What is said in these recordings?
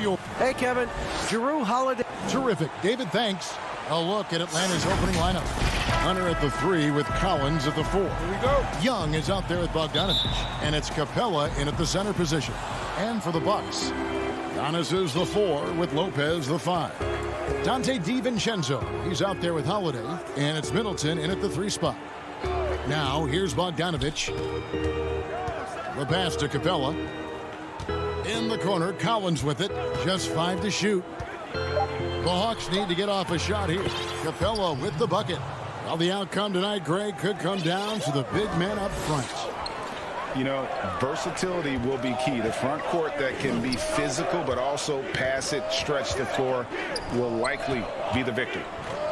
yours. Hey, Kevin. Jrue Holiday. Terrific. David, thanks. A look at Atlanta's opening lineup. Hunter at the 3 with Collins at the 4. Here we go. Young is out there with Bogdanovich, and it's Capella in at the center position. And for the Bucks, Giannis is the 4 with Lopez the 5. Dante DiVincenzo, he's out there with Holiday, and it's Middleton in at the 3 spot. Now, here's Bogdanovich. The pass to Capella. In the corner, Collins with it. Just 5 to shoot. The Hawks need to get off a shot here. Capella with the bucket. Well, the outcome tonight, Greg, could come down to the big man up front. You know, versatility will be key. The front court that can be physical but also pass it, stretch the floor will likely be the victor.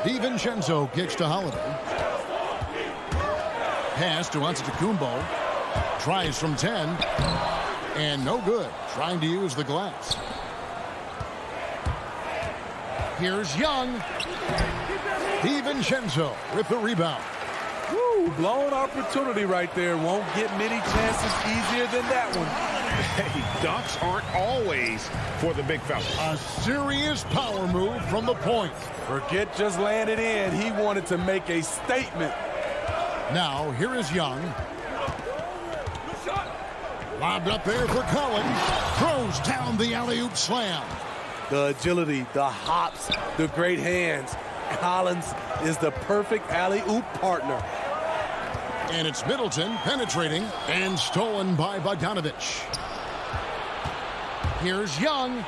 DiVincenzo kicks to Holiday. Pass to Antetokounmpo. Tries from 10. And no good. Trying to use the glass. Here's Young. DiVincenzo with the rebound. Woo, blown opportunity right there. Won't get many chances easier than that one. Hey, dunks aren't always for the big fella. A serious power move from the point. Forget just laying it in. He wanted to make a statement. Now, here is Young. Lobbed up there for Collins. Throws down the alley-oop slam. The agility, the hops, the great hands. Collins is the perfect alley-oop partner. And it's Middleton penetrating and stolen by Bogdanovich. Here's Young.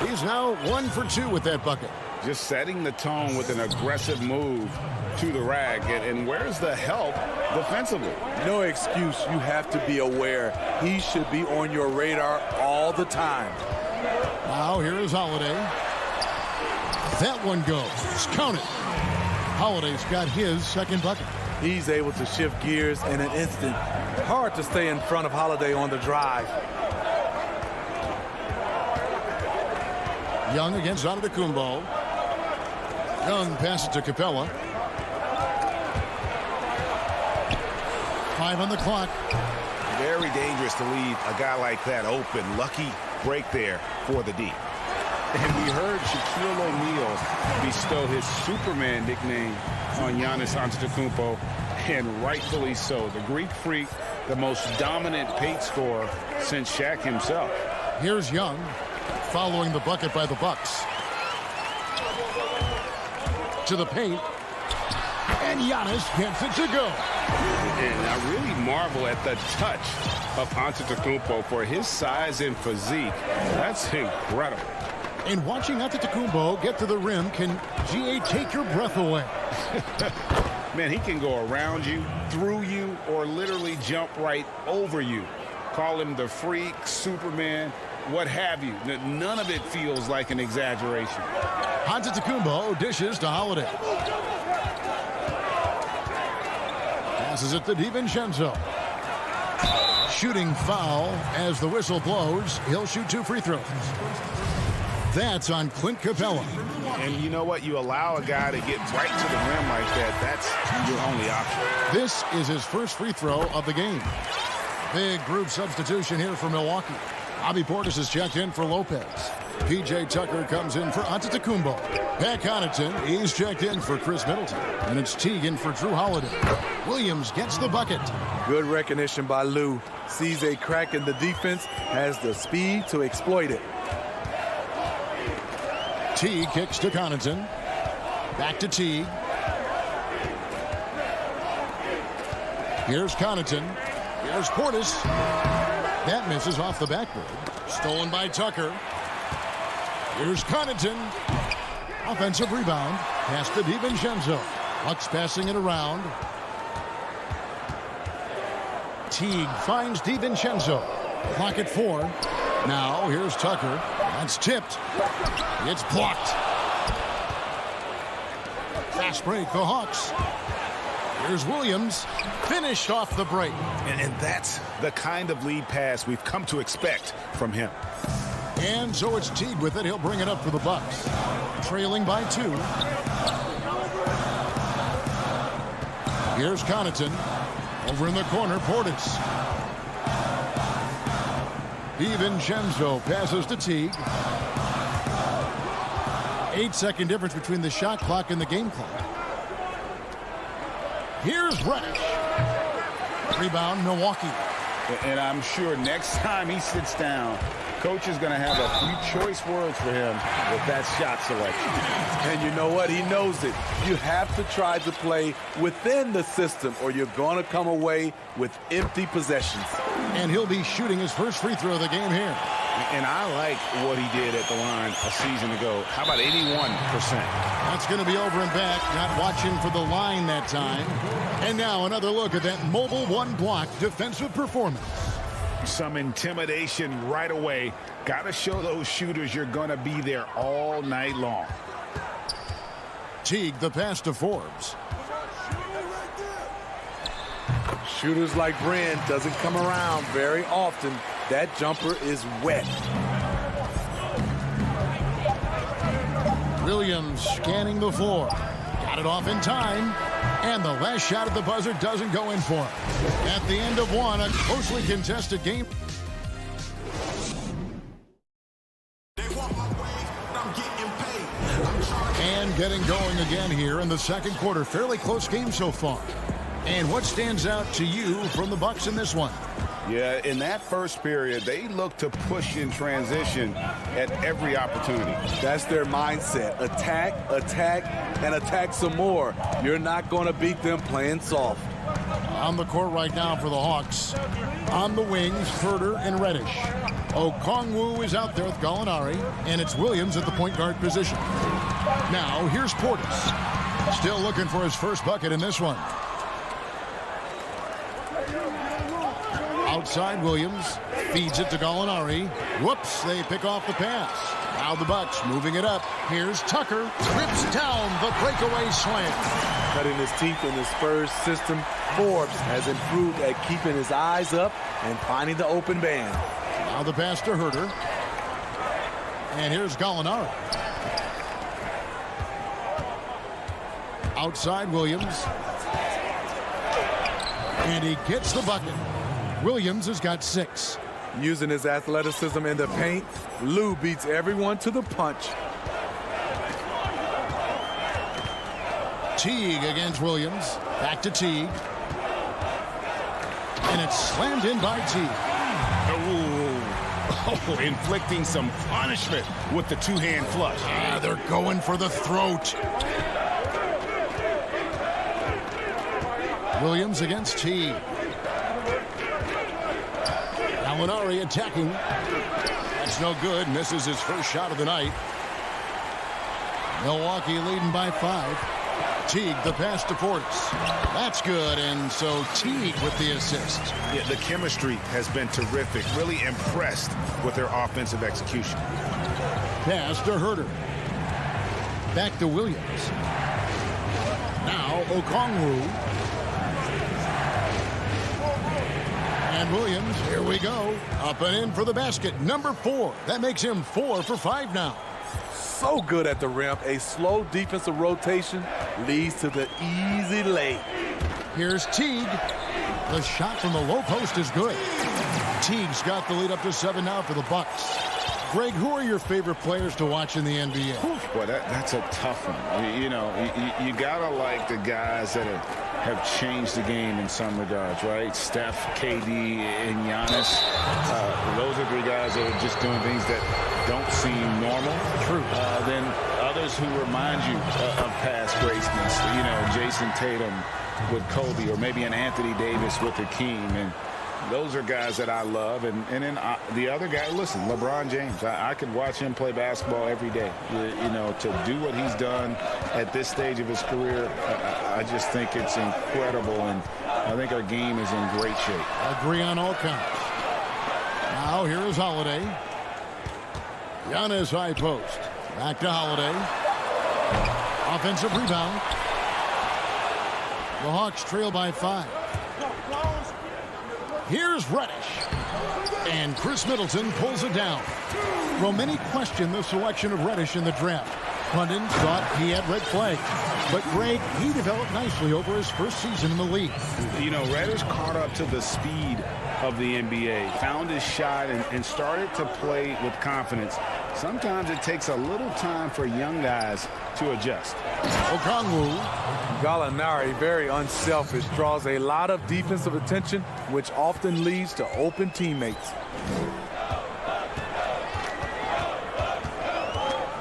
He's now 1 for 2 with that bucket. Just setting the tone with an aggressive move to the rack. And where's the help defensively? No excuse. You have to be aware. He should be on your radar all the time. Now here is Holiday. That one goes. Count it. Holiday's got his second bucket. He's able to shift gears in an instant. Hard to stay in front of Holiday on the drive. Young against Antetokounmpo. Young passes to Capella. 5 on the clock. Very dangerous to leave a guy like that open. Lucky break there for the D. And we heard Shaquille O'Neal bestow his Superman nickname on Giannis Antetokounmpo, and rightfully so. The Greek freak, the most dominant paint scorer since Shaq himself. Here's Young, following the bucket by the Bucks. To the paint. And Giannis gets it to go. And I really marvel at the touch of Antetokounmpo for his size and physique. That's incredible. And watching Antetokounmpo get to the rim can, GA, take your breath away. Man, he can go around you, through you, or literally jump right over you. Call him the freak, Superman, what have you. None of it feels like an exaggeration. Antetokounmpo dishes to Holiday. Passes it to DiVincenzo. Shooting foul as the whistle blows. He'll shoot 2 free throws. That's on Clint Capella. And you know what? You allow a guy to get right to the rim like that. That's your only option. This is his first free throw of the game. Big group substitution here for Milwaukee. Bobby Portis is checked in for Lopez. P.J. Tucker comes in for Antetokounmpo. Pat Connaughton, he's checked in for Chris Middleton. And it's Teagan for Jrue Holiday. Williams gets the bucket. Good recognition by Lou. Sees a crack in the defense, has the speed to exploit it. Teague kicks to Connaughton. Back to Teague. Here's Connaughton. Here's Portis. That misses off the backboard. Stolen by Tucker. Here's Connaughton. Offensive rebound. Pass to DiVincenzo. Bucks passing it around. Teague finds DiVincenzo. Clock at 4. Now here's Tucker. That's tipped. It's blocked. Fast break, the Hawks. Here's Williams. Finished off the break. And that's the kind of lead pass we've come to expect from him. And so it's Teague with it. He'll bring it up for the Bucks. Trailing by 2. Here's Connaughton. Over in the corner, Portis. DiVincenzo passes to Teague. 8-second difference between the shot clock and the game clock. Here's Reddish. Rebound, Milwaukee. And I'm sure next time he sits down, coach is going to have a few choice words for him with that shot selection. And you know what? He knows it. You have to try to play within the system or you're going to come away with empty possessions. And he'll be shooting his first free throw of the game here. And I like what he did at the line a season ago. How about 81%? That's going to be over and back. Not watching for the line that time. And now another look at that mobile one-block defensive performance. Some intimidation right away. Got to show those shooters you're going to be there all night long. Teague, the pass to Forbes. Shooters like Bren doesn't come around very often. That jumper is wet. Williams scanning the floor. Got it off in time. And the last shot at the buzzer doesn't go in for him. At the end of one, a closely contested game. And getting going again here in the second quarter. Fairly close game so far. And what stands out to you from the Bucks in this one? Yeah, in that first period, they look to push in transition at every opportunity. That's their mindset. Attack, attack, and attack some more. You're not going to beat them playing soft. On the court right now for the Hawks. On the wings, Herter and Reddish. Okongwu is out there with Gallinari, and it's Williams at the point guard position. Now, here's Portis. Still looking for his first bucket in this one. Outside Williams, feeds it to Gallinari. Whoops, they pick off the pass. Now the Bucks moving it up. Here's Tucker, rips down the breakaway slam. Cutting his teeth in the Spurs system, Forbes has improved at keeping his eyes up and finding the open man. Now the pass to Herter. And here's Gallinari. Outside Williams. And he gets the bucket. Williams has got 6. Using his athleticism in the paint, Lou beats everyone to the punch. Teague against Williams. Back to Teague. And it's slammed in by Teague. Oh, inflicting some punishment with the two-hand flush. They're going for the throat. Williams against Teague. Gallinari attacking. That's no good. Misses his first shot of the night. Milwaukee leading by 5. Teague, the pass to Portis. That's good, and so Teague with the assist. Yeah, the chemistry has been terrific. Really impressed with their offensive execution. Pass to Herter. Back to Williams. Now Okongwu. And Williams, here we go. Up and in for the basket. Number 4. That makes him 4 for 5 now. So good at the rim. A slow defensive rotation leads to the easy lay. Here's Teague. The shot from the low post is good. Teague's got the lead up to 7 now for the Bucks. Greg, who are your favorite players to watch in the NBA? Boy, that's a tough one. You know, you gotta like the guys that have changed the game in some regards, right? Steph, KD, and Giannis. Those are the guys that are just doing things that don't seem normal. True. Then others who remind you of past greatness. You know, Jason Tatum with Kobe, or maybe an Anthony Davis with Hakeem. And those are guys that I love. And then the other guy, listen, LeBron James. I could watch him play basketball every day. You know, to do what he's done at this stage of his career, I just think it's incredible. And I think our game is in great shape. Agree on all counts. Now here is Holiday. Giannis high post. Back to Holiday. Offensive rebound. The Hawks trail by 5. Here's Reddish. And Chris Middleton pulls it down. Well, many question the selection of Reddish in the draft. Pundits thought he had red flags. But Greg, he developed nicely over his first season in the league. You know, Reddish caught up to the speed of the NBA, found his shot, and started to play with confidence. Sometimes it takes a little time for young guys to adjust. Okongwu. Gallinari, very unselfish, draws a lot of defensive attention, which often leads to open teammates.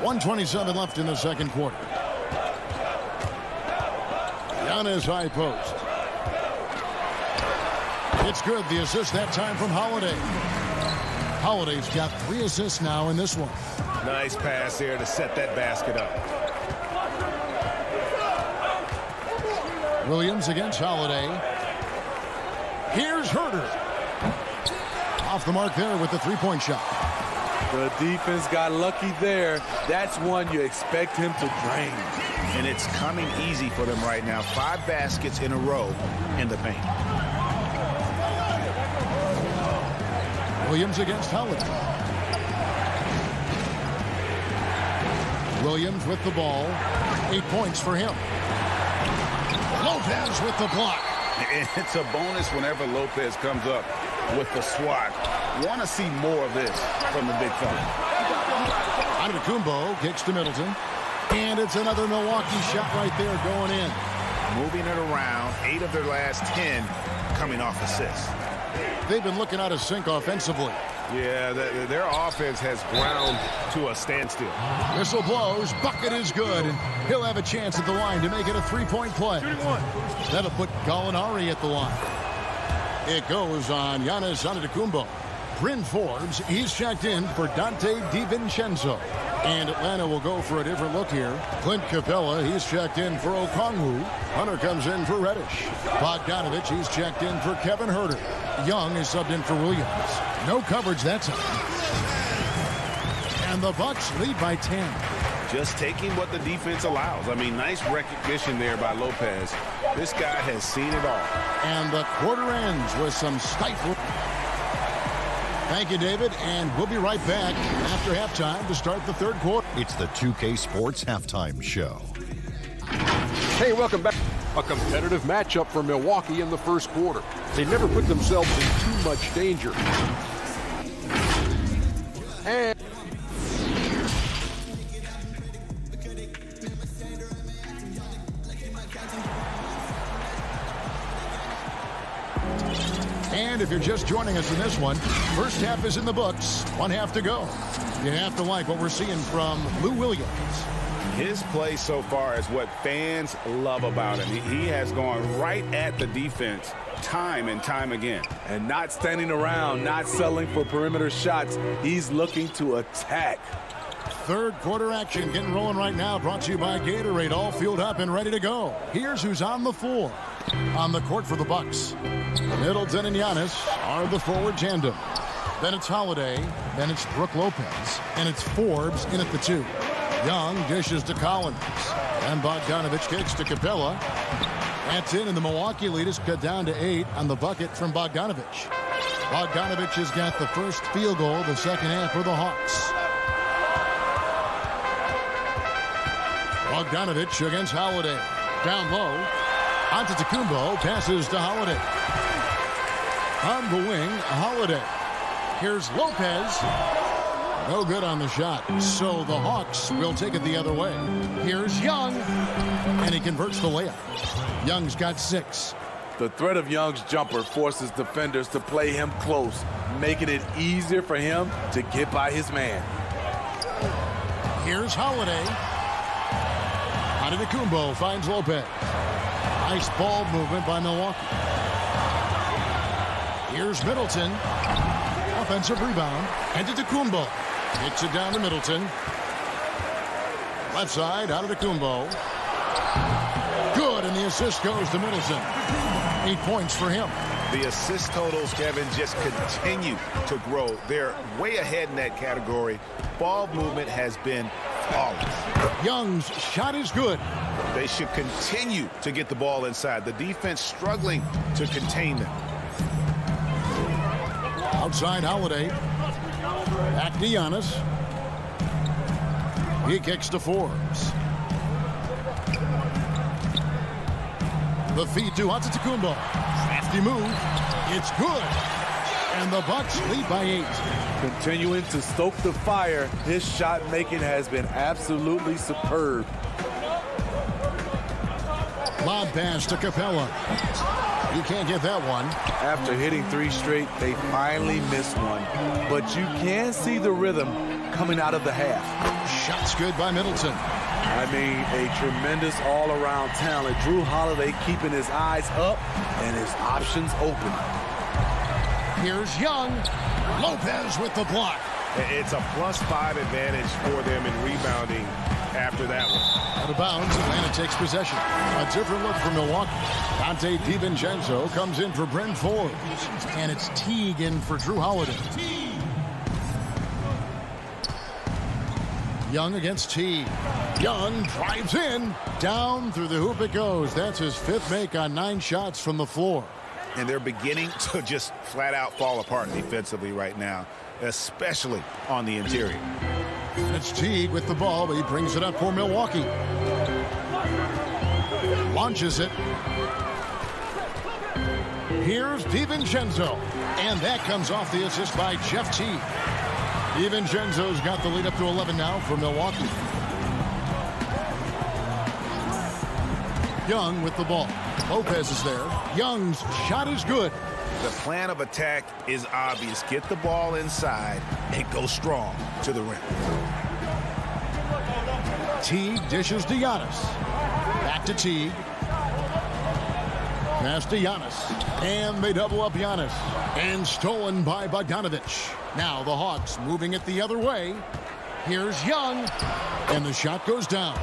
1:27 left in the second quarter. Giannis high post. It's good. The assist that time from Holiday. Holiday's got 3 assists now in this one. Nice pass there to set that basket up. Williams against Holiday. Here's Herter. Off the mark there with the three-point shot. The defense got lucky there. That's one you expect him to drain. And it's coming easy for them right now. 5 baskets in a row in the paint. Williams against Holiday. Williams with the ball. 8 points for him. Lopez with the block. It's a bonus whenever Lopez comes up with the swat. Want to see more of this from the big fella. Antetokounmpo kicks to Middleton. And it's another Milwaukee shot right there going in. Moving it around, 8 of their last 10 coming off assists. They've been looking out of sync offensively. Yeah, their offense has ground to a standstill. Whistle blows, bucket is good, and he'll have a chance at the line to make it a 3-point play. That'll put Gallinari at the line. It goes on Giannis Antetokounmpo. Bryn Forbes, he's checked in for Donte DiVincenzo. And Atlanta will go for a different look here. Clint Capella, he's checked in for Okongwu. Hunter comes in for Reddish. Bogdanovich, he's checked in for Kevin Herter. Young is subbed in for Williams. No coverage that time. And the Bucks lead by 10. Just taking what the defense allows. I mean, nice recognition there by Lopez. This guy has seen it all. And the quarter ends with some stifle. Thank you, David, and we'll be right back after halftime to start the third quarter. It's the 2K Sports Halftime Show. Hey, welcome back. A competitive matchup for Milwaukee in the first quarter. They never put themselves in too much danger. And if you're just joining us in this one, first half is in the books. 1 half to go. You have to like what we're seeing from Lou Williams. His play so far is what fans love about him. He has gone right at the defense time and time again. And not standing around, not settling for perimeter shots. He's looking to attack. Third quarter action getting rolling right now, brought to you by Gatorade, all fueled up and ready to go. Here's who's on the floor. On the court for the Bucks, Middleton and Giannis are the forward tandem. Then it's Holiday, then it's Brook Lopez, and it's Forbes in at the 2. Young dishes to Collins, and Bogdanovich kicks to Capella. That's in, and the Milwaukee lead is cut down to 8 on the bucket from Bogdanovich. Bogdanovich has got the first field goal of the second half for the Hawks. Bogdanovich against Holiday. Down low. Antetokounmpo passes to Holiday. On the wing, Holiday. Here's Lopez. No good on the shot. So the Hawks will take it the other way. Here's Young. And he converts the layup. Young's got 6. The threat of Young's jumper forces defenders to play him close, making it easier for him to get by his man. Here's Holiday. Antetokounmpo finds Lopez. Nice ball movement by Milwaukee. Here's Middleton. Offensive rebound. Antetokounmpo kicks it down to Middleton. Left side, Antetokounmpo. Good, and the assist goes to Middleton. 8 points for him. The assist totals, Kevin, just continue to grow. They're way ahead in that category. Ball movement has been flawless. Young's shot is good. They should continue to get the ball inside. The defense struggling to contain them. Outside Holiday. Back to Giannis. He kicks to Forbes. The feed to Antetokounmpo. Crafty move. It's good. And the Bucks lead by 8. Continuing to stoke the fire, his shot making has been absolutely superb. Lob pass to Capella. He can't get that one. After hitting 3 straight, they finally missed one. But you can see the rhythm coming out of the half. Shot's good by Middleton. I mean, a tremendous all-around talent. Drew Holiday keeping his eyes up and his options open. Here's Young. Lopez with the block. It's a +5 advantage for them in rebounding after that one. Out of bounds, Atlanta takes possession. A different look for Milwaukee. Dante DiVincenzo comes in for Bryn Forbes. And it's Teague in for Drew Holiday. Young against Teague. Young drives in. Down through the hoop it goes. That's his 5th make on 9 shots from the floor. And they're beginning to just flat out fall apart defensively right now, especially on the interior. It's Teague with the ball, but he brings it up for Milwaukee. Launches it. Here's DiVincenzo. And that comes off the assist by Jeff Teague. DiVincenzo's got the lead up to 11 now for Milwaukee. Young with the ball. Lopez is there. Young's shot is good. The plan of attack is obvious. Get the ball inside and go strong to the rim. Teague dishes to Giannis. Back to Teague. Pass to Giannis. And they double up Giannis. And stolen by Bogdanovic. Now the Hawks moving it the other way. Here's Young. And the shot goes down.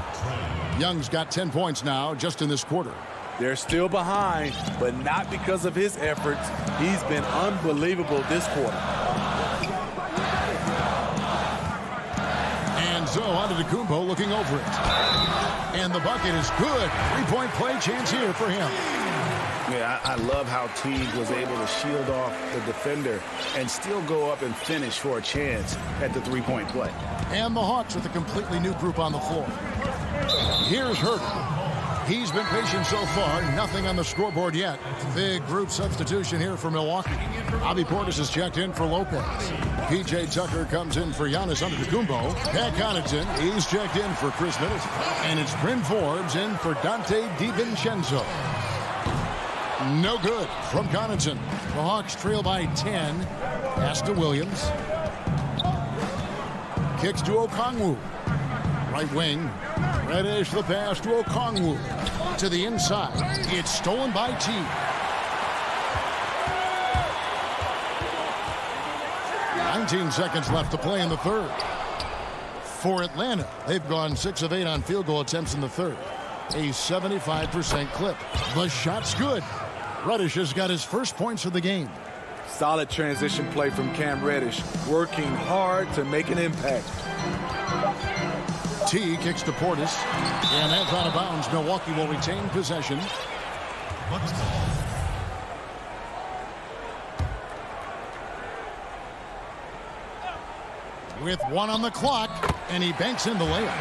Young's got 10 points now just in this quarter. They're still behind, but not because of his efforts. He's been unbelievable this quarter. And so Antetokounmpo looking over it. And the bucket is good. 3-point play chance here for him. Yeah, I love how Teague was able to shield off the defender and still go up and finish for a chance at the 3-point play. And the Hawks with a completely new group on the floor. Here's Herter. He's been patient so far. Nothing on the scoreboard yet. Big group substitution here for Milwaukee. Bobby Portis has checked in for Lopez. P.J. Tucker comes in for Giannis Antetokounmpo. Pat Connaughton, he's checked in for Chris Middleton. And it's Bryn Forbes in for Dante DiVincenzo. No good from Connaughton. The Hawks trail by 10. Pass to Williams. Kicks to Okongwu. Right wing. Reddish the pass to Okongwu. To the inside. It's stolen by Teague. 19 seconds left to play in the third. For Atlanta, they've gone 6 of 8 on field goal attempts in the third. A 75% clip. The shot's good. Reddish has got his first points of the game. Solid transition play from Cam Reddish, working hard to make an impact. T kicks to Portis, and that's out of bounds. Milwaukee will retain possession. With 1 on the clock, and he banks in the layup.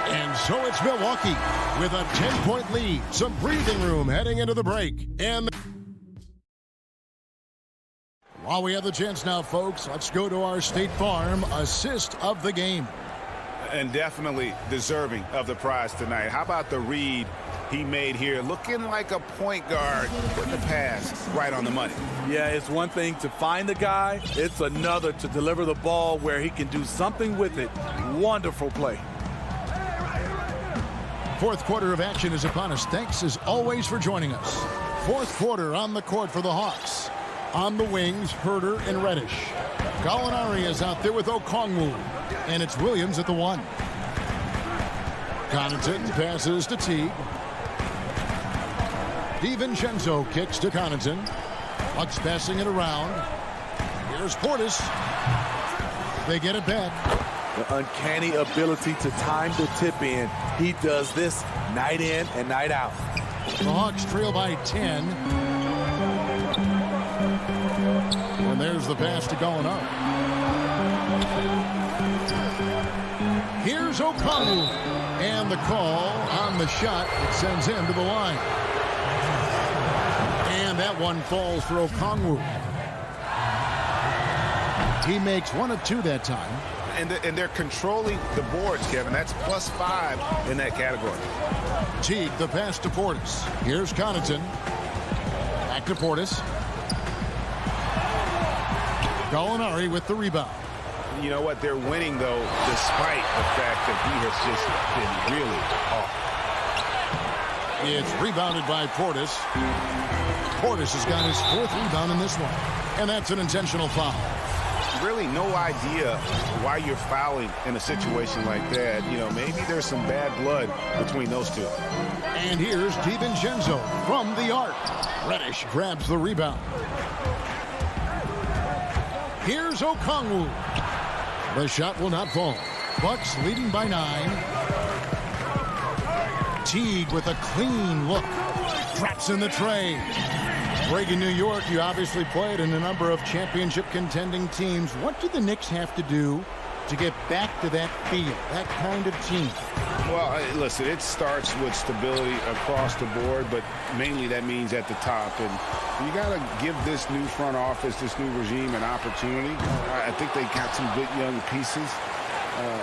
And so it's Milwaukee with a 10-point lead. Some breathing room heading into the break. And while we have the chance now, folks, let's go to our State Farm assist of the game. And definitely deserving of the prize tonight. How about the read he made here? Looking like a point guard, putting the pass right on the money. Yeah, it's one thing to find the guy. It's another to deliver the ball where he can do something with it. Wonderful play. Fourth quarter of action is upon us. Thanks as always for joining us. Fourth quarter on the court for the Hawks. On the wings, Herter and Reddish. Gallinari is out there with Okongwu. And it's Williams at the 1. Connaughton passes to Teague. DiVincenzo kicks to Connaughton. Bucks passing it around. Here's Portis. They get it back. The uncanny ability to time the tip in. He does this night in and night out. The Hawks trail by 10. And there's the pass to Gallinari. Here's Okongwu. And the call on the shot that sends him to the line. And that one falls for Okongwu. He makes 1 of 2 that time. And they're controlling the boards, Kevin. That's +5 in that category. Teague, the pass to Portis. Here's Connaughton. Back to Portis. Gallinari with the rebound. You know what? They're winning, though, despite the fact that he has just been really off. It's rebounded by Portis. Portis has got his 4th rebound in this one. And that's an intentional foul. Really no idea why you're fouling in a situation like that. You know, maybe there's some bad blood between those two. And here's DiVincenzo from the arc. Reddish grabs the rebound. Here's Okongwu. The shot will not fall. Bucks leading by 9. Teague with a clean look. Drops in the tray. Greg, in New York, you obviously played in a number of championship contending teams. What do the Knicks have to do to get back to that feel, that kind of team? Well, listen, it starts with stability across the board, but mainly that means at the top. And you got to give this new front office, this new regime, an opportunity. I think they got some good young pieces,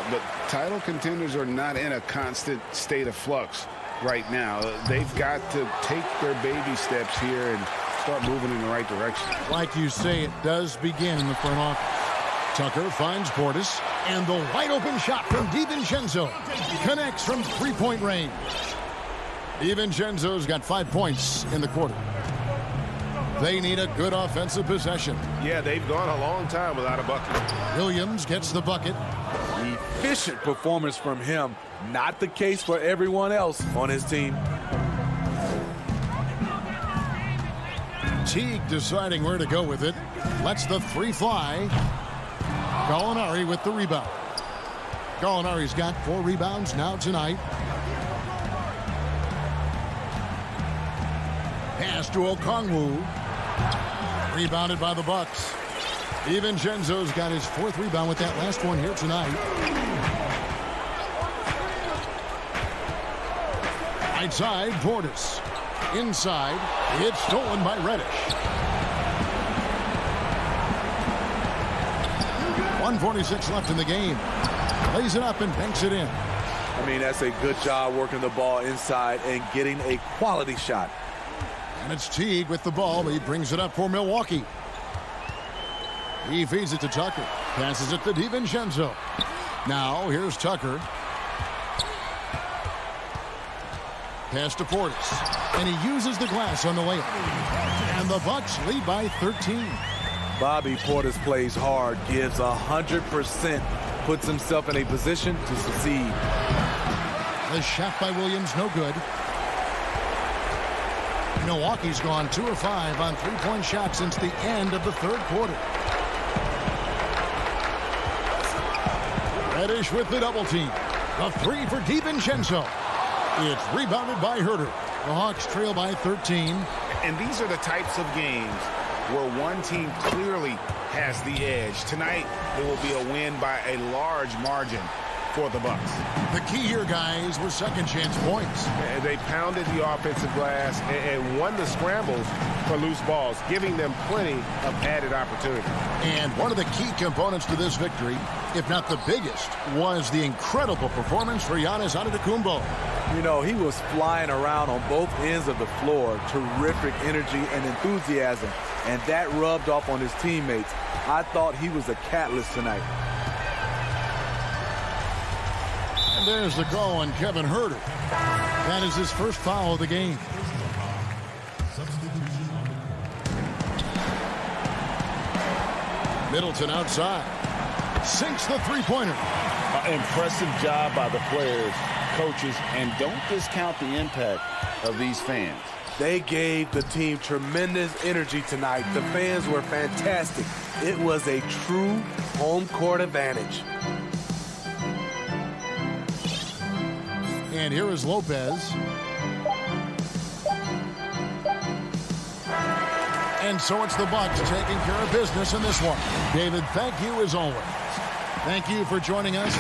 but title contenders are not in a constant state of flux right now. They've got to take their baby steps here and start moving in the right direction. Like you say, it does begin in the front office. Tucker finds Portis, and the wide-open shot from DiVincenzo connects from three-point range. DiVincenzo's got 5 points in the quarter. They need a good offensive possession. Yeah, they've gone a long time without a bucket. Williams gets the bucket. Efficient performance from him. Not the case for everyone else on his team. Teague deciding where to go with it. Lets the 3 fly. Gallinari with the rebound. Gallinari's got 4 rebounds now tonight. Pass to Okongwu. Rebounded by the Bucks. DiVincenzo's got his 4th rebound with that last one here tonight. Right side, Portis. Inside, it's stolen by Reddish. 1:46 left in the game. Lays it up and banks it in. I mean, that's a good job working the ball inside and getting a quality shot. And it's Teague with the ball. He brings it up for Milwaukee. He feeds it to Tucker. Passes it to DiVincenzo. Now, here's Tucker. Pass to Portis. And he uses the glass on the layup. And the Bucks lead by 13. Bobby Portis plays hard, gives 100%, puts himself in a position to succeed. The shot by Williams, no good. Milwaukee's gone 2 of 5 on 3-point shots since the end of the 3rd quarter. Reddish with the double team. A 3 for DiVincenzo. It's rebounded by Herter. The Hawks trail by 13. And these are the types of games where one team clearly has the edge. Tonight, it will be a win by a large margin for the Bucks. The key here, guys, was second chance points. They pounded the offensive glass and won the scrambles for loose balls, giving them plenty of added opportunity. And one of the key components to this victory, if not the biggest, was the incredible performance for Giannis Antetokounmpo. You know, he was flying around on both ends of the floor. Terrific energy and enthusiasm. And that rubbed off on his teammates. I thought he was a catalyst tonight. And there's the call on Kevin Herter. That is his first foul of the game. Middleton outside. Sinks the three-pointer. Impressive job by the players, coaches, and don't discount the impact of these fans. They gave the team tremendous energy tonight. The fans were fantastic. It was a true home court advantage. And here is Lopez. And so it's the Bucks taking care of business in this one. David, thank you as always. Thank you for joining us.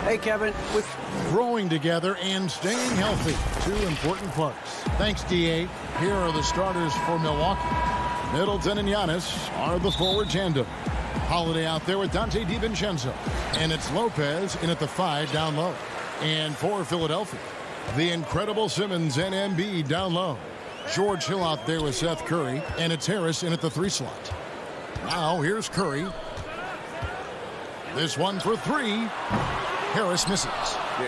Hey, Kevin. With growing together and staying healthy, two important parts. Thanks, D.A. Here are the starters for Milwaukee. Middleton and Giannis are the forward tandem. Holiday out there with Dante DiVincenzo. And it's Lopez in at the 5 down low. And for Philadelphia, the incredible Simmons and Embiid down low. George Hill out there with Seth Curry. And it's Harris in at the 3 slot. Now here's Curry. This one for 3. Harris misses.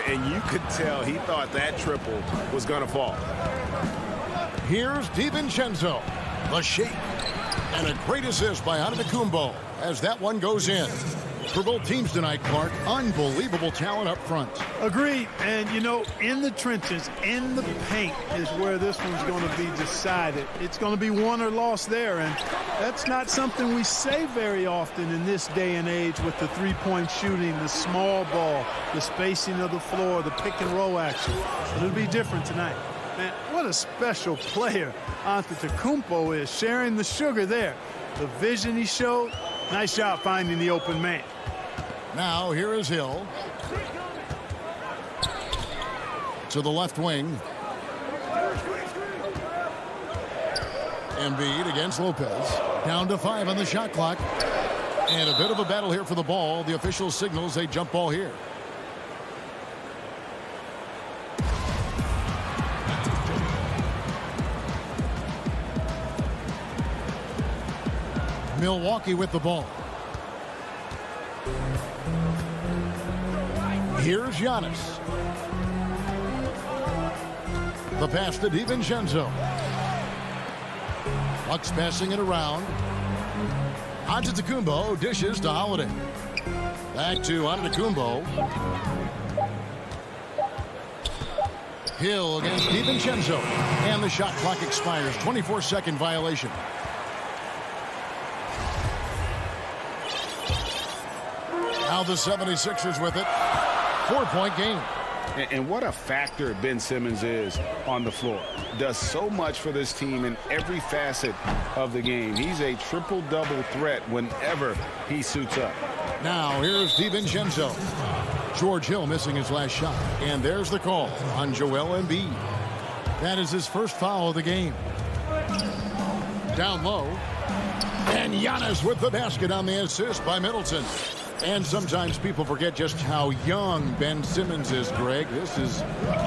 And you could tell he thought that triple was going to fall. Here's DiVincenzo. The shake. And a great assist by Antetokounmpo as that one goes in. For both teams tonight, Clark, unbelievable talent up front. Agreed. And, you know, in the trenches, in the paint is where this one's going to be decided. It's going to be won or lost there. And that's not something we say very often in this day and age with the three-point shooting, the small ball, the spacing of the floor, the pick-and-roll action. It'll be different tonight. Man, what a special player Antetokounmpo is, sharing the sugar there. The vision he showed, nice job finding the open man. Now here is Hill. To the left wing. Embiid against Lopez. Down to 5 on the shot clock. And a bit of a battle here for the ball. The official signals a jump ball here. Milwaukee with the ball. Here's Giannis. The pass to DiVincenzo. Bucks passing it around. Antetokounmpo dishes to Holiday. Back to Antetokounmpo. Hill against DiVincenzo. And the shot clock expires. 24-second violation. Now the 76ers with it. 4-point game. And what a factor Ben Simmons is on the floor. Does so much for this team in every facet of the game. He's a triple-double threat whenever he suits up. Now here's DiVincenzo. George Hill missing his last shot. And there's the call on Joel Embiid. That is his first foul of the game. Down low. And Giannis with the basket on the assist by Middleton. And sometimes people forget just how young Ben Simmons is, Greg. This is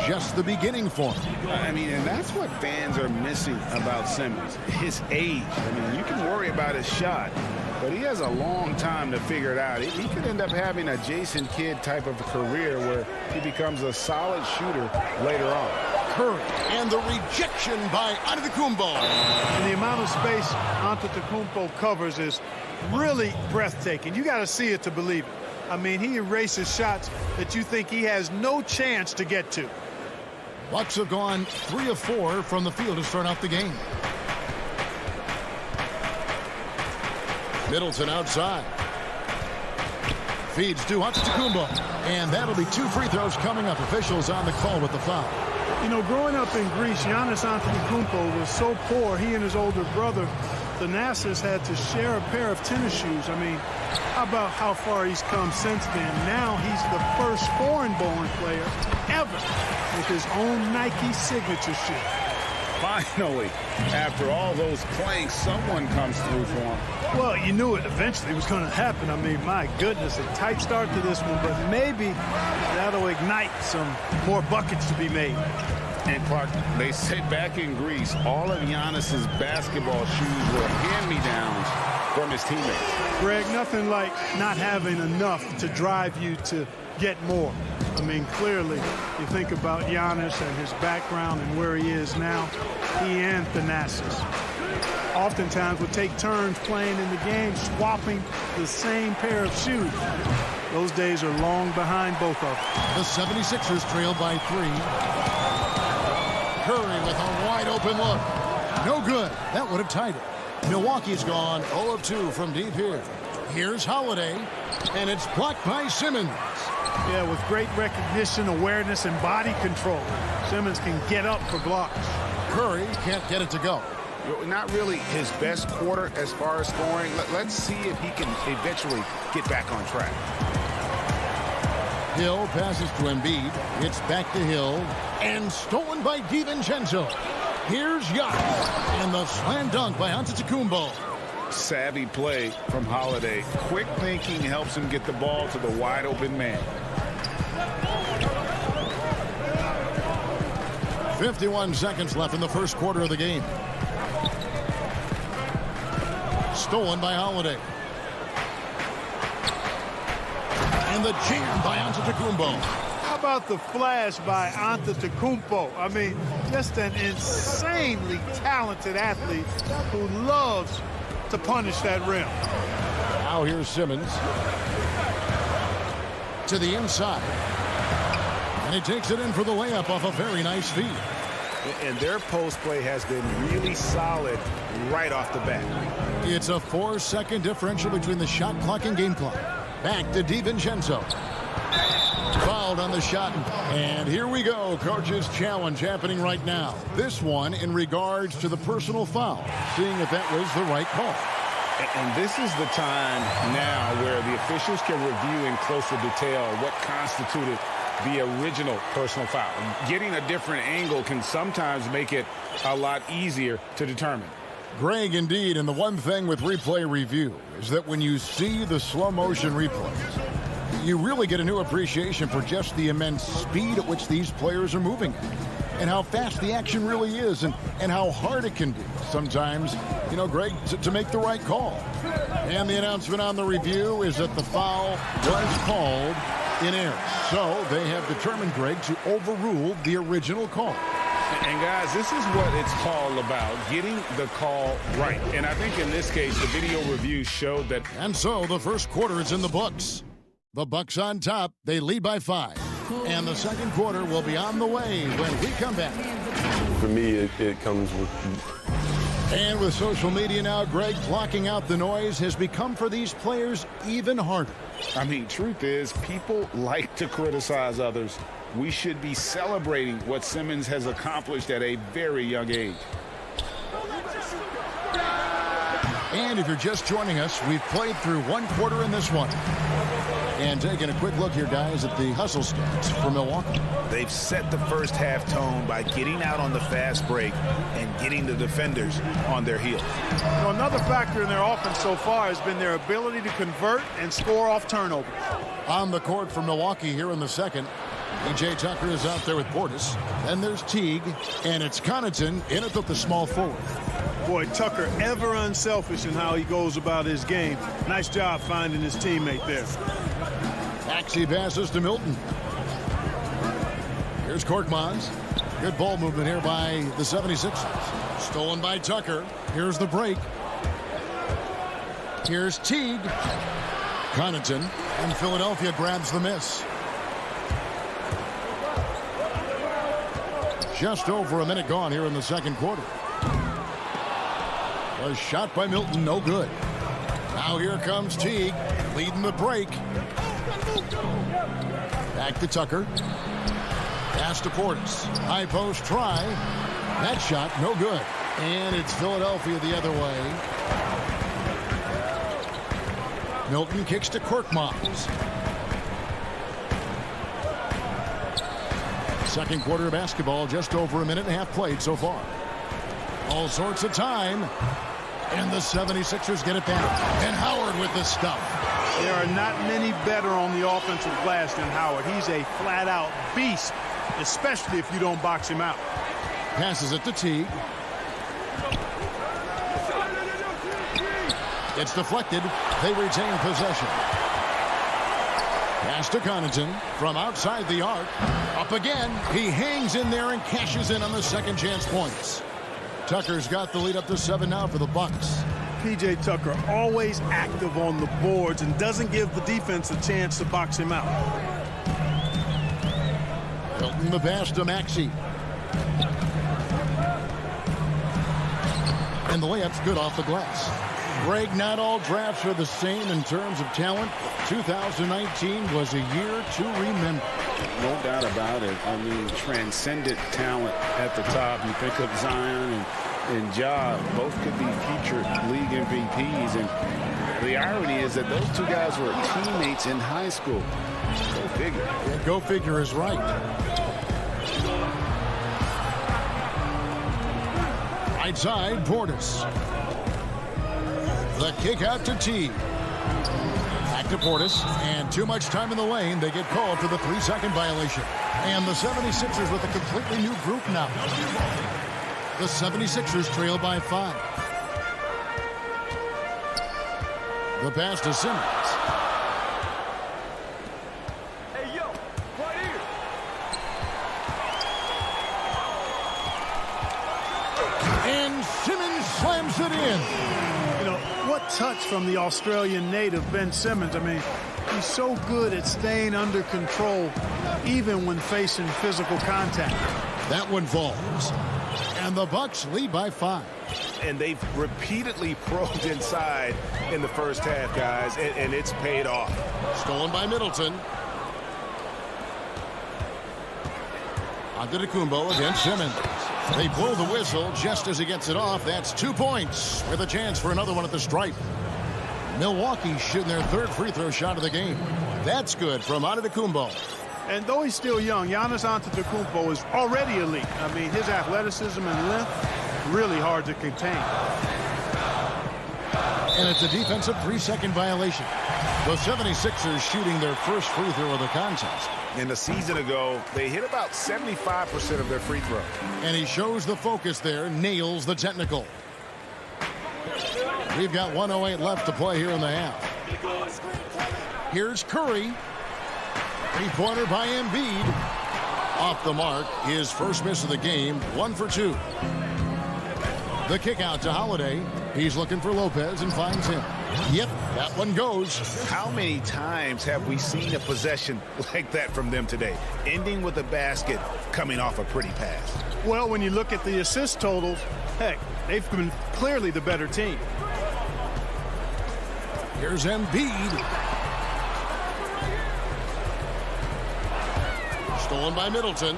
just the beginning for him. I mean, and that's what fans are missing about Simmons, his age. I mean, you can worry about his shot, but he has a long time to figure it out. He could end up having a Jason Kidd type of career where he becomes a solid shooter later on. Curry and the rejection by Antetokounmpo. And the amount of space Antetokounmpo covers is really breathtaking. You got to see it to believe it. I mean, he erases shots that you think he has no chance to get to. Bucks have gone 3 of 4 from the field to start out the game. Middleton outside. Feeds to Antetokounmpo. And that'll be 2 free throws coming up. Officials on the call with the foul. You know, growing up in Greece, Giannis Antetokounmpo was so poor, he and his older brother, Thanasis, had to share a pair of tennis shoes. I mean, how about how far he's come since then? Now he's the first foreign-born player ever with his own Nike signature shoe. Finally, after all those planks, someone comes through for him. Well, you knew it eventually was going to happen. I mean, my goodness, a tight start to this one, but maybe that'll ignite some more buckets to be made. And Clark, they say back in Greece, all of Giannis's basketball shoes were hand-me-downs from his teammates. Greg, nothing like not having enough to drive you to get more. I mean, clearly, you think about Giannis and his background and where he is now, he and Thanasis oftentimes would take turns playing in the game, swapping the same pair of shoes. Those days are long behind both of them. The 76ers trail by 3. Curry with a wide open look. No good. That would have tied it. Milwaukee's gone 0 of 2 from deep here. Here's Holiday, and it's blocked by Simmons. Yeah, with great recognition, awareness, and body control, Simmons can get up for blocks. Curry can't get it to go. Not really his best quarter as far as scoring. Let's see if he can eventually get back on track. Hill passes to Embiid. It's back to Hill. And stolen by DiVincenzo. Here's Giannis. And the slam dunk by Antetokounmpo. Savvy play from Holiday. Quick thinking helps him get the ball to the wide open man. 51 seconds left in the first quarter of the game. Stolen by Holiday. And the jam by Antetokounmpo. How about the flash by Antetokounmpo? I mean, just an insanely talented athlete who loves to punish that rim. Now here's Simmons. To the inside. And he takes it in for the layup off a very nice feed. And their post play has been really solid right off the bat. It's a 4-second differential between the shot clock and game clock. Back to DiVincenzo. Fouled on the shot. And here we go. Coach's challenge happening right now. This one in regards to the personal foul. Seeing if that was the right call. And this is the time now where the officials can review in closer detail what constituted the original personal foul. Getting a different angle can sometimes make it a lot easier to determine. Greg, indeed, and the one thing with replay review is that when you see the slow motion replays, you really get a new appreciation for just the immense speed at which these players are moving and how fast the action really is and how hard it can be sometimes, you know, Greg, to make the right call. And the announcement on the review is that the foul was called in error. So they have determined, Greg, to overrule the original call. And guys, this is what it's all about, getting the call right. And I think in this case, the video review showed that. And so the first quarter is in the books. The Bucks on top. They lead by 5. And the second quarter will be on the way when we come back. For me, it comes with... And with social media now, Greg, blocking out the noise has become for these players even harder. I mean, truth is, people like to criticize others. We should be celebrating what Simmons has accomplished at a very young age. And if you're just joining us, we've played through one quarter in this one. And taking a quick look here, guys, at the hustle stats for Milwaukee. They've set the first half tone by getting out on the fast break and getting the defenders on their heels. So another factor in their offense so far has been their ability to convert and score off turnovers. On the court for Milwaukee here in the second, P.J. Tucker is out there with Portis. Then there's Teague, and it's Connaughton in it with the small forward. Boy, Tucker ever unselfish in how he goes about his game. Nice job finding his teammate there. Maxey passes to Milton. Here's Korkmaz. Good ball movement here by the 76ers. Stolen by Tucker. Here's the break. Here's Teague. Connaughton, and Philadelphia grabs the miss. Just over a minute gone here in the second quarter. A shot by Milton, no good. Now here comes Teague, leading the break. Back to Tucker. Pass to Portis. High post try. That shot, no good. And it's Philadelphia the other way. Milton kicks to Korkmaz. Second quarter of basketball, just over a minute and a half played so far. All sorts of time. And the 76ers get it back. And Howard with the stuff. There are not many better on the offensive glass than Howard. He's a flat-out beast, especially if you don't box him out. Passes it to Teague. It's deflected. They retain possession. Pass to Connaughton from outside the arc. Up again. He hangs in there and cashes in on the second chance points. Tucker's got the lead up to 7 now for the Bucks. P.J. Tucker always active on the boards and doesn't give the defense a chance to box him out. Hilton the pass to Maxey. And the layup's good off the glass. Greg, not all drafts are the same in terms of talent. 2019 was a year to remember. No doubt about it. I mean, transcendent talent at the top. You think of Zion and Ja, both could be future league MVPs. And the irony is that those two guys were teammates in high school. Go figure. Yeah, go figure is right. Right side, Portis. The kick out to Teague. Back to Portis, and too much time in the lane. They get called for the 3-second violation. And the 76ers with a completely new group now. The 76ers trail by 5. The pass to Simmons. touch from the Australian native, Ben Simmons. I mean, he's so good at staying under control, even when facing physical contact. That one falls. And the Bucks lead by 5. And they've repeatedly probed inside in the first half, guys, and it's paid off. Stolen by Middleton. Antetokounmpo against Simmons. They blow the whistle just as he gets it off. That's 2 points with a chance for another one at the stripe. Milwaukee shooting their third free throw shot of the game. That's good from Antetokounmpo. And though he's still young, Giannis Antetokounmpo is already elite. I mean, his athleticism and length, really hard to contain. And it's a defensive 3-second violation. The 76ers shooting their first free throw of the contest. And a season ago, they hit about 75% of their free throws. And he shows the focus there, nails the technical. We've got 1:08 left to play here in the half. Here's Curry. Three-pointer by Embiid. Off the mark, his first miss of the game, 1 for 2. The kick out to Holiday. He's looking for Lopez and finds him. Yep, that one goes. How many times have we seen a possession like that from them today? Ending with a basket, coming off a pretty pass. Well, when you look at the assist totals, heck, they've been clearly the better team. Here's Embiid. Stolen by Middleton.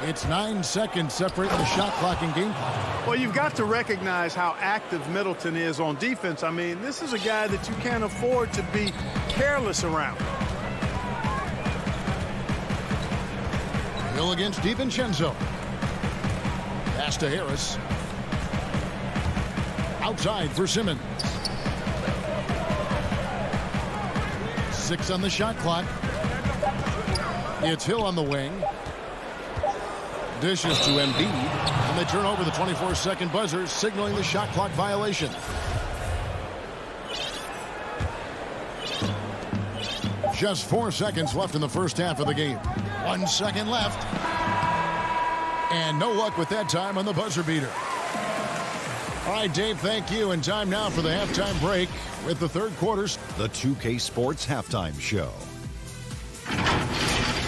It's 9 seconds separating the shot clock and game clock. Well, you've got to recognize how active Middleton is on defense. I mean, this is a guy that you can't afford to be careless around. Hill against DiVincenzo. Pass to Harris. Outside for Simmons. 6 on the shot clock. It's Hill on the wing. Dishes to Embiid. And they turn over the 24-second buzzer, signaling the shot clock violation. Just 4 seconds left in the first half of the game. 1 second left. And no luck with that time on the buzzer beater. All right, Dave, thank you. And time now for the halftime break with the third quarters. The 2K Sports Halftime Show.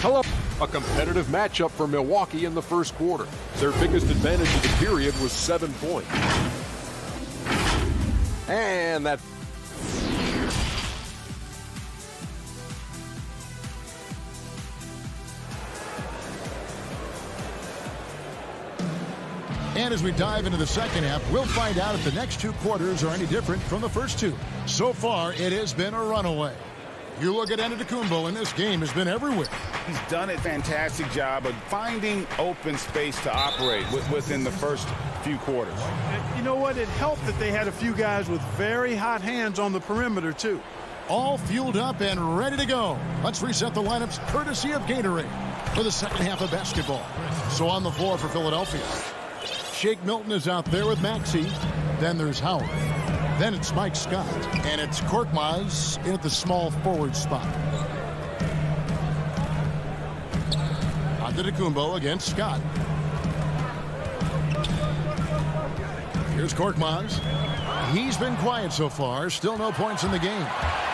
Hello. A competitive matchup for Milwaukee in the first quarter. Their biggest advantage of the period was 7 points. And that... And as we dive into the second half, we'll find out if the next 2 quarters are any different from the first 2. So far, it has been a runaway. You look at Antetokounmpo, and this game has been everywhere. He's done a fantastic job of finding open space to operate within the first few quarters. You know what? It helped that they had a few guys with very hot hands on the perimeter, too. All fueled up and ready to go. Let's reset the lineups courtesy of Gatorade for the second half of basketball. So on the floor for Philadelphia. Shake Milton is out there with Maxey. Then there's Howard. Then it's Mike Scott. And it's Korkmaz in at the small forward spot. Antetokounmpo against Scott. Here's Korkmaz. He's been quiet so far. Still no points in the game.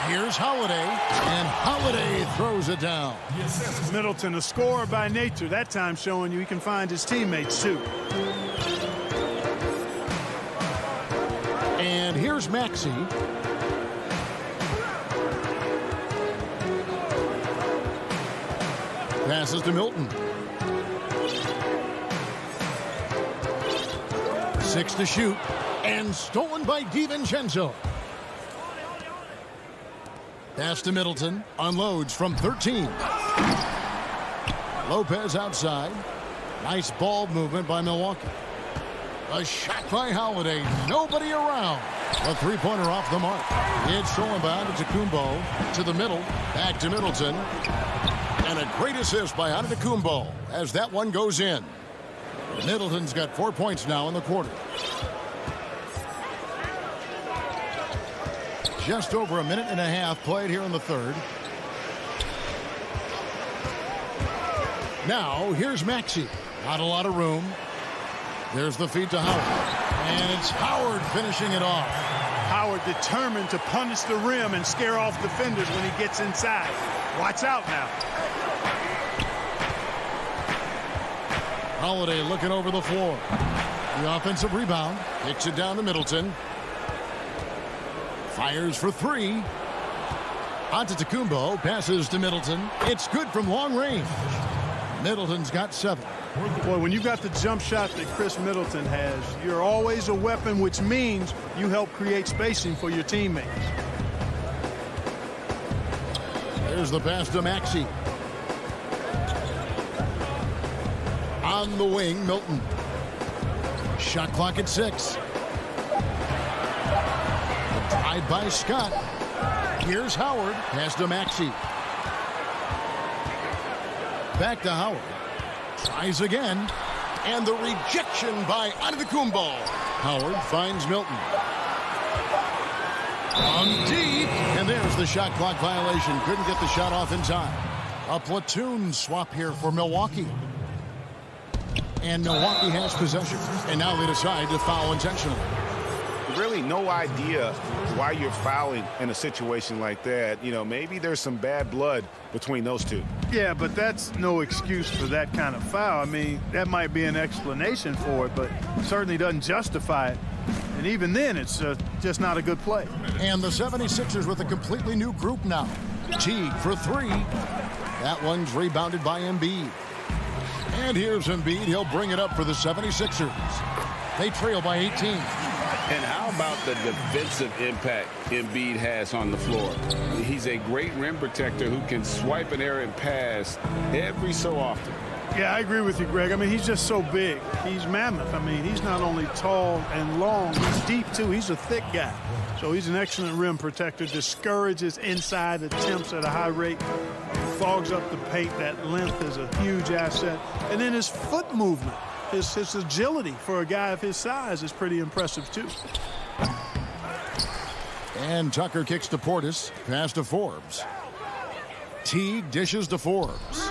Here's Holiday. And Holiday throws it down. Middleton, a scorer by nature. That time showing you he can find his teammates, too. And here's Maxey. Passes to Milton. 6 to shoot. And stolen by DiVincenzo. Pass to Middleton. Unloads from 13. Lopez outside. Nice ball movement by Milwaukee. A shot by Holiday. Nobody around. A three-pointer off the mark. It's stolen by Antetokounmpo to the middle. Back to Middleton. And a great assist by Antetokounmpo as that one goes in. Middleton's got 4 points now in the quarter. Just over a minute and a half played here in the third. Now, here's Maxey. Not a lot of room. There's the feed to Howard. And it's Howard finishing it off. Howard determined to punish the rim and scare off defenders when he gets inside. Watch out now. Holiday looking over the floor. The offensive rebound. Kicks it down to Middleton. Fires for three. Antetokounmpo passes to Middleton. It's good from long range. Middleton's got 7. Boy, when you got the jump shot that Chris Middleton has, you're always a weapon, which means you help create spacing for your teammates. There's the pass to Maxey. On the wing, Milton. Shot clock at 6. The drive by Scott. Here's Howard. Pass to Maxey. Back to Howard. Tries again. And the rejection by Antetokounmpo. Howard finds Milton. On deep. And there's the shot clock violation. Couldn't get the shot off in time. A platoon swap here for Milwaukee. And Milwaukee has possession. And now they decide to foul intentionally. Really no idea why you're fouling in a situation like that. You know, maybe there's some bad blood between those two. Yeah, but that's no excuse for that kind of foul. I mean, that might be an explanation for it, but certainly doesn't justify it. And even then, it's just not a good play. And the 76ers with a completely new group now. Teague for 3. That one's rebounded by Embiid. And here's Embiid. He'll bring it up for the 76ers. They trail by 18. And how about the defensive impact Embiid has on the floor? He's a great rim protector who can swipe an errant pass every so often. Yeah, I agree with you, Greg. I mean, he's just so big. He's mammoth. I mean, he's not only tall and long, he's deep, too. He's a thick guy. So he's an excellent rim protector, discourages inside attempts at a high rate, fogs up the paint. That length is a huge asset. And then his foot movement. His agility for a guy of his size is pretty impressive, too. And Tucker kicks to Portis. Pass to Forbes. Teague dishes to Forbes.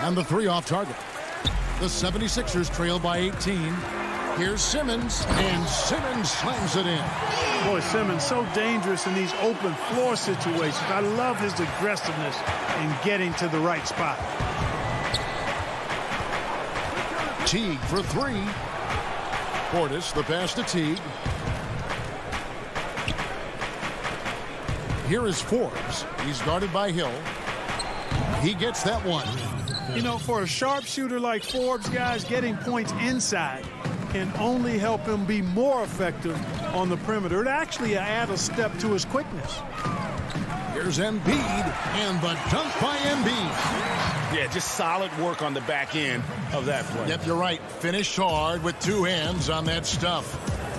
And the 3 off target. The 76ers trail by 18. Here's Simmons. And Simmons slams it in. Boy, Simmons so dangerous in these open floor situations. I love his aggressiveness in getting to the right spot. Teague for 3. Portis, the pass to Teague. Here is Forbes. He's guarded by Hill. He gets that one. You know, for a sharpshooter like Forbes, guys, getting points inside can only help him be more effective on the perimeter. It actually add a step to his quickness. Here's Embiid, and the dunk by Embiid. Yeah, just solid work on the back end of that play. Yep, you're right. Finished hard with 2 hands on that stuff.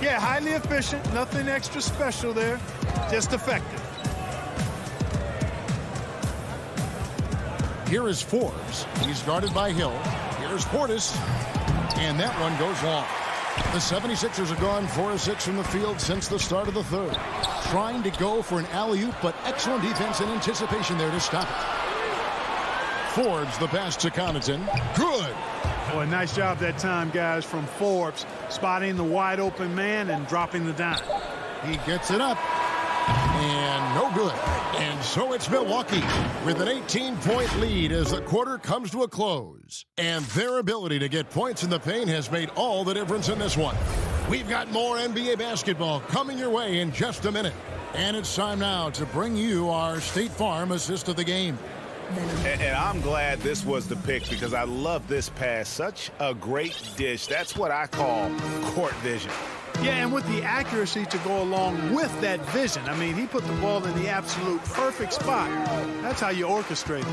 Yeah, highly efficient. Nothing extra special there. Just effective. Here is Forbes. He's guarded by Hill. Here's Portis. And that one goes long. The 76ers have gone 4 of 6 from the field since the start of the third. Trying to go for an alley-oop, but excellent defense and anticipation there to stop it. Forbes, the pass to Connaughton. Good. Boy, nice job that time, guys, from Forbes, spotting the wide-open man and dropping the dime. He gets it up. And no good. And so it's Milwaukee with an 18-point lead as the quarter comes to a close. And their ability to get points in the paint has made all the difference in this one. We've got more NBA basketball coming your way in just a minute. And it's time now to bring you our State Farm assist of the game. And I'm glad this was the pick because I love this pass. Such a great dish. That's what I call court vision. Yeah, and with the accuracy to go along with that vision. I mean, he put the ball in the absolute perfect spot. That's how you orchestrate it.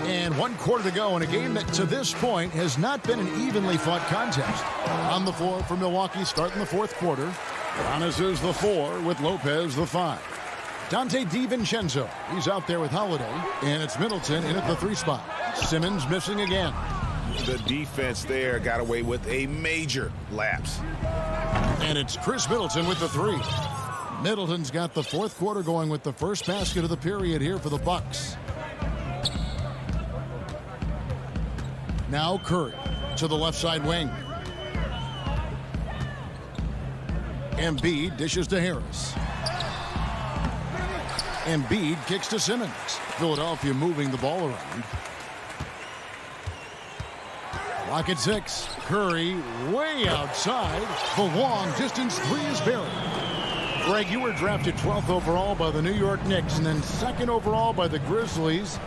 And 1 quarter to go in a game that to this point has not been an evenly fought contest. On the floor for Milwaukee starting the 4th quarter. Giannis is the 4 with Lopez the 5. Dante DiVincenzo, he's out there with Holiday. And it's Middleton in at the 3 spot. Simmons missing again. The defense there got away with a major lapse. And it's Chris Middleton with the 3. Middleton's got the 4th quarter going with the first basket of the period here for the Bucks. Now Curry to the left side wing. Embiid dishes to Harris. Embiid kicks to Simmons. Philadelphia moving the ball around. Clock at 6. Curry way outside. The long distance three is buried. Greg, you were drafted 12th overall by the New York Knicks and then 2nd overall by the Grizzlies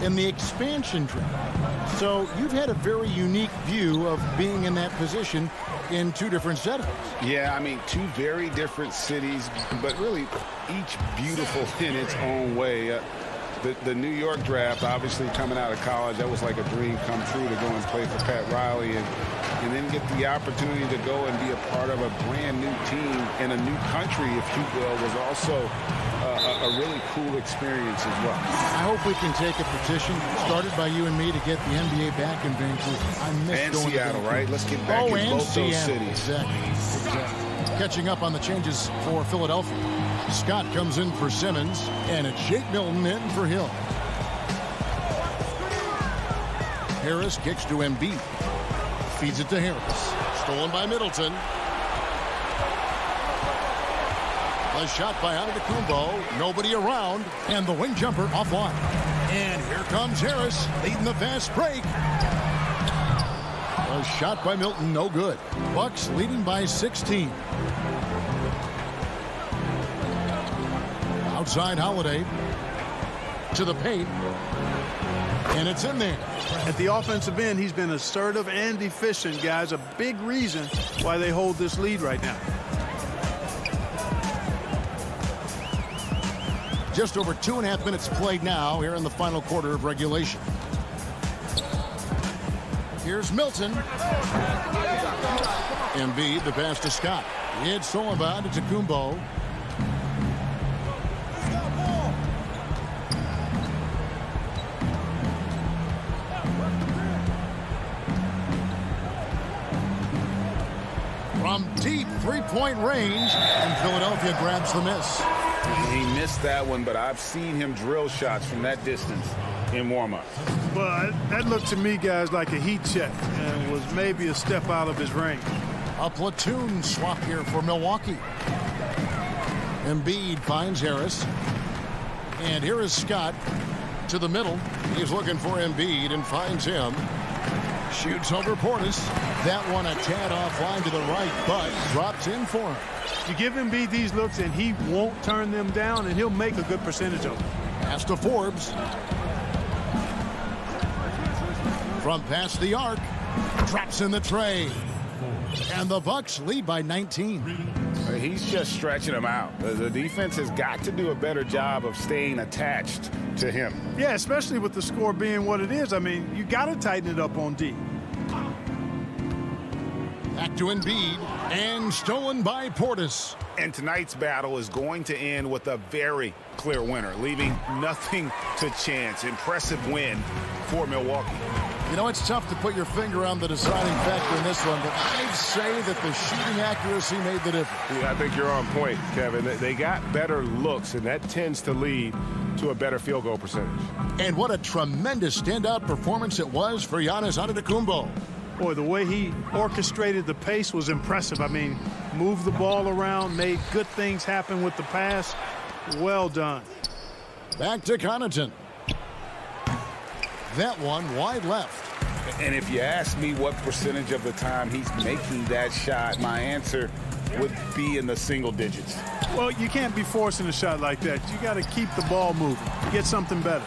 in the expansion draft. So you've had a very unique view of being in that position in two different settings. Yeah, I mean, two very different cities, but really each beautiful in its own way. The New York draft, obviously coming out of college, that was like a dream come true to go and play for Pat Riley and then get the opportunity to go and be a part of a brand new team in a new country, if you will, was also a really cool experience as well. I hope we can take a petition started by you and me to get the NBA back in Vancouver. I miss And going Seattle, to right? Let's get back in and both Seattle. those cities. Exactly. Catching up on the changes for Philadelphia. Scott comes in for Simmons, and it's Shake Milton in for Hill. Harris kicks to Embiid. Feeds it to Harris. Stolen by Middleton. A shot by Antetokounmpo. Nobody around. And the wing jumper offline. And here comes Harris leading the fast break. A shot by Milton, no good. Bucks leading by 16. Outside Holiday to the paint. And it's in there. At the offensive end, he's been assertive and efficient, guys. A big reason why they hold this lead right now. Just over 2.5 minutes played now here in the final quarter of regulation. Here's Milton. Embiid, the pass to Scott. It's stolen by Antetokounmpo. From deep three-point range, and Philadelphia grabs the miss. He missed that one, but I've seen him drill shots from that distance in warm-up. But that looked to me, guys, like a heat check and was maybe a step out of his range. A platoon swap here for Milwaukee. Embiid finds Harris. And here is Scott to the middle. He's looking for Embiid and finds him. Shoots over Portis. That one a tad offline to the right, but drops in for him. You give Embiid these looks, and he won't turn them down, and he'll make a good percentage of them. Pass to Forbes. From past the arc. Drops in the tray. And the Bucks lead by 19. He's just stretching him out. The defense has got to do a better job of staying attached to him. Yeah, especially with the score being what it is. I mean, you got to tighten it up on D. Back to Embiid, and stolen by Portis. And tonight's battle is going to end with a very clear winner, leaving nothing to chance. Impressive win for Milwaukee. You know, it's tough to put your finger on the deciding factor in this one, but I'd say that the shooting accuracy made the difference. Yeah, I think you're on point, Kevin. They got better looks, and that tends to lead to a better field goal percentage. And what a tremendous standout performance it was for Giannis Antetokounmpo. Boy, the way he orchestrated the pace was impressive. I mean, moved the ball around, made good things happen with the pass. Well done. Back to Connaughton. That one wide left. And if you ask me what percentage of the time he's making that shot, my answer would be in the single digits. Well, you can't be forcing a shot like that. You got to keep the ball moving. Get something better.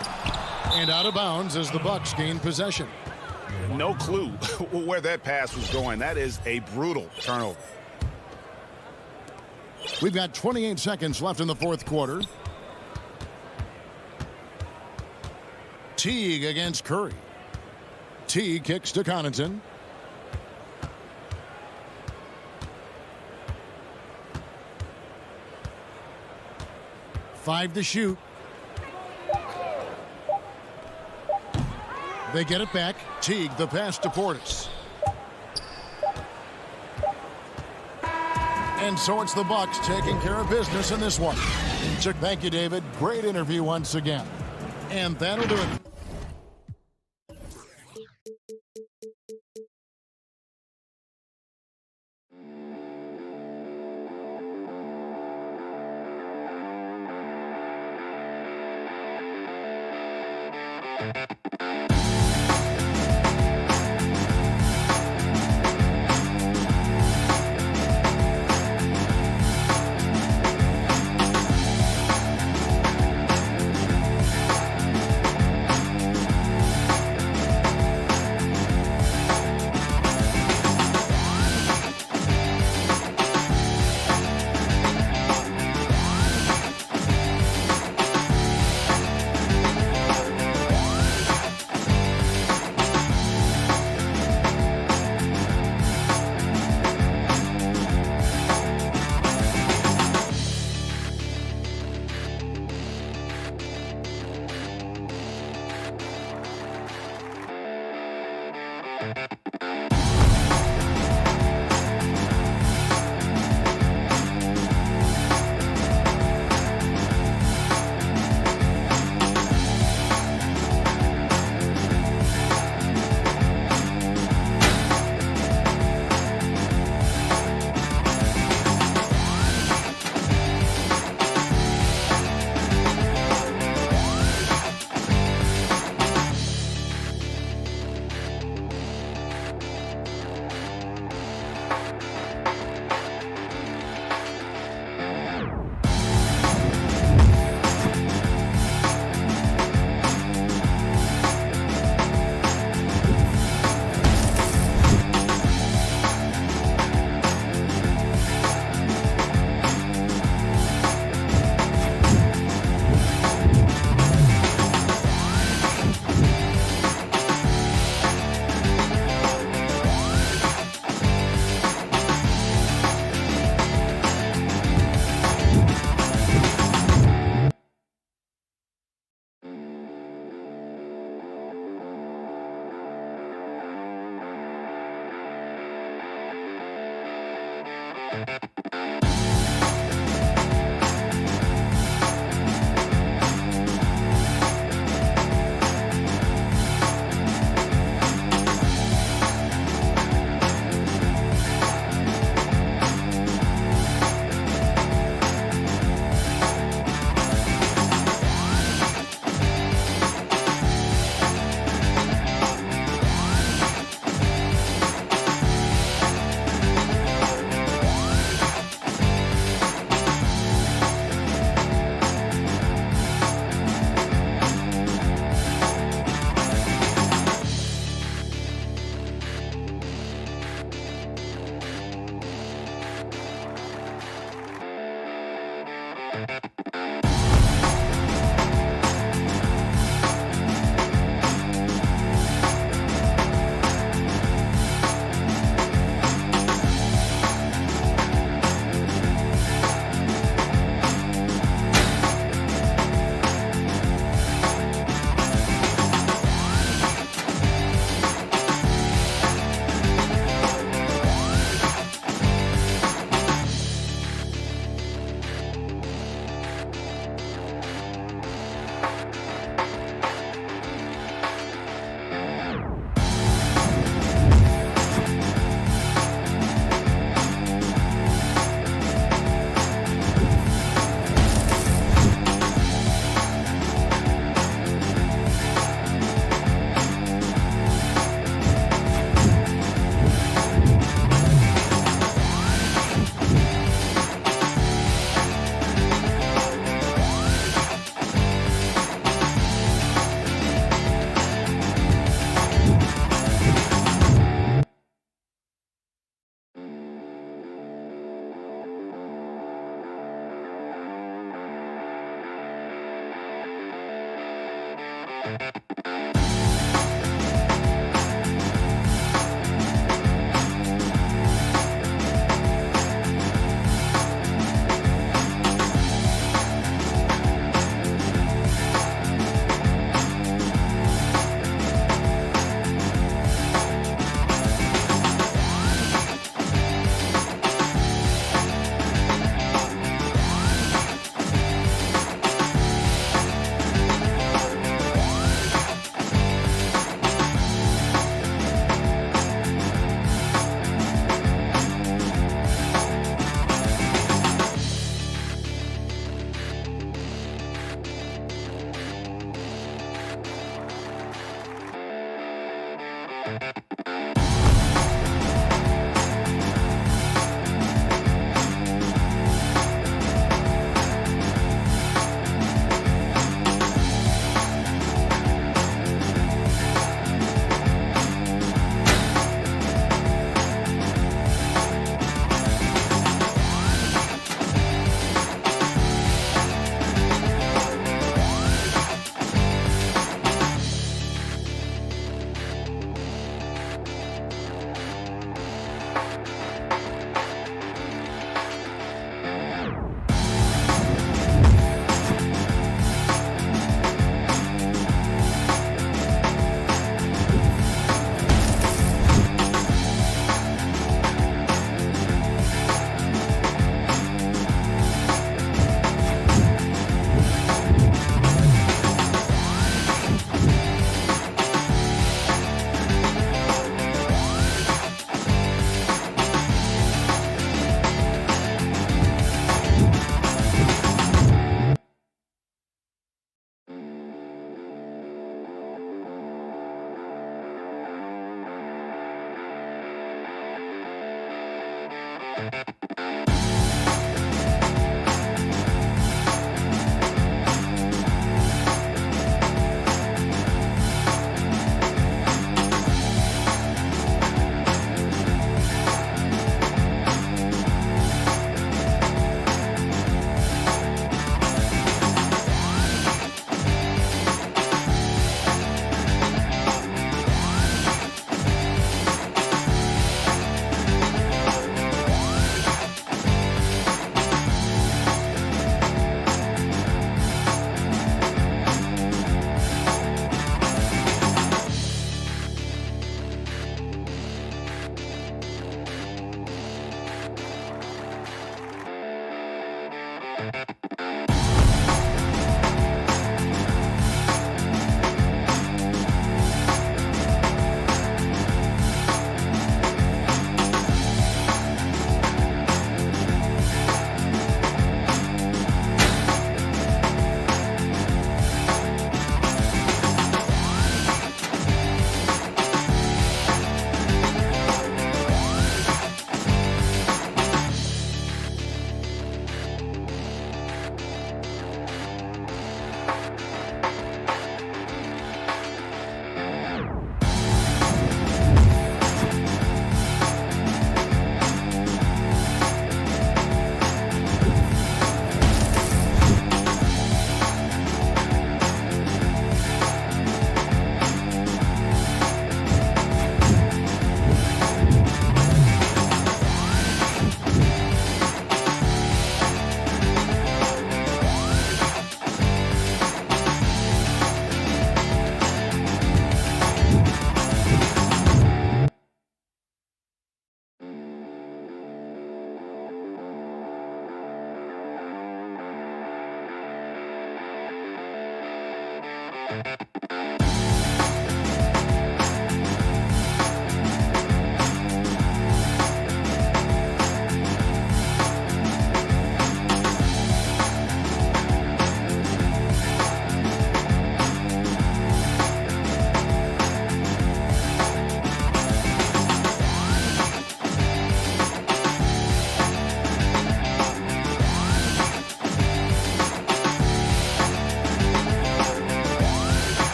And out of bounds as the Bucks gain possession. No clue where that pass was going. That is a brutal turnover. We've got 28 seconds left in the fourth quarter. Teague against Curry. Teague kicks to Connaughton. Five to shoot. They get it back. Teague, the pass to Portis. And so it's the Bucks taking care of business in this one. So thank you, David. Great interview once again. And that'll do it.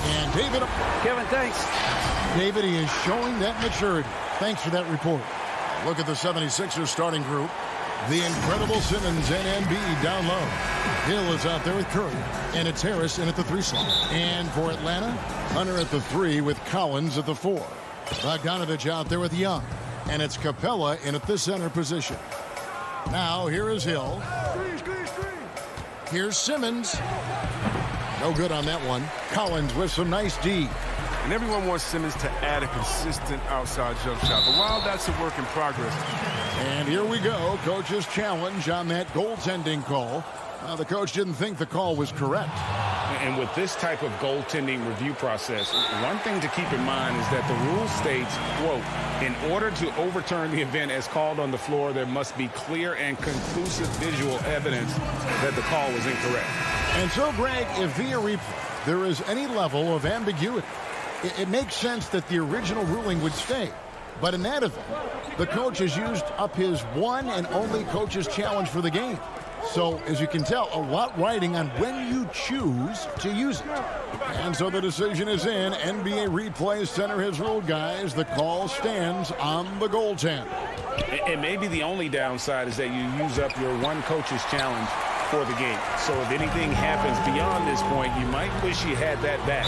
And David. Kevin, thanks. David, he is showing that maturity. Thanks for that report. Look at the 76ers starting group. The incredible Simmons and Embiid down low. Hill is out there with Curry. And it's Harris in at the 3 slot. And for Atlanta, Hunter at the 3 with Collins at the 4. Bogdanovich out there with Young. And it's Capella in at the center position. Now here is Hill. Here's Simmons. No good on that one. Collins with some nice D. And everyone wants Simmons to add a consistent outside jump shot. But while that's a work in progress. And here we go. Coach's challenge on that goaltending call. The coach didn't think the call was correct. And with this type of goaltending review process, one thing to keep in mind is that the rule states, quote, in order to overturn the event as called on the floor, there must be clear and conclusive visual evidence that the call was incorrect. And so, Greg, if via replay there is any level of ambiguity, it makes sense that the original ruling would stay. But in that event, the coach has used up his one and only coach's challenge for the game. So, as you can tell, a lot riding on when you choose to use it. And so the decision is in. NBA Replay Center has ruled, guys. The call stands on the goaltend. And maybe the only downside is that you use up your one coach's challenge for the game. So if anything happens beyond this point, you might wish you had that back.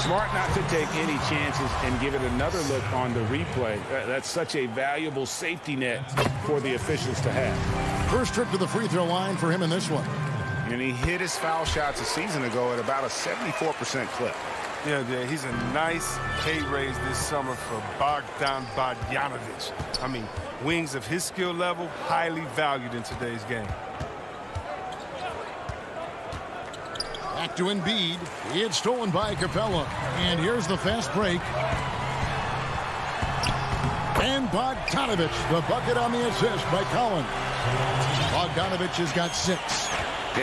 Smart not to take any chances and give it another look on the replay. That's such a valuable safety net for the officials to have. First trip to the free throw line for him in this one. And he hit his foul shots a season ago at about a 74% clip. Yeah, he's a nice pay raise this summer for Bogdan Bogdanovic. I mean, wings of his skill level, highly valued in today's game. Back to Embiid. It's stolen by Capella. And here's the fast break. And Bogdanovic, the bucket on the assist by Collins. Bogdanovic has got 6.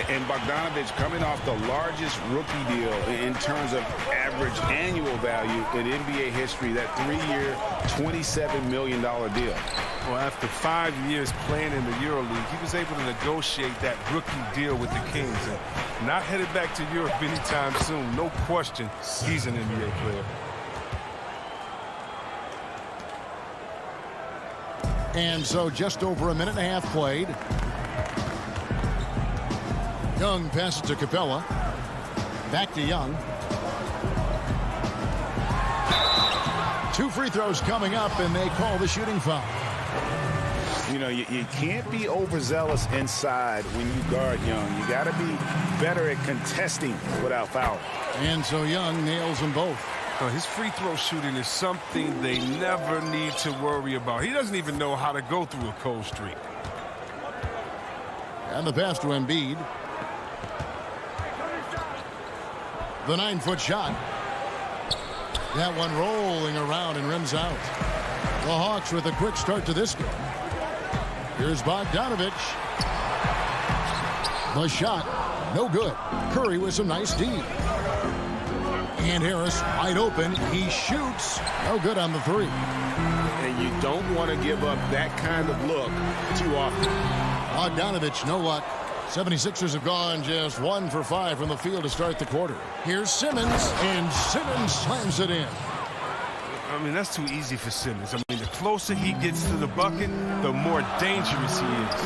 And Bogdanovic coming off the largest rookie deal in terms of average annual value in NBA history, that 3-year, $27 million deal. Well, after 5 years playing in the EuroLeague, he was able to negotiate that rookie deal with the Kings. And not headed back to Europe anytime soon. No question, he's an NBA player. And so just over a minute and a half played. Young passes to Capella. Back to Young. 2 free throws coming up, and they call the shooting foul. You know, you can't be overzealous inside when you guard Young. You got to be better at contesting without fouling. And so Young nails them both. His free throw shooting is something they never need to worry about. He doesn't even know how to go through a cold streak. And the pass to Embiid. The 9-foot shot. That one rolling around and rims out. The Hawks with a quick start to this game. Here's Bogdanovic. The shot, no good. Curry with some nice D. And Harris wide open. He shoots. No good on the 3. And you don't want to give up that kind of look too often. Bogdanovic, no luck. 76ers have gone just 1 for 5 from the field to start the quarter. Here's Simmons, and Simmons slams it in. I mean, that's too easy for Simmons. I mean, the closer he gets to the bucket, the more dangerous he is.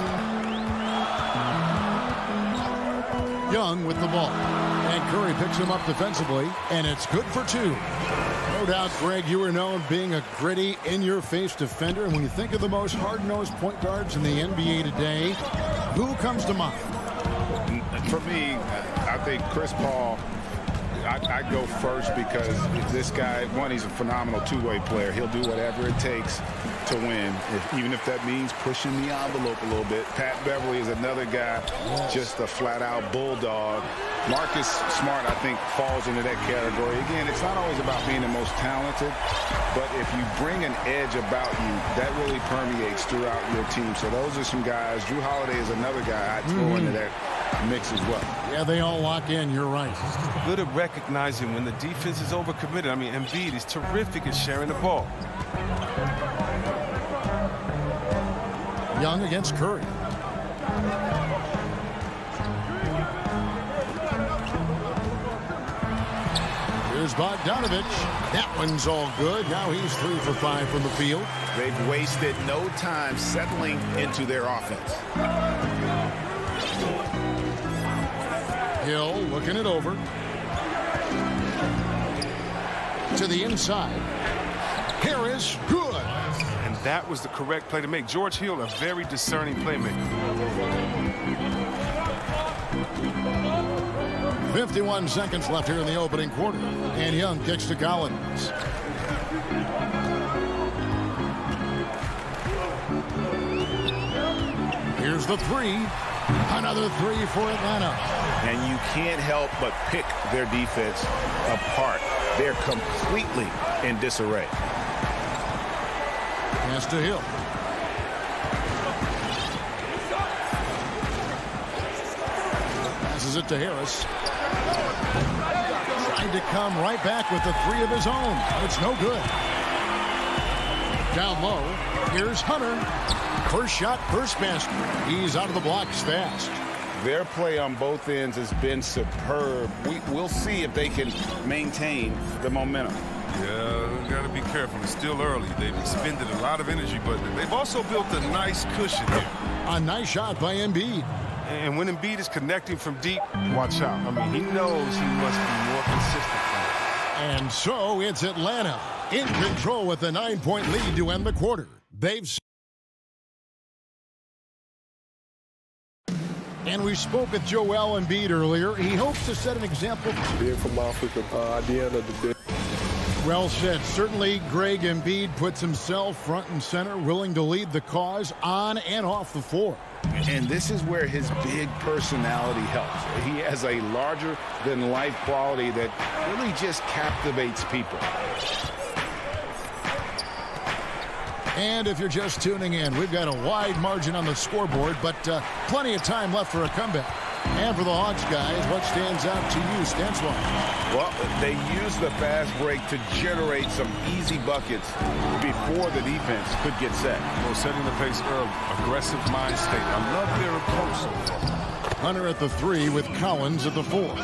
Young with the ball. And Curry picks him up defensively, and it's good for 2. No doubt, Greg, you are known being a gritty, in-your-face defender. And when you think of the most hard-nosed point guards in the NBA today, who comes to mind? For me, I think Chris Paul. I go first because this guy, one, he's a phenomenal two-way player. He'll do whatever it takes to win, even if that means pushing the envelope a little bit. Pat Beverly is another guy, just a flat-out bulldog. Marcus Smart, I think, falls into that category. Again, it's not always about being the most talented, but if you bring an edge about you, that really permeates throughout your team. So those are some guys. Drew Holiday is another guy I'd throw into that mix as well. Yeah, they all lock in. You're right. Good at recognizing when the defense is overcommitted. I mean, Embiid is terrific at sharing the ball. Young against Curry. Here's Bogdanovic. That one's all good. Now he's 3 for 5 from the field. They've wasted no time settling into their offense. Hill looking it over. To the inside. Harris, good. And that was the correct play to make. George Hill, a very discerning playmaker. 51 seconds left here in the opening quarter. And Young kicks to Collins. Here's the three. Another three for Atlanta. And you can't help but pick their defense apart. They're completely in disarray. Pass to Hill. Passes it to Harris. Trying to come right back with the three of his own. It's no good. Down low. Here's Hunter. First shot, first basket. He's out of the blocks fast. Their play on both ends has been superb. We'll see if they can maintain the momentum. Yeah, got to be careful. It's still early. They've expended a lot of energy, but they've also built a nice cushion here. A nice shot by Embiid. And when Embiid is connecting from deep, watch out. I mean, he knows he must be more consistent. And so it's Atlanta in control with a 9-point lead to end the quarter. And we spoke with Joel Embiid earlier. He hopes to set an example. Being from Africa, at the end of the day. Well said. Certainly, Greg Embiid puts himself front and center, willing to lead the cause on and off the floor. And this is where his big personality helps. He has a larger-than-life quality that really just captivates people. And if you're just tuning in, we've got a wide margin on the scoreboard, but plenty of time left for a comeback. And for the Hawks, guys, what stands out to you, stance-wise? Well, they use the fast break to generate some easy buckets before the defense could get set. Well, setting the pace early, aggressive mind state. I love their approach so far. Hunter at the 3 with Collins at the 4.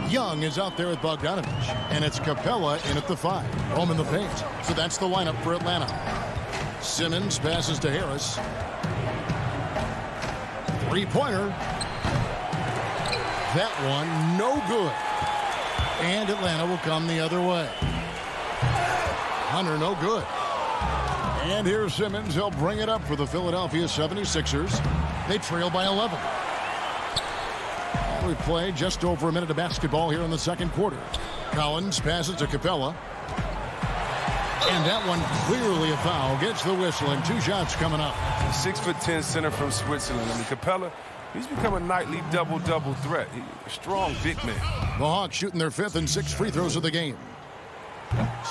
Young is out there with Bogdanovich, and it's Capella in at the 5. Home in the paint. So that's the lineup for Atlanta. Simmons passes to Harris. Three-pointer. That one, no good. And Atlanta will come the other way. Hunter, no good. And here's Simmons. He'll bring it up for the Philadelphia 76ers. They trail by 11. We played just over a minute of basketball here in the second quarter. Collins passes to Capella. And that one clearly a foul. Gets the whistle, and 2 shots coming up. 6'10" center from Switzerland. I mean, Capella, he's become a nightly double-double threat. He's a strong big man. The Hawks shooting their 5th and 6th free throws of the game.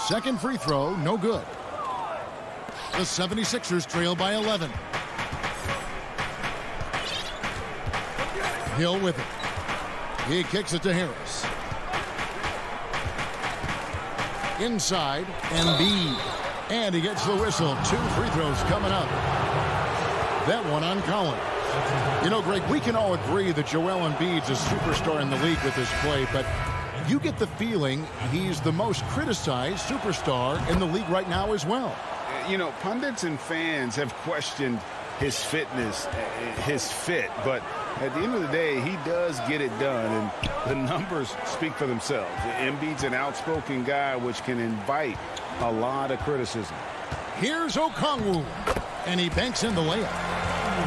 Second free throw, no good. The 76ers trail by 11. Hill with it. He kicks it to Harris. Inside, Embiid. And he gets the whistle. 2 free throws coming up. That one on Collins. You know, Greg, we can all agree that Joel Embiid's a superstar in the league with his play, but you get the feeling he's the most criticized superstar in the league right now as well. You know, pundits and fans have questioned his fitness, his fit, but at the end of the day, he does get it done, and the numbers speak for themselves. Embiid's an outspoken guy, which can invite a lot of criticism. Here's Okongwu, and he banks in the layup.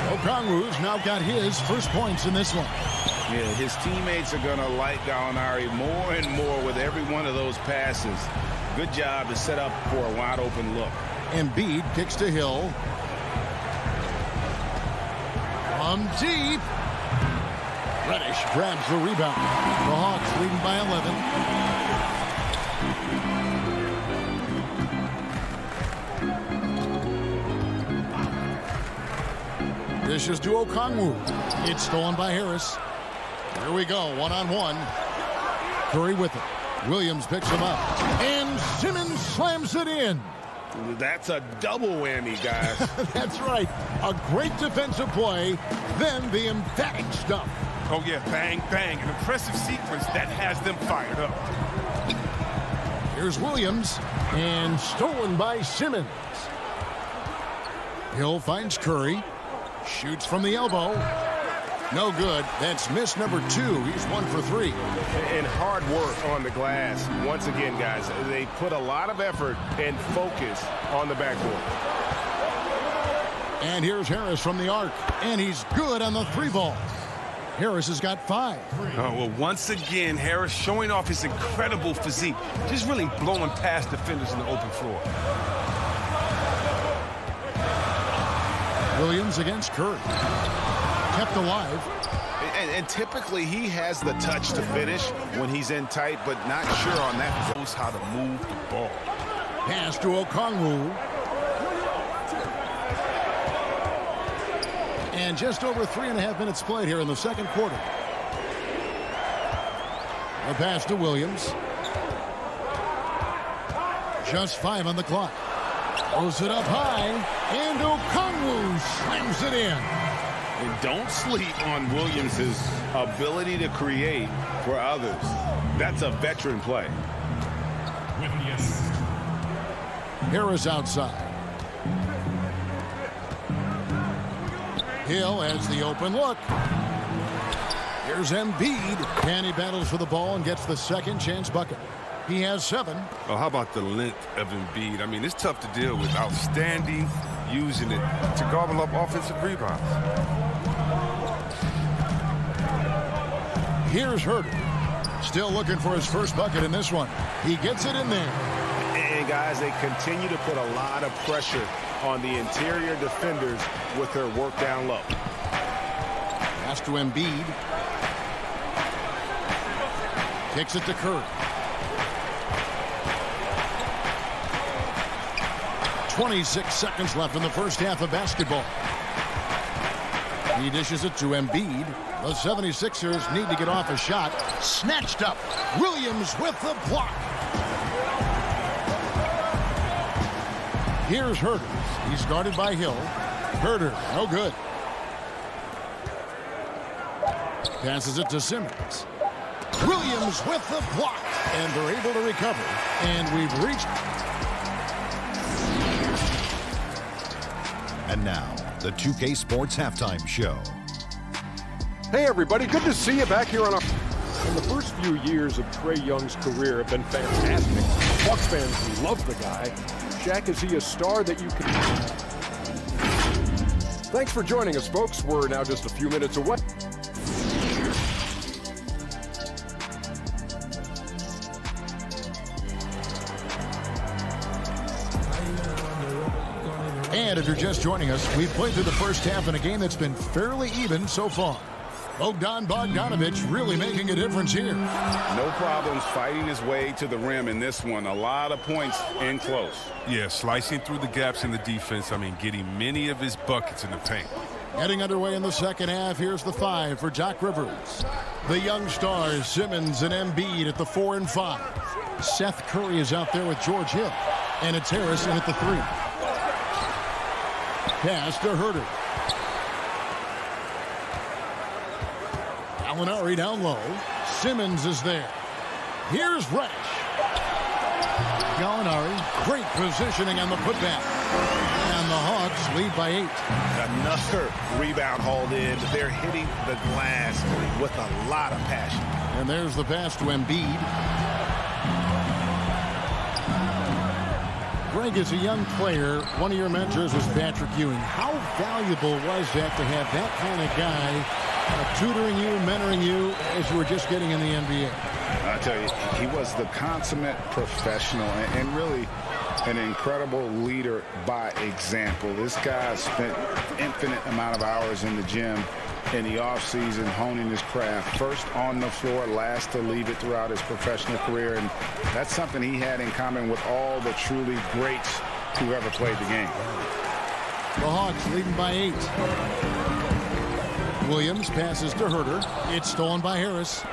Okongwu's now got his first points in this one. Yeah, his teammates are going to like Gallinari more and more with every one of those passes. Good job to set up for a wide-open look. Embiid kicks to Hill. From deep. Reddish grabs the rebound. The Hawks leading by 11. Dishes to Okongwu. It's stolen by Harris. Here we go, one-on-one. Curry with it. Williams picks him up. And Simmons slams it in. That's a double whammy, guys. That's right. A great defensive play, then the emphatic stuff. Oh, yeah, bang, bang. An impressive sequence that has them fired up. Here's Williams, and stolen by Simmons. Hill finds Curry. Shoots from the elbow. No good. That's miss number 2. He's 1 for 3. And hard work on the glass. Once again, guys, they put a lot of effort and focus on the backboard. And here's Harris from the arc. And he's good on the 3 ball. Harris has got 5. Well, once again, Harris showing off his incredible physique. Just really blowing past defenders in the open floor. Williams against Curry. Kept alive. And typically he has the touch to finish when he's in tight, but not sure on that. Knows how to move the ball. Pass to Okongwu. And just over 3.5 minutes played here in the second quarter. The pass to Williams. Just 5 on the clock. Throws it up high. And Okongwu slams it in. And don't sleep on Williams' ability to create for others. That's a veteran play. Harris outside. Hill has the open look. Here's Embiid. And he battles for the ball and gets the second chance bucket. He has 7. Oh, how about the length of Embiid? I mean, it's tough to deal with. Outstanding, using it to gobble up offensive rebounds. Here's Herter. Still looking for his first bucket in this one. He gets it in there. And guys, they continue to put a lot of pressure on the interior defenders with their work down low. Pass to Embiid. Kicks it to Curry. 26 seconds left in the first half of basketball. He dishes it to Embiid. The 76ers need to get off a shot. Snatched up. Williams with the block. Here's Herter. He's guarded by Hill. Herter, no good. Passes it to Simmons. Williams with the block. And they're able to recover. And we've reached... And now, the 2K Sports Halftime Show. Hey, everybody. Good to see you back here on our... And the first few years of Trae Young's career have been fantastic. Bucks fans love the guy. Shaq, is he a star that you can... Thanks for joining us, folks. We're now just a few minutes away. And if you're just joining us, we've played through the first half in a game that's been fairly even so far. Bogdanovich really making a difference here. No problems fighting his way to the rim in this one. A lot of points in close. Yeah, slicing through the gaps in the defense. I mean, getting many of his buckets in the paint. Heading underway in the second half, here's the 5 for Doc Rivers. The young stars, Simmons and Embiid at the 4 and 5. Seth Curry is out there with George Hill. And it's Harris in at the 3. Pass to Herter. Gallinari down low. Simmons is there. Here's Reddish. Gallinari, great positioning on the putback. And the Hawks lead by 8. Another rebound hauled in. They're hitting the glass with a lot of passion. And there's the pass to Embiid. Greg, as a young player, one of your mentors was Patrick Ewing. How valuable was that to have that kind of guy tutoring you, mentoring you as you were just getting in the NBA? I tell you, he was the consummate professional and really an incredible leader by example. This guy spent infinite amount of hours in the gym in the offseason honing his craft. First on the floor, last to leave it throughout his professional career. And that's something he had in common with all the truly greats who ever played the game. The Hawks leading by 8. Williams passes to Herter. It's stolen by Harris.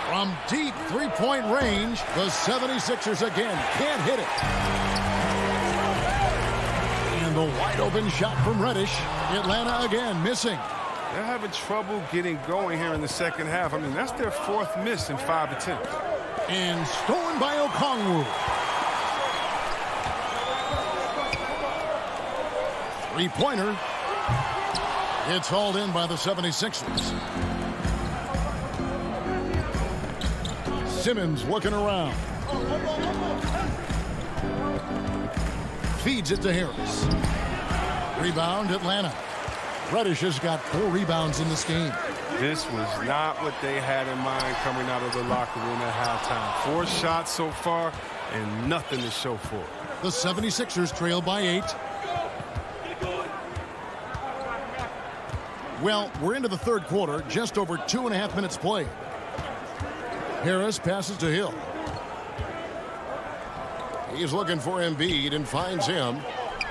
From deep three-point range, the 76ers again can't hit it. And the wide-open shot from Reddish. Atlanta again missing. They're having trouble getting going here in the second half. I mean, that's their 4th miss in 5 attempts. And stolen by Okongwu. Three-pointer. It's hauled in by the 76ers. Simmons looking around. Feeds it to Harris. Rebound, Atlanta. Reddish has got 4 rebounds in this game. This was not what they had in mind coming out of the locker room at halftime. 4 shots so far and nothing to show for it. The 76ers trail by 8. Well, we're into the third quarter, just over 2.5 minutes played. Harris passes to Hill. He's looking for Embiid and finds him.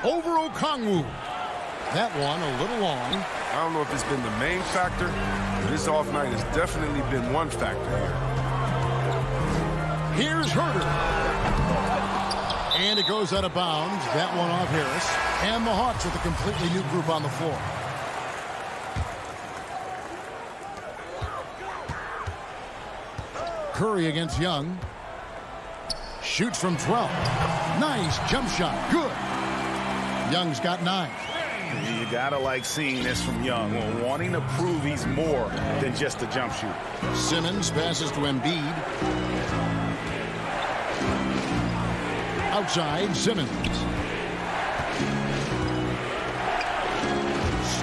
Over Okongwu. That one a little long. I don't know if it's been the main factor, but this off night has definitely been one factor here. Here's Herter. And it goes out of bounds. That one off Harris. And the Hawks with a completely new group on the floor. Curry against Young. Shoots from 12. Nice jump shot. Good. Young's got 9. You gotta like seeing this from Young, wanting to prove he's more than just a jump shooter. Simmons passes to Embiid. Outside, Simmons.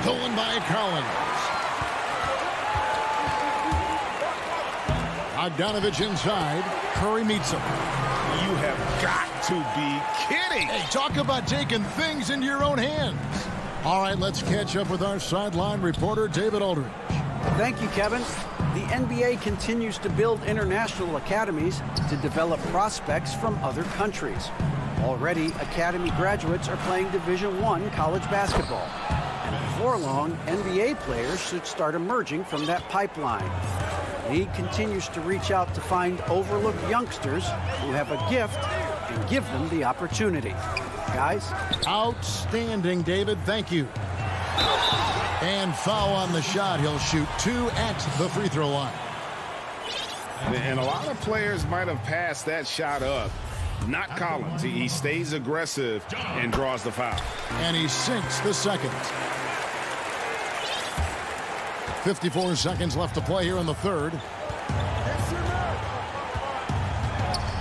Stolen by Collins. Bogdanovich inside. Curry meets him. You have got to be kidding. Hey, talk about taking things into your own hands. All right, let's catch up with our sideline reporter, David Aldridge. Thank you, Kevin. The NBA continues to build international academies to develop prospects from other countries. Already, academy graduates are playing Division I college basketball. And before long, NBA players should start emerging from that pipeline. The league continues to reach out to find overlooked youngsters who have a gift and give them the opportunity. Guys? Outstanding, David. Thank you. And foul on the shot. He'll shoot 2 at the free throw line. And a lot of players might have passed that shot up. Not Collins. He stays aggressive and draws the foul. And he sinks the second. 54 seconds left to play here in the third.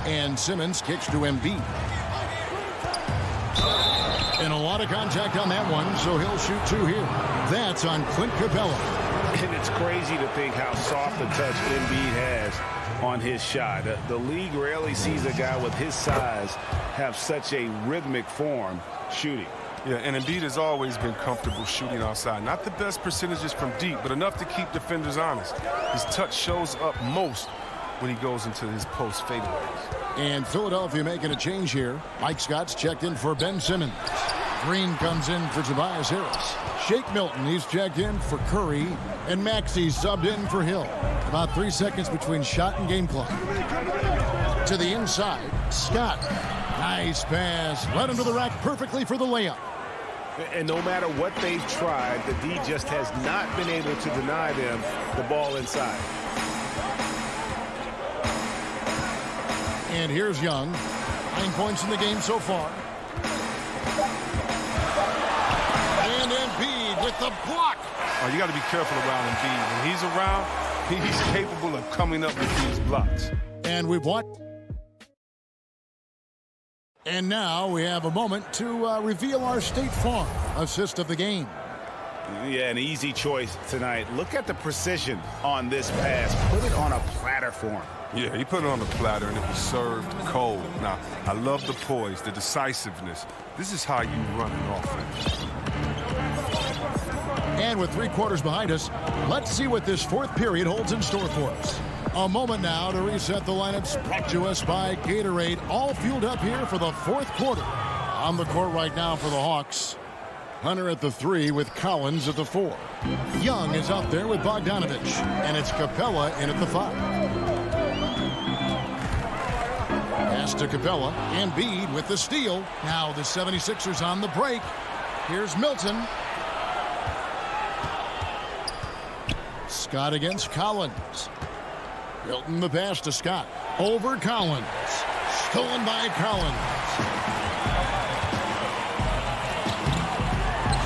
And Simmons kicks to Embiid. And a lot of contact on that one, so he'll shoot 2 here. That's on Clint Capella. And it's crazy to think how soft a touch Embiid has on his shot. The league rarely sees a guy with his size have such a rhythmic form shooting. Yeah, and Embiid has always been comfortable shooting outside. Not the best percentages from deep, but enough to keep defenders honest. His touch shows up most when he goes into his post fadeaways. And Philadelphia making a change here. Mike Scott's checked in for Ben Simmons. Green comes in for Tobias Harris. Shake Milton, he's checked in for Curry. And Maxey subbed in for Hill. About 3 seconds between shot and game clock. To the inside, Scott. Nice pass. Led him to the rack perfectly for the layup. And no matter what they've tried, the D just has not been able to deny them the ball inside. And here's Young. 9 points in the game so far. And Embiid with the block. Oh, you got to be careful around Embiid. When he's around, he's capable of coming up with these blocks. And we've watched. And now we have a moment to reveal our State Farm assist of the game. Yeah, an easy choice tonight. Look at the precision on this pass. Put it on a platter for him. Yeah, he put it on the platter, and it was served cold. Now, I love the poise, the decisiveness. This is how you run an offense. And with 3 quarters behind us, let's see what this fourth period holds in store for us. A moment now to reset the lineups brought to us by Gatorade. All fueled up here for the fourth quarter. On the court right now for the Hawks. Hunter at the 3 with Collins at the 4. Young is out there with Bogdanovich. And it's Capella in at the 5. Pass to Capella. Embiid with the steal. Now the 76ers on the break. Here's Milton. Scott against Collins. Milton the pass to Scott. Over Collins. Stolen by Collins.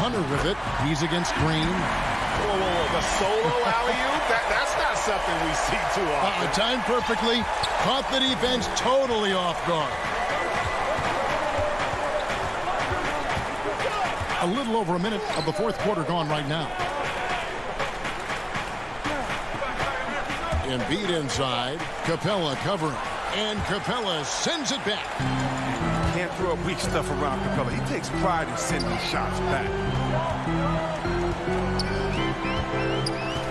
Hunter with it. He's against Green. Whoa, the solo alley-oop? That's not something we see too often. Timed perfectly. Caught the defense totally off guard. A A little over a minute of the fourth quarter gone right now. Embiid inside. Capella covering. And Capella sends it back. Can't throw weak stuff around Capella. He takes pride in sending shots back.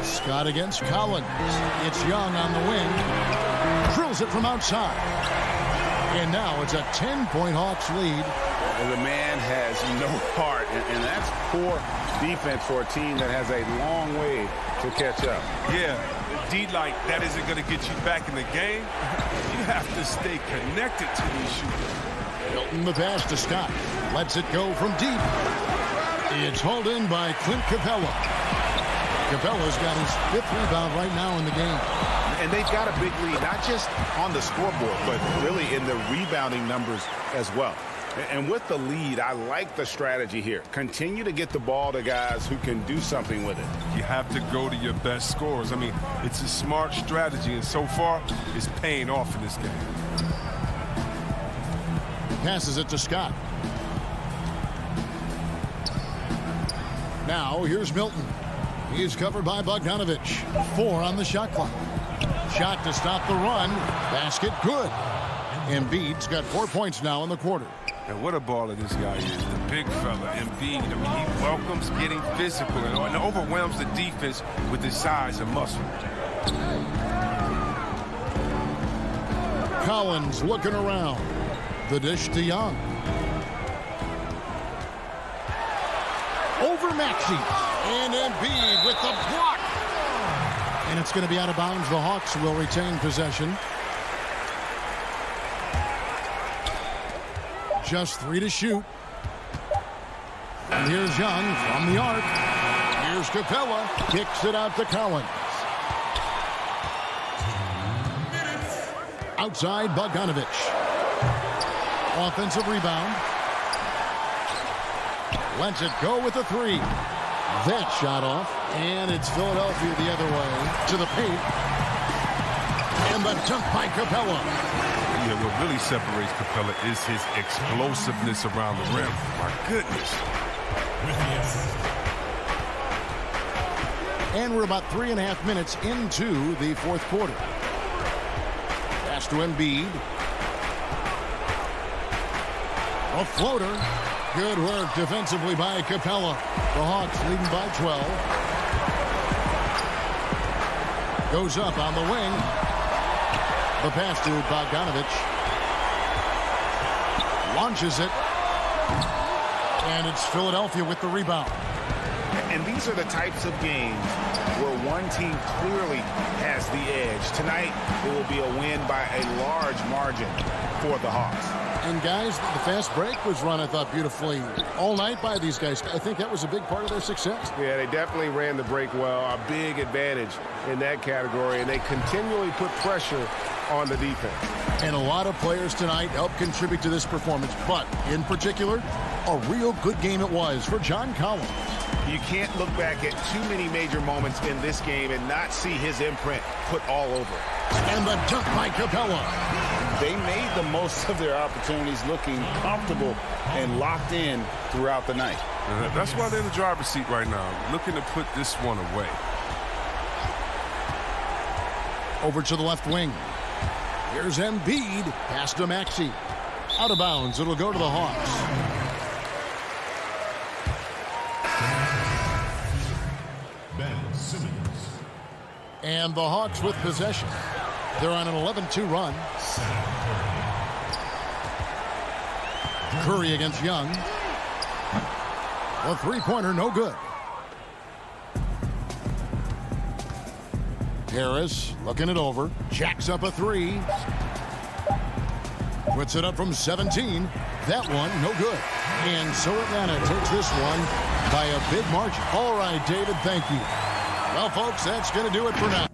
Scott against Collins. It's Young on the wing. Drills it from outside. And now it's a 10-point Hawks lead. The man has no heart, and that's poor defense for a team that has a long way to catch up. Yeah, D like that isn't going to get you back in the game. You have to stay connected to these shooters. Hilton the pass to Scott. Lets it go from deep. It's hauled in by Clint Capella. Capella's got his 5th rebound right now in the game. And they've got a big lead, not just on the scoreboard, but really in the rebounding numbers as well. And with the lead, I like the strategy here. Continue to get the ball to guys who can do something with it. You have to go to your best scorers. I mean, it's a smart strategy, and so far, it's paying off in this game. Passes it to Scott. Now, here's Milton. He's covered by Bogdanovich. 4 on the shot clock. Shot to stop the run. Basket good. Embiid's got 4 points now in the quarter. And what a baller this guy is, the big fella, Embiid. I mean, he welcomes getting physical and overwhelms the defense with his size and muscle. Collins looking around. The dish to Young. Over Maxey. And Embiid with the block. And it's going to be out of bounds. The Hawks will retain possession. Just 3 to shoot. And here's Young from the arc. Here's Capella. Kicks it out to Collins. Outside Bogdanovich. Offensive rebound. Lets it go with a 3. That shot off. And it's Philadelphia the other way to the paint. And the dunk by Capella. Yeah, what really separates Capella is his explosiveness around the rim. My goodness. And we're about 3.5 minutes into the fourth quarter. Pass to Embiid. A floater. Good work defensively by Capella. The Hawks leading by 12. Goes up on the wing. The pass to Bogdanovich. Launches it. And it's Philadelphia with the rebound. And these are the types of games where one team clearly has the edge. Tonight, it will be a win by a large margin for the Hawks. And guys, the fast break was run, I thought, beautifully all night by these guys. I think that was a big part of their success. Yeah, they definitely ran the break well. A big advantage in that category, and they continually put pressure on the defense. And a lot of players tonight helped contribute to this performance, but in particular, a real good game it was for John Collins. You can't look back at too many major moments in this game and not see his imprint put all over it. And the dunk by Capella. They made the most of their opportunities, looking comfortable and locked in throughout the night. That's why they're in the driver's seat right now, looking to put this one away. Over to the left wing. Here's Embiid. Pass to Maxey. Out of bounds. It'll go to the Hawks. And the Hawks with possession. They're on an 11-2 run. Curry against Young. A three-pointer, no good. Harris looking it over. Jacks up a 3. Puts it up from 17. That one, no good. And so Atlanta takes this one by a big margin. All right, David, thank you. Well, folks, that's going to do it for now.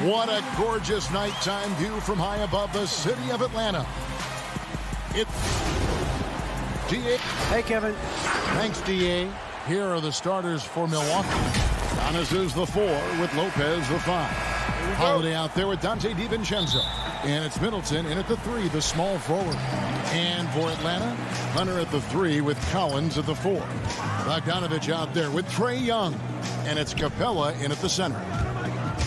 What a gorgeous nighttime view from high above the city of Atlanta. It's D.A. Hey, Kevin. Thanks, D.A. Here are the starters for Milwaukee. Giannis is the 4 with Lopez the 5. Holiday out there with Dante DiVincenzo. And it's Middleton in at the 3, the small forward. And for Atlanta, Hunter at the 3 with Collins at the 4. Bogdanovich out there with Trae Young. And it's Capella in at the center.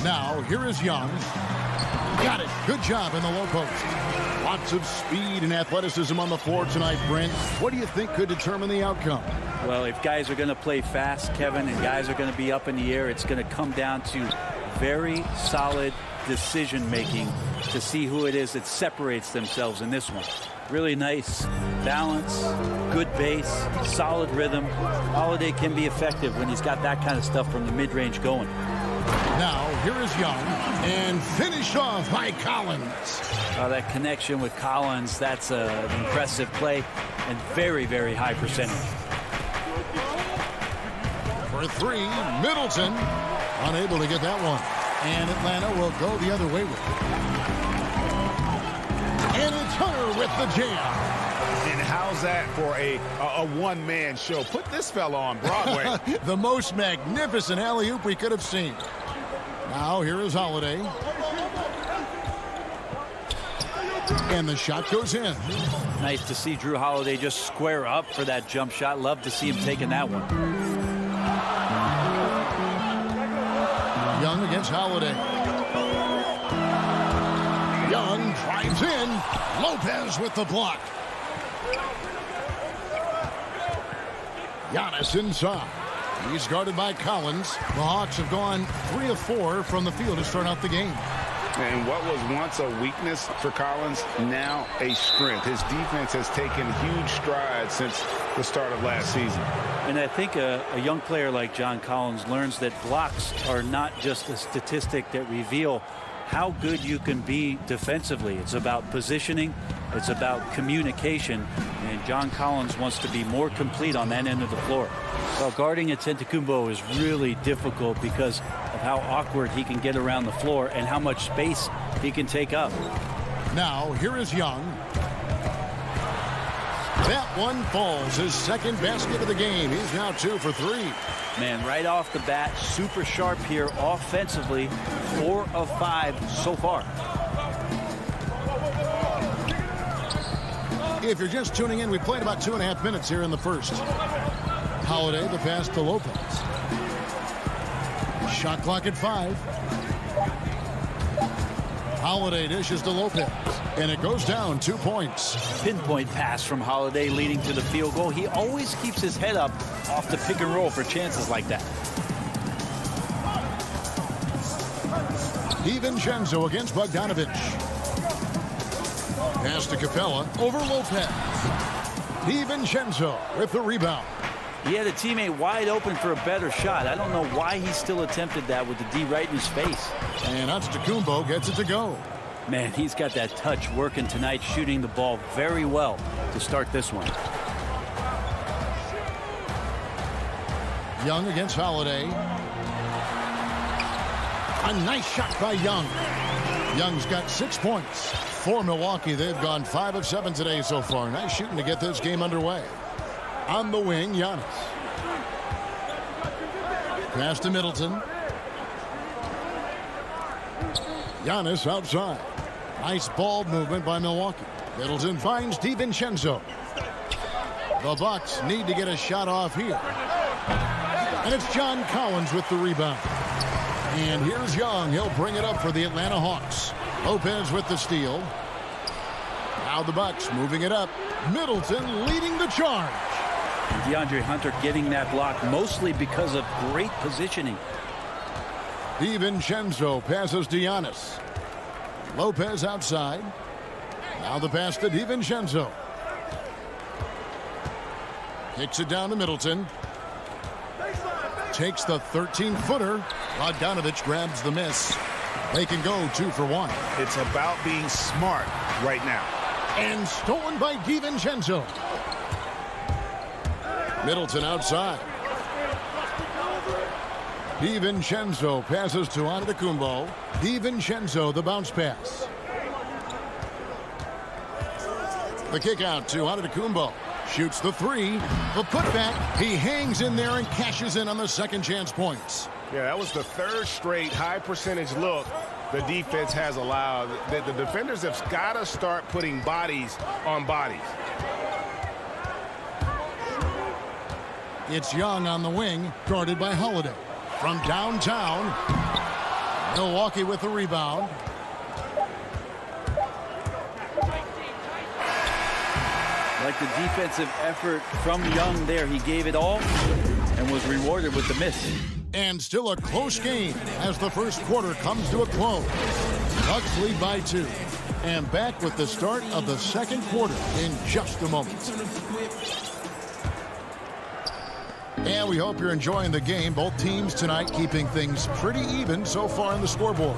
Now, here is Young. Got it. Good job in the low post. Lots of speed and athleticism on the floor tonight, Brent. What do you think could determine the outcome? Well, if guys are going to play fast, Kevin, and guys are going to be up in the air, it's going to come down to very solid decision-making to see who it is that separates themselves in this one. Really nice balance, good base, solid rhythm. Holiday can be effective when he's got that kind of stuff from the mid-range going. Now, here is Young, and finished off by Collins. That connection with Collins, that's an impressive play and very, very high percentage. For 3, Middleton, unable to get that one. And Atlanta will go the other way with it. And it's Hunter with the jam. And how's that for a one-man show? Put this fella on Broadway. The most magnificent alley-oop we could have seen. Now here is Holiday. And the shot goes in. Nice to see Drew Holiday just square up for that jump shot. Love to see him taking that one. Young against Holiday. Young drives in. Lopez with the block. Giannis inside. He's guarded by Collins. The Hawks have gone 3 of 4 from the field to start out the game. And what was once a weakness for Collins, now a strength. His defense has taken huge strides since the start of last season. And I think a young player like John Collins learns that blocks are not just a statistic that reveal how good you can be defensively. It's about positioning. It's about communication. And John Collins wants to be more complete on that end of the floor. Well, guarding Antetokounmpo is really difficult because of how awkward he can get around the floor and how much space he can take up. Now, here is Young. That one falls. His second basket of the game. He's now 2 for 3. Man, right off the bat, super sharp here offensively. 4 of 5 so far. If you're just tuning in, we played about 2.5 minutes here in the first. Holiday, the pass to Lopez. Shot clock at 5. Holiday dishes to Lopez, and it goes down 2 points. Pinpoint pass from Holiday leading to the field goal. He always keeps his head up off the pick and roll for chances like that. DiVincenzo against Bogdanovich. Pass to Capella over Lopez. DiVincenzo with the rebound. He had a teammate wide open for a better shot. I don't know why he still attempted that with the D right in his face. And Antetokounmpo gets it to go. Man, he's got that touch working tonight, shooting the ball very well to start this one. Young against Holiday. A nice shot by Young. Young's got 6 points. For Milwaukee, they've gone 5 of 7 today so far. Nice shooting to get this game underway. On the wing, Giannis. Pass to Middleton. Giannis outside. Nice ball movement by Milwaukee. Middleton finds DiVincenzo. The Bucks need to get a shot off here. And it's John Collins with the rebound. And here's Young. He'll bring it up for the Atlanta Hawks. Lopez with the steal. Now the Bucks moving it up. Middleton leading the charge. DeAndre Hunter getting that block mostly because of great positioning. DiVincenzo passes to Giannis. Lopez outside. Now the pass to DiVincenzo. Kicks it down to Middleton. Takes the 13-footer. Bogdanovich grabs the miss. They can go 2 for 1. It's about being smart right now. And stolen by DiVincenzo. Middleton outside. DiVincenzo passes to Antetokounmpo. DiVincenzo the bounce pass. The kick out to Antetokounmpo. Shoots the 3. The putback. He hangs in there and cashes in on the second chance points. Yeah, that was the 3rd straight high percentage look the defense has allowed. The defenders have got to start putting bodies on bodies. It's Young on the wing, guarded by Holiday. From downtown, Milwaukee with the rebound. Like the defensive effort from Young there. He gave it all and was rewarded with the miss. And still a close game as the first quarter comes to a close. Bucks lead by 2. And back with the start of the second quarter in just a moment. And we hope you're enjoying the game. Both teams tonight keeping things pretty even so far on the scoreboard.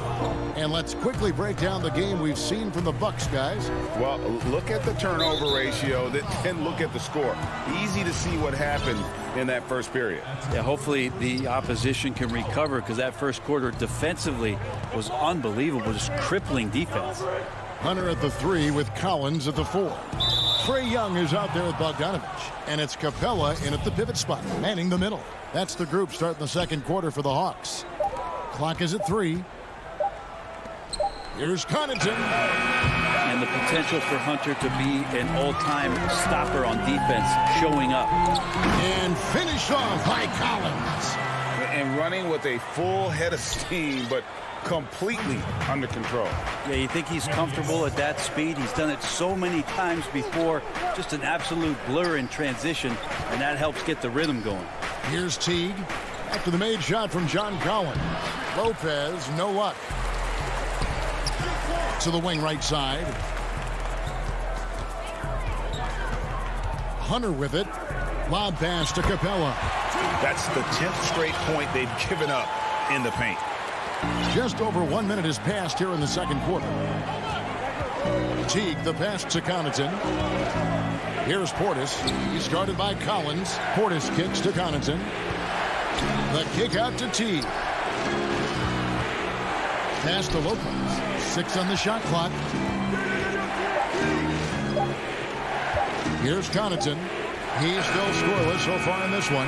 And let's quickly break down the game we've seen from the Bucks, guys. Well, look at the turnover ratio, then look at the score. Easy to see what happened in that first period. Yeah, hopefully the opposition can recover because that first quarter defensively was unbelievable, just crippling defense. Hunter at the 3 with Collins at the 4. Trae Young is out there with Bogdanovich. And it's Capella in at the pivot spot, manning the middle. That's the group starting the second quarter for the Hawks. Clock is at 3. Here's Connaughton. And the potential for Hunter to be an all-time stopper on defense showing up. And finished off by Collins. And running with a full head of steam, but completely under control. Yeah, you think he's comfortable at that speed. He's done it so many times before. Just an absolute blur in transition, and that helps get the rhythm going. Here's Teague. After the made shot from John Collins. Lopez, no luck. To the wing right side. Hunter with it. Lob pass to Capella. That's the 10th straight point they've given up in the paint. Just over 1 minute has passed here in the second quarter. Teague, the pass to Connaughton. Here's Portis. He's guarded by Collins. Portis kicks to Connaughton. The kick out to Teague. Pass to Lopez. 6 on the shot clock. Here's Connaughton. He's still scoreless so far in this one.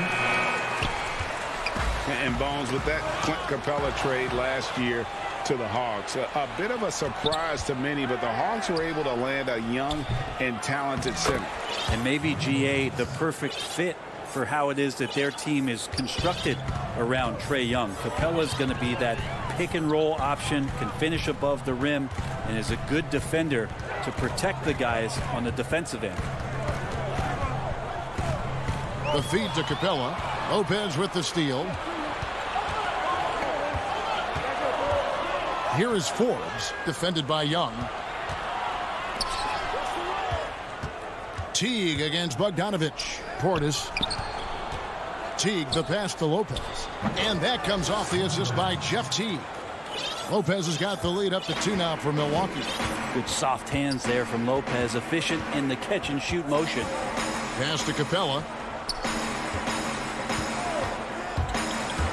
And Bones, with that Clint Capella trade last year to the Hawks, a bit of a surprise to many, but the Hawks were able to land a young and talented center. And maybe GA the perfect fit for how it is that their team is constructed around Trae Young. Capella's going to be that pick and roll option, can finish above the rim, and is a good defender to protect the guys on the defensive end. The feed to Capella. Lopez with the steal. Here is Forbes, defended by Young. Teague against Bogdanovich. Portis. Teague, the pass to Lopez. And that comes off the assist by Jeff Teague. Lopez has got the lead up to 2 now for Milwaukee. Good soft hands there from Lopez, efficient in the catch and shoot motion. Pass to Capella.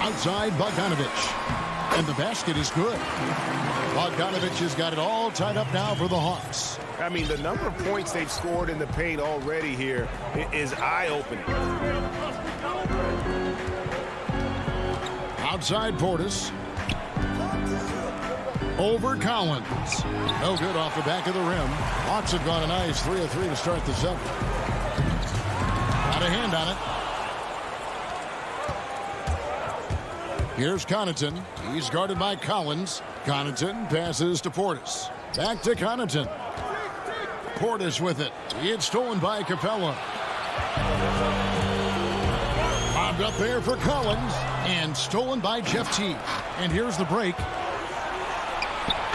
Outside Bogdanovich. And the basket is good. Bogdanovich has got it all tied up now for the Hawks. I mean, the number of points they've scored in the paint already here is eye-opening. Outside Portis. Over Collins. No good off the back of the rim. Hawks have gone a nice 3 of 3 to start the 7th. Got a hand on it. Here's Connaughton. He's guarded by Collins. Connaughton passes to Portis. Back to Connaughton. Portis with it. It's stolen by Capella. Bobbed up there for Collins. And stolen by Jeff Teague. And here's the break.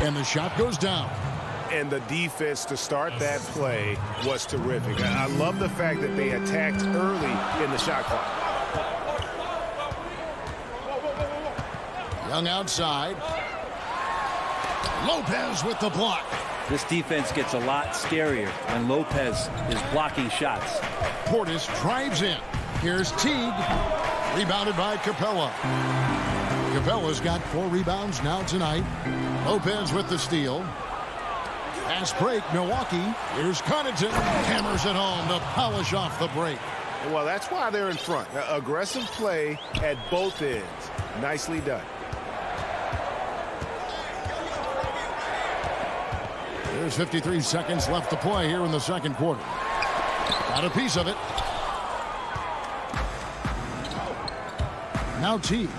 And the shot goes down. And the defense to start that play was terrific. I love the fact that they attacked early in the shot clock. Young outside. Lopez with the block. This defense gets a lot scarier when Lopez is blocking shots. Portis drives in. Here's Teague. Rebounded by Capella. Capella's got 4 rebounds now tonight. Lopez with the steal. Fast break, Milwaukee. Here's Connaughton. Hammers it home to polish off the break. Well, that's why they're in front. Aggressive play at both ends. Nicely done. There's 53 seconds left to play here in the second quarter. Got a piece of it. Now Teague.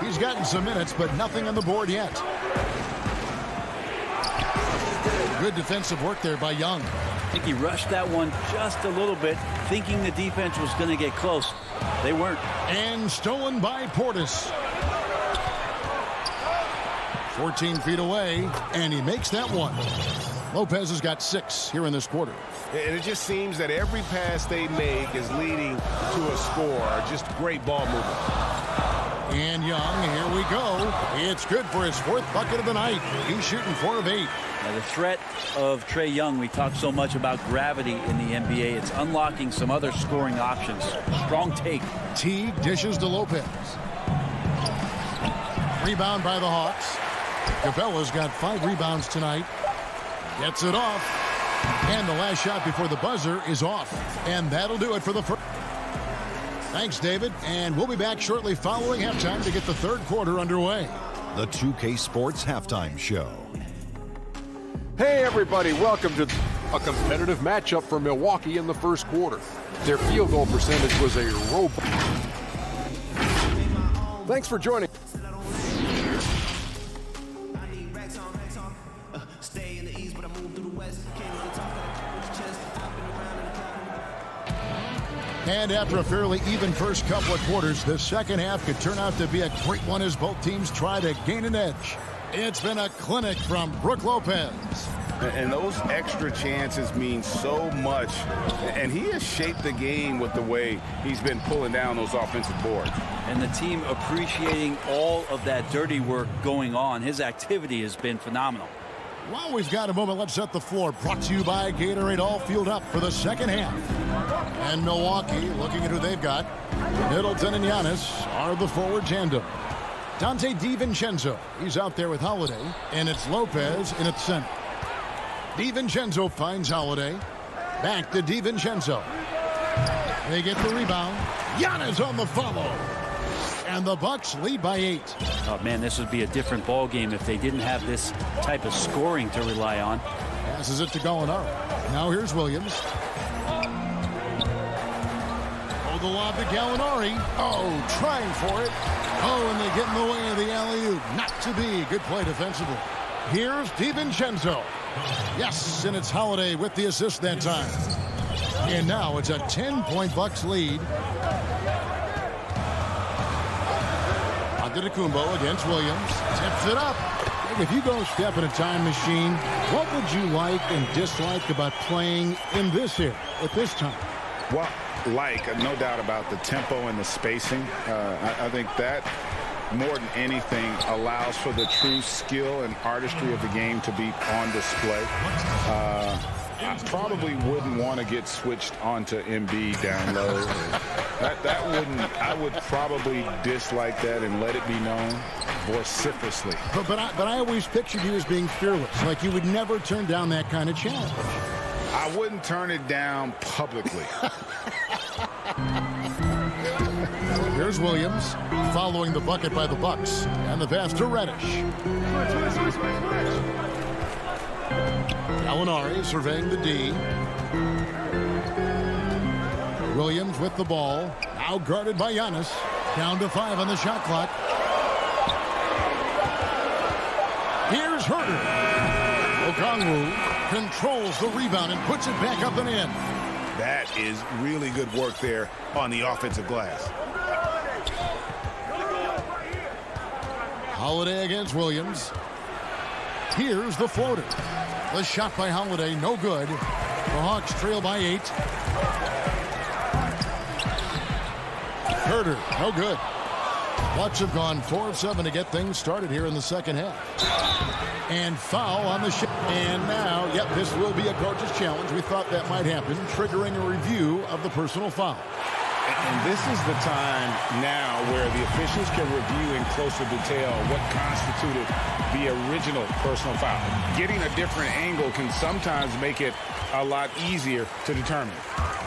He's gotten some minutes, but nothing on the board yet. Good defensive work there by Young. I think he rushed that one just a little bit, thinking the defense was going to get close. They weren't. And stolen by Portis. 14 feet away, and he makes that one. Lopez has got 6 here in this quarter. And it just seems that every pass they make is leading to a score. Just great ball movement. And Young, here we go. It's good for his 4th bucket of the night. He's shooting 4 of 8. Now the threat of Trae Young, we talk so much about gravity in the NBA. It's unlocking some other scoring options. Strong take. Teague dishes to Lopez. Rebound by the Hawks. Capella's got 5 rebounds tonight. Gets it off. And the last shot before the buzzer is off. And that'll do it for the first. Thanks, David. And we'll be back shortly following halftime to get the 3rd quarter underway. The 2K Sports Halftime Show. Hey, everybody. Welcome to a competitive matchup for Milwaukee in the first quarter. Their field goal percentage was a robust. Thanks for joining. And after a fairly even first couple of quarters, the second half could turn out to be a great one as both teams try to gain an edge. It's been a clinic from Brook Lopez. And those extra chances mean so much. And he has shaped the game with the way he's been pulling down those offensive boards. And the team appreciating all of that dirty work going on. His activity has been phenomenal. While we've got a moment, let's set the floor. Brought to you by Gatorade, all fueled up for the second half. And Milwaukee, looking at who they've got. Middleton and Giannis are the forward tandem. Dante DiVincenzo, he's out there with Holiday. And it's Lopez in its center. DiVincenzo finds Holiday. Back to DiVincenzo. They get the rebound. Giannis on the follow. And the Bucks lead by 8. Oh, man, this would be a different ball game if they didn't have this type of scoring to rely on. Passes it to Gallinari. Now here's Williams. Oh, the lob to Gallinari. Oh, trying for it. Oh, and they get in the way of the alley-oop. Not to be. Good play defensively. Here's DiVincenzo. Yes, and it's Holiday with the assist that time. And now it's a 10-point Bucks lead. Antetokounmpo against Williams. Tips it up. If you go step in a time machine, what would you like and dislike about playing in this era at this time? Well, no doubt about the tempo and the spacing. I think that more than anything allows for the true skill and artistry of the game to be on display. I probably wouldn't want to get switched onto Embiid down low. I would probably dislike that and let it be known vociferously. But I always pictured you as being fearless, like you would never turn down that kind of challenge. I wouldn't turn it down publicly. Here's Williams following the bucket by the Bucks, and the pass to Reddish. Gallinari surveying the D. Williams with the ball, now guarded by Giannis. Down to 5 on the shot clock. Here's Herter. Okongwu controls the rebound and puts it back up and in. That is really good work there on the offensive glass. Holiday against Williams. Here's the floater. The shot by Holiday, no good. The Hawks trail by 8. Herter, no good. Bucks have gone 4 of 7 to get things started here in the second half. And foul on the shot. And now, this will be a gorgeous challenge. We thought that might happen, triggering a review of the personal foul. And this is the time now where the officials can review in closer detail what constituted the original personal foul. Getting a different angle can sometimes make it a lot easier to determine.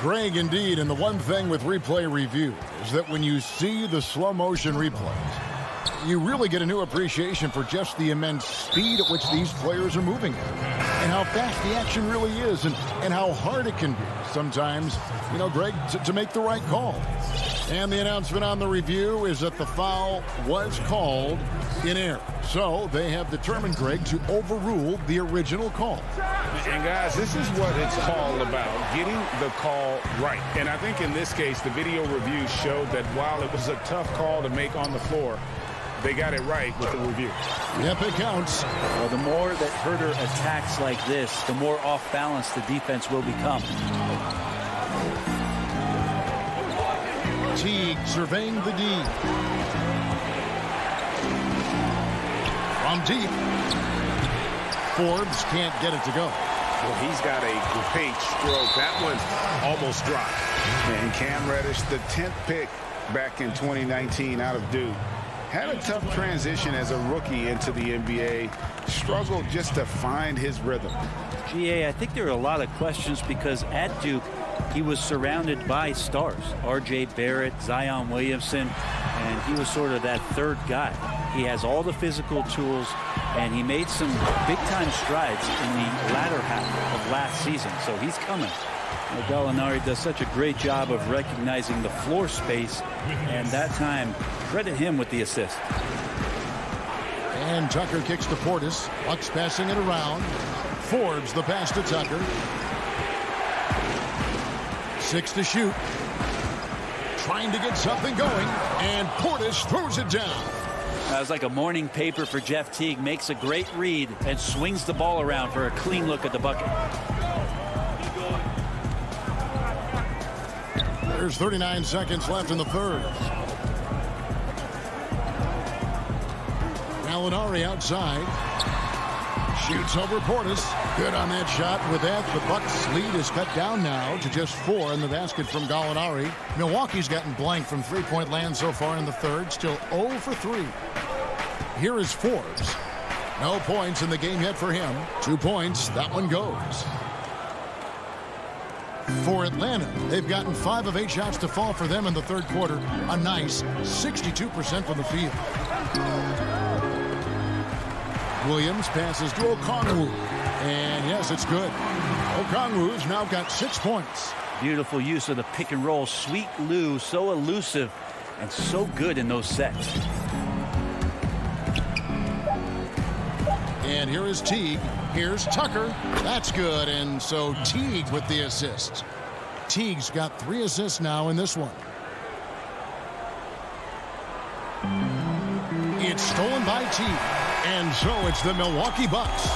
Greg, indeed, and the one thing with replay review is that when you see the slow motion replays, you really get a new appreciation for just the immense speed at which these players are moving and how fast the action really is and how hard it can be sometimes, Greg, to make the right call. And the announcement on the review is that the foul was called in error. So they have determined, Greg, to overrule the original call. And guys, this is what it's all about, getting the call right. And I think in this case, the video review showed that while it was a tough call to make on the floor, they got it right with the review. Yep, it counts. Well, the more that Herter attacks like this, the more off balance the defense will become. Teague surveying the D. From deep. Forbes can't get it to go. Well, he's got a great stroke. That one almost dropped. And Cam Reddish, the 10th pick back in 2019 out of Duke, had a tough transition as a rookie into the NBA. Struggled just to find his rhythm. GA, I think there are a lot of questions because at Duke, he was surrounded by stars. R.J. Barrett, Zion Williamson, and he was sort of that third guy. He has all the physical tools, and he made some big-time strides in the latter half of last season, so he's coming. Gallinari does such a great job of recognizing the floor space, and that time, credit him with the assist. And Tucker kicks to Portis. Bucks passing it around. Forbes the pass to Tucker. 6 to shoot. Trying to get something going, and Portis throws it down. That was like a morning paper for Jeff Teague. Makes a great read and swings the ball around for a clean look at the bucket. There's 39 seconds left in the third. Gallinari outside. Shoots over Portis. Good on that shot. With that, the Bucks' lead is cut down now to just 4 in the basket from Gallinari. Milwaukee's gotten blank from three-point land so far in the third. Still 0 for 3. Here is Forbes. No points in the game yet for him. 2 points. That one goes. For Atlanta, they've gotten 5 of 8 shots to fall for them in the third quarter. A nice 62% from the field. Williams passes to Okongwu. And yes, it's good. Okongwu's now got 6 points. Beautiful use of the pick and roll. Sweet Lou, so elusive and so good in those sets. And here is Teague. Here's Tucker. That's good. And so Teague with the assist. Teague's got 3 assists now in this one. It's stolen by Teague. And so it's the Milwaukee Bucks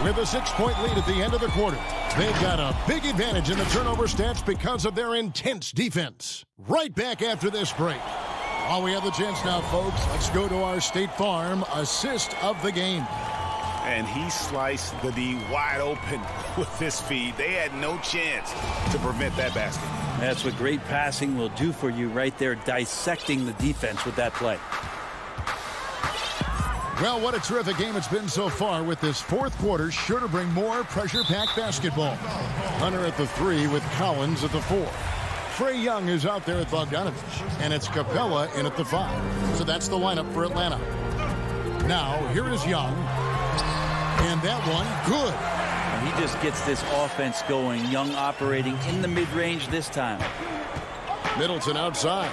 with a 6-point lead at the end of the quarter. They've got a big advantage in the turnover stats because of their intense defense. Right back after this break. While we have the chance now, folks, let's go to our State Farm assist of the game. And he sliced the D wide open with this feed. They had no chance to prevent that basket. That's what great passing will do for you right there, dissecting the defense with that play. Well, what a terrific game it's been so far, with this fourth quarter sure to bring more pressure-packed basketball. Hunter at the 3 with Collins at the 4. Trae Young is out there at Bogdanovich, and it's Capella in at the 5. So that's the lineup for Atlanta. Now, here is Young, and that one, good. And he just gets this offense going. Young operating in the mid-range this time. Middleton outside.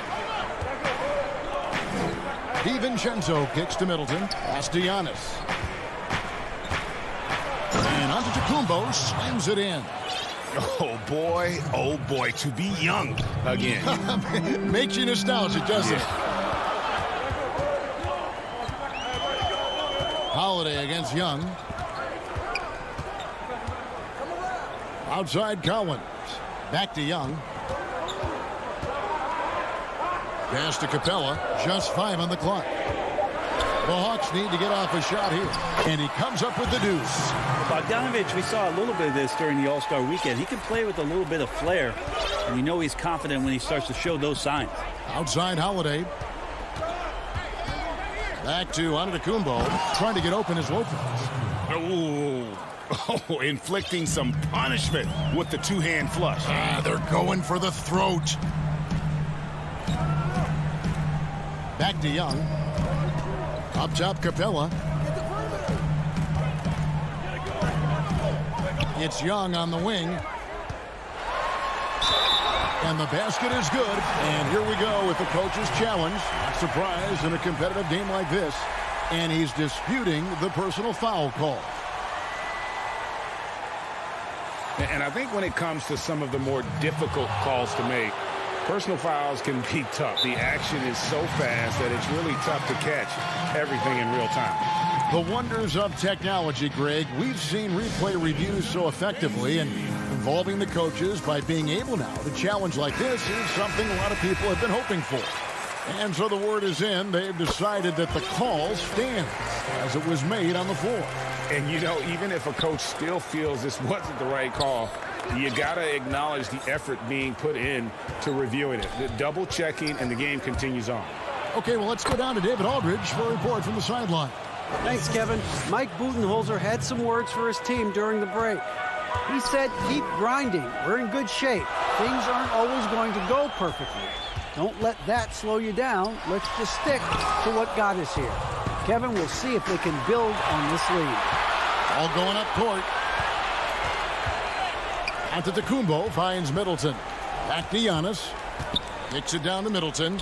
DiVincenzo kicks to Middleton. Pass to Giannis. And Antetokounmpo slams it in. Oh, boy, to be Young again. Makes you nostalgic, doesn't it? Holiday against Young. Outside Collins. Back to Young. Pass to Capella. Just 5 on the clock. The Hawks need to get off a shot here. And he comes up with the deuce. Bogdanovich, we saw a little bit of this during the All-Star weekend. He can play with a little bit of flair. And you know he's confident when he starts to show those signs. Outside Holiday. Back to Antetokounmpo. Trying to get open is Lopez. Oh, inflicting some punishment with the 2-hand flush. They're going for the throat. Back to Young. Up top, Capella. It's Young on the wing. And the basket is good. And here we go with the coach's challenge. Not surprised in a competitive game like this. And he's disputing the personal foul call. And I think when it comes to some of the more difficult calls to make, personal fouls can be tough. The action is so fast that it's really tough to catch everything in real time. The wonders of technology, Greg. We've seen replay reviews so effectively, and involving the coaches by being able now to challenge like this is something a lot of people have been hoping for. And so the word is in. They've decided that the call stands as it was made on the floor. And, you know, even if a coach still feels this wasn't the right call, you got to acknowledge the effort being put in to reviewing it. The double checking, and the game continues on. Okay, well, let's go down to David Aldridge for a report from the sideline. Thanks, Kevin. Mike Budenholzer had some words for his team during the break. He said, keep grinding. We're in good shape. Things aren't always going to go perfectly. Don't let that slow you down. Let's just stick to what got us here. Kevin, we'll see if they can build on this lead. All going up court. Antetokounmpo finds Middleton. Back to Giannis. Kicks it down to Middleton.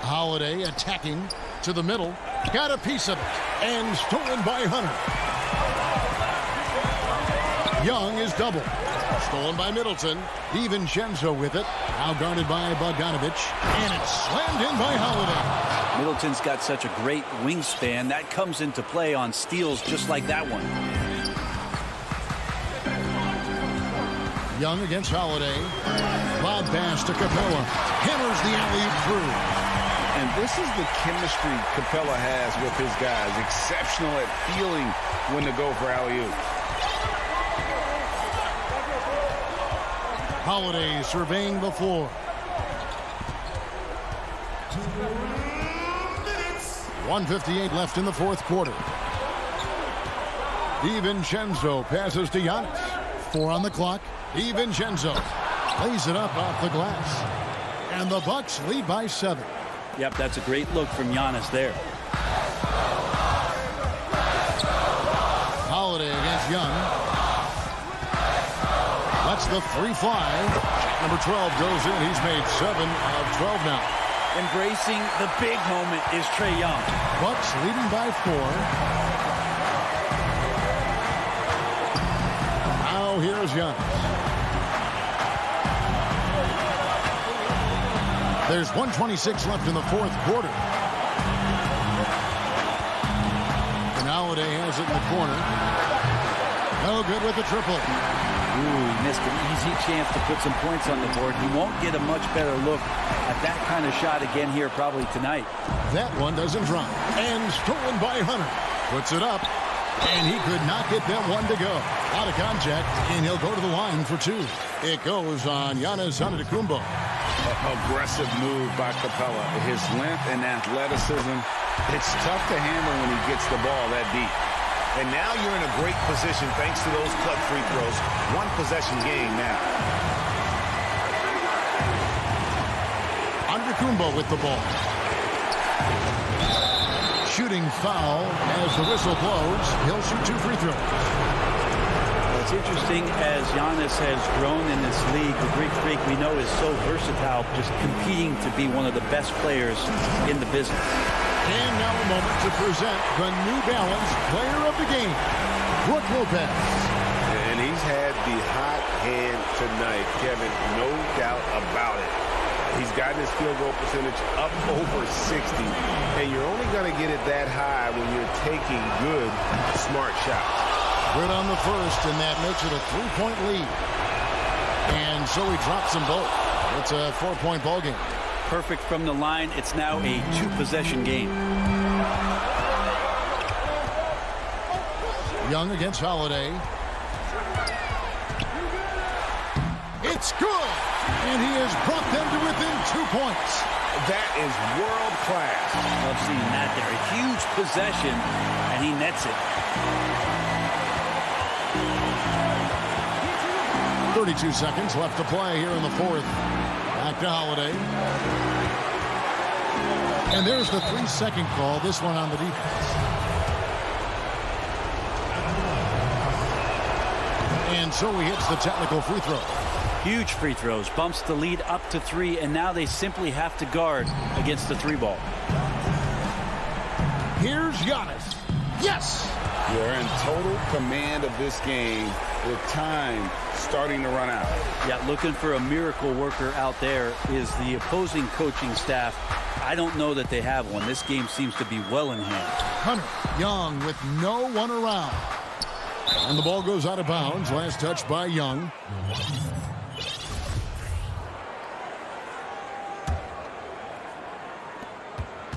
Holiday attacking to the middle. Got a piece of it. And stolen by Hunter. Young is double. Stolen by Middleton. DiVincenzo with it. Now guarded by Bogdanovich. And it's slammed in by Holiday. Middleton's got such a great wingspan. That comes into play on steals just like that one. Young against Holiday. Lob pass to Capella. Hammers the alley-oop through. And this is the chemistry Capella has with his guys. Exceptional at feeling when to go for alley-oop. Holiday surveying the floor. 1:58 left in the fourth quarter. DiVincenzo passes to Giannis. 4 on the clock. DiVincenzo lays it up off the glass. And the Bucks lead by 7. Yep, that's a great look from Giannis there. Holiday against Young. Lets the 3 fly. Number 12 goes in. He's made 7 of 12 now. Embracing the big moment is Trae Young. Bucks leading by 4. So here's Giannis. There's 1:26 left in the fourth quarter. And Holiday has it in the corner. No good with the triple. Ooh, he missed an easy chance to put some points on the board. He won't get a much better look at that kind of shot again here probably tonight. That one doesn't drop. And stolen by Hunter. Puts it up. And he could not get them one to go. Out of contact, and he'll go to the line for two. It goes on Giannis Antetokounmpo. Aggressive move by Capella. His length and athleticism, it's tough to handle when he gets the ball that deep. And now you're in a great position thanks to those clutch free throws. One possession game now. Antetokounmpo with the ball. Shooting foul as the whistle blows. He'll shoot 2 free throws. It's interesting as Giannis has grown in this league. The Greek Freak we know is so versatile, just competing to be one of the best players in the business. And now a moment to present the New Balance Player of the Game, Brook Lopez. And he's had the hot hand tonight, Kevin, no doubt about it. He's gotten his field goal percentage up over 60, and you're only going to get it that high when you're taking good, smart shots. Good on the first, and that makes it a 3-point lead. And so he drops them both. It's a 4-point ball game. Perfect from the line. It's now a 2-possession game. Young against Holiday. It's good! And he has brought them to within 2 points. That is world class. Love seeing that there. A huge possession, and he nets it. 32 seconds left to play here in the fourth. Back to Holiday. And there's the 3-second call, this one on the defense. And so he hits the technical free throw. Huge free throws, bumps the lead up to 3, and now they simply have to guard against the 3-ball. Here's Giannis. Yes! You're in total command of this game with time starting to run out. Yeah, looking for a miracle worker out there is the opposing coaching staff. I don't know that they have one. This game seems to be well in hand. Hunter, Young with no one around. And the ball goes out of bounds. Last touch by Young.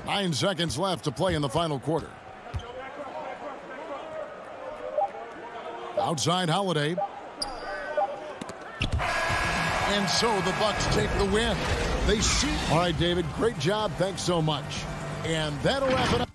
Nine seconds left to play in the final quarter. Outside Holiday. And so the Bucks take the win. They see. All right, David, great job. Thanks so much. And that'll wrap it up.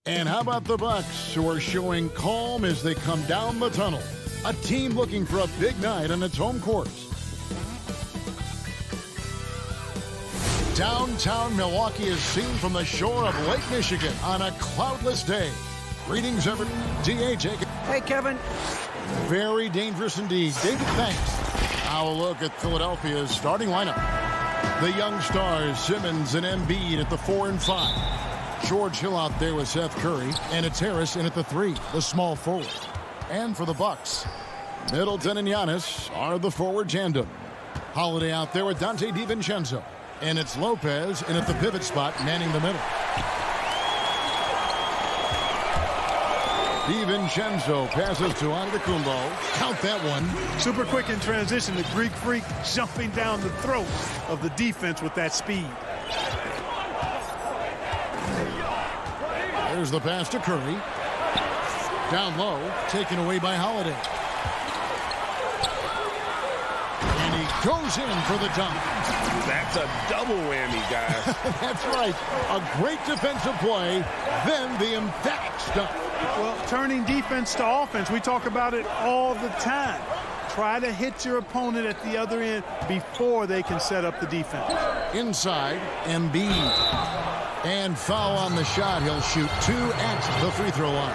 And how about the Bucks, who are showing calm as they come down the tunnel? A team looking for a big night on its home course. Downtown Milwaukee is seen from the shore of Lake Michigan on a cloudless day. Greetings, everyone. DH. Hey, Kevin. Very dangerous indeed. David, thanks. Now a look at Philadelphia's starting lineup. The young stars, Simmons and Embiid at the 4 and 5. George Hill out there with Seth Curry, and it's Harris in at the 3, the small forward. And for the Bucks, Middleton and Giannis are the forward tandem. Holiday out there with Dante DiVincenzo, and it's Lopez in at the pivot spot, manning the middle. DiVincenzo passes to Antetokounmpo. Count that one. Super quick in transition. The Greek freak jumping down the throat of the defense with that speed. There's the pass to Curry. Down low, taken away by Holiday. And he goes in for the dunk. That's a double whammy, guys. That's right. A great defensive play, then the emphatic stuff. Well, turning defense to offense, we talk about it all the time. Try to hit your opponent at the other end before they can set up the defense. Inside, Embiid. And foul on the shot. He'll shoot 2 at the free throw line.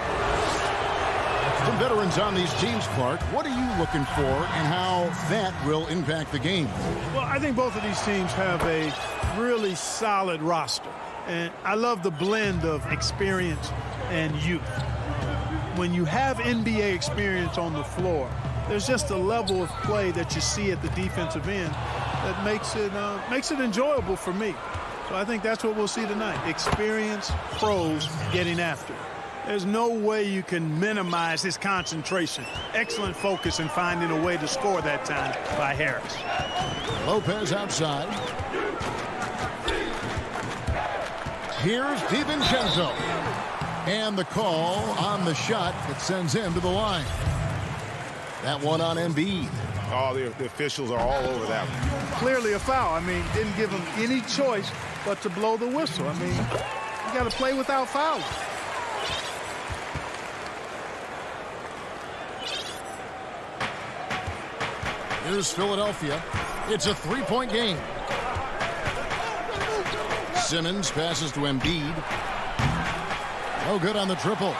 Some veterans on these teams, Clark. What are you looking for and how that will impact the game? Well, I think both of these teams have a really solid roster. And I love the blend of experience and youth. When you have NBA experience on the floor, there's just a level of play that you see at the defensive end that makes it enjoyable for me. So I think that's what we'll see tonight. Experienced pros getting after it. There's no way you can minimize his concentration. Excellent focus in finding a way to score that time by Harris. Lopez outside. Here's DiVincenzo. And the call on the shot that sends him to the line. That one on Embiid. Oh, the officials are all over that one. Clearly a foul. I mean, didn't give him any choice but to blow the whistle. I mean, you got to play without fouling. Here's Philadelphia. It's a 3-point game. Simmons passes to Embiid. No good on the triple.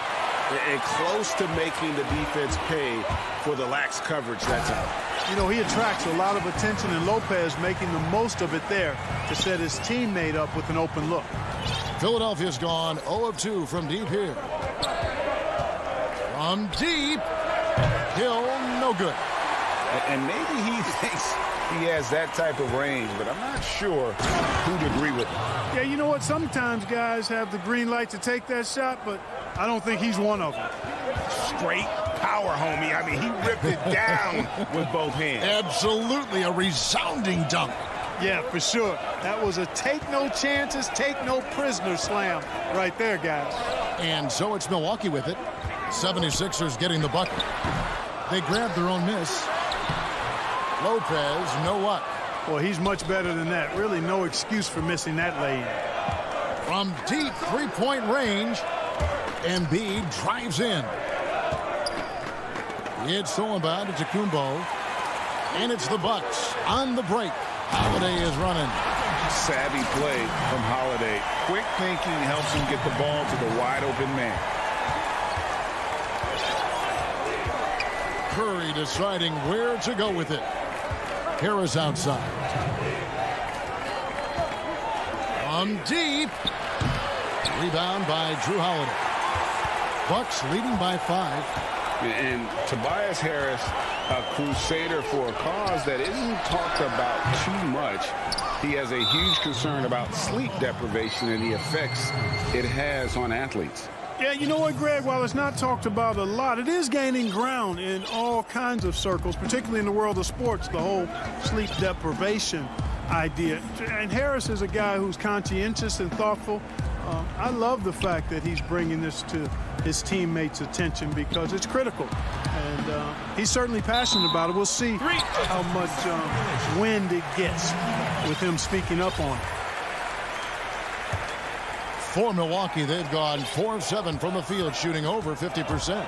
And close to making the defense pay for the lax coverage that time. You know, he attracts a lot of attention, and Lopez making the most of it there to set his teammate up with an open look. Philadelphia's gone 0 of 2 from deep here. From deep. Hill, no good. And maybe he thinks he has that type of range, but I'm not sure who'd agree with him. Yeah, you know what? Sometimes guys have the green light to take that shot, but I don't think he's one of them. Straight power, homie. I mean, he ripped it down with both hands. Absolutely a resounding dunk. Yeah, for sure. That was a take no chances, take no prisoner slam right there, guys. And so it's Milwaukee with it. 76ers getting the bucket. They grab their own miss. Lopez, no luck. Well, he's much better than that. Really no excuse for missing that lay-in. From deep three-point range, Embiid drives in. It's stolen by Antetokounmpo. And it's the Bucks on the break. Holiday is running. Savvy play from Holiday. Quick thinking helps him get the ball to the wide-open man. Curry deciding where to go with it. Harris outside. From deep. Rebound by Drew Holiday. Bucks leading by 5. And Tobias Harris, a crusader for a cause that isn't talked about too much. He has a huge concern about sleep deprivation and the effects it has on athletes. Yeah, you know what, Greg? While it's not talked about a lot, it is gaining ground in all kinds of circles, particularly in the world of sports, the whole sleep deprivation idea. And Harris is a guy who's conscientious and thoughtful. I love the fact that he's bringing this to his teammates' attention because it's critical. And he's certainly passionate about it. We'll see how much wind it gets with him speaking up on it. For Milwaukee, they've gone 4 of 7 from the field, shooting over 50%.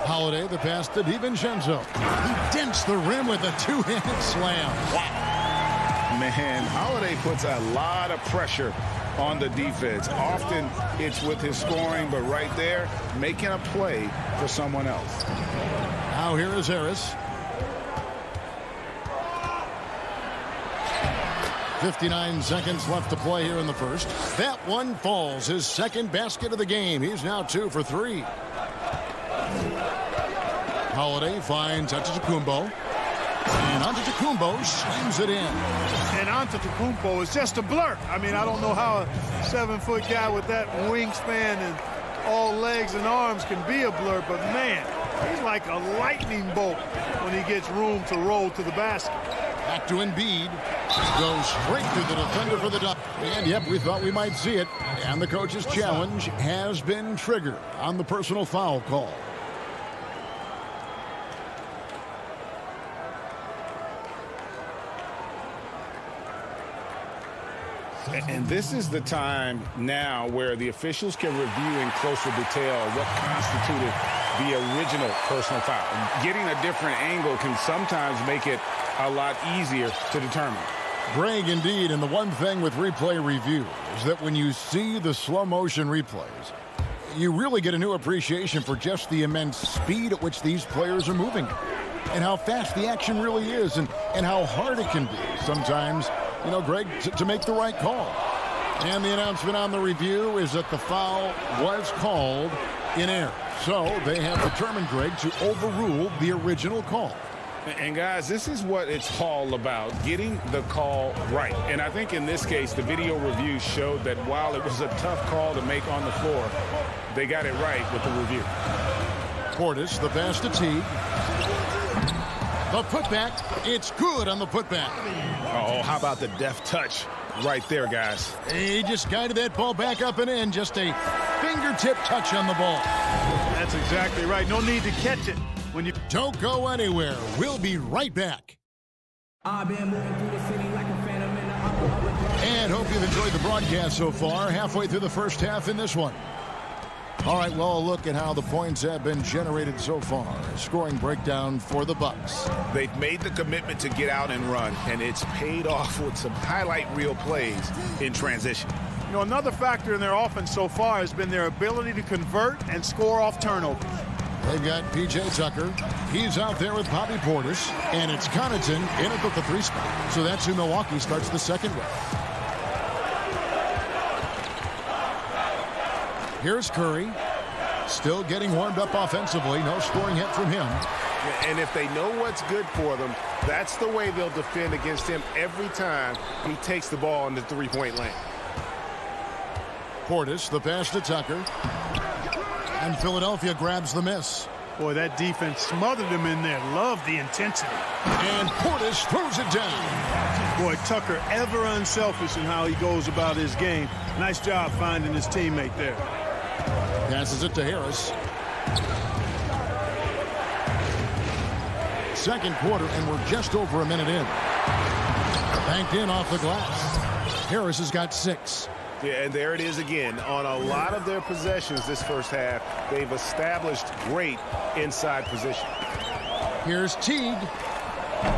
Holiday, the pass to DiVincenzo. He dents the rim with a two-handed slam. Wow. Man, Holiday puts a lot of pressure on the defense. Often it's with his scoring, but right there, making a play for someone else. Now here is Harris. 59 seconds left to play here in the first. That one falls. His second basket of the game. He's now 2 for 3. Holiday finds Antetokounmpo. And Antetokounmpo slams it in. And Antetokounmpo is just a blur. I mean, I don't know how a 7-foot guy with that wingspan and all legs and arms can be a blur, but man, he's like a lightning bolt when he gets room to roll to the basket. Back to Embiid. Goes straight through the defender for the dunk. And yep, we thought we might see it. And the coach's challenge has been triggered on the personal foul call. And this is the time now where the officials can review in closer detail what constituted the original personal foul. Getting a different angle can sometimes make it a lot easier to determine. Greg, indeed, and the one thing with replay review is that when you see the slow motion replays, you really get a new appreciation for just the immense speed at which these players are moving and how fast the action really is and how hard it can be sometimes, you know, Greg, to make the right call. And the announcement on the review is that the foul was called in error. So they have determined, Greg, to overrule the original call. And guys, this is what it's all about, getting the call right. And I think in this case, the video review showed that while it was a tough call to make on the floor, they got it right with the review. Portis, the pass to Teague. The putback, it's good on the putback. Oh, how about the deft touch right there, guys? He just guided that ball back up and in, just a fingertip touch on the ball. That's exactly right. No need to catch it. When you don't go anywhere, we'll be right back. I've been moving through the city like a phantom in the and hope you've enjoyed the broadcast so far. Halfway through the first half in this one. All right, well, a look at how the points have been generated so far. A scoring breakdown for the Bucks. They've made the commitment to get out and run, and it's paid off with some highlight reel plays in transition. You know, another factor in their offense so far has been their ability to convert and score off turnovers. They've got P.J. Tucker. He's out there with Bobby Portis. And it's Connaughton in at the 3 spot. So that's who Milwaukee starts the second with. Here's Curry. Still getting warmed up offensively. No scoring hit from him. And if they know what's good for them, that's the way they'll defend against him every time he takes the ball in the three-point lane. Portis, the pass to Tucker. And Philadelphia grabs the miss. Boy, that defense smothered him in there. Love the intensity. And Portis throws it down. Boy, Tucker ever unselfish in how he goes about his game. Nice job finding his teammate there. Passes it to Harris. Second quarter, and we're just over a minute in. Banked in off the glass. Harris has got 6. Yeah, and there it is again. On a lot of their possessions this first half, they've established great inside position. Here's Teague.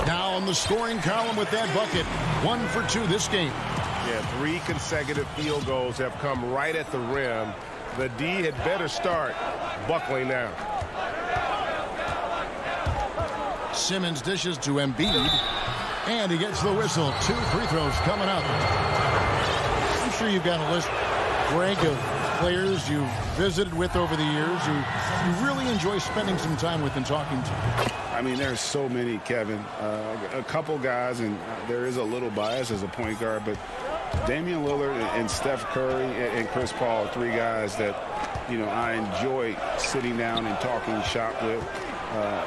Now on the scoring column with that bucket. 1 for 2 this game. Yeah, 3 consecutive field goals have come right at the rim. The D had better start buckling down. Simmons dishes to Embiid. And he gets the whistle. 2 free throws coming up. I'm sure you've got a list, Greg, of players you've visited with over the years you really enjoy spending some time with and talking to. I mean, there's so many, Kevin. A couple guys, and there is a little bias as a point guard, but Damian Lillard and Steph Curry and Chris Paul, 3 guys that, you know, I enjoy sitting down and talking shop with.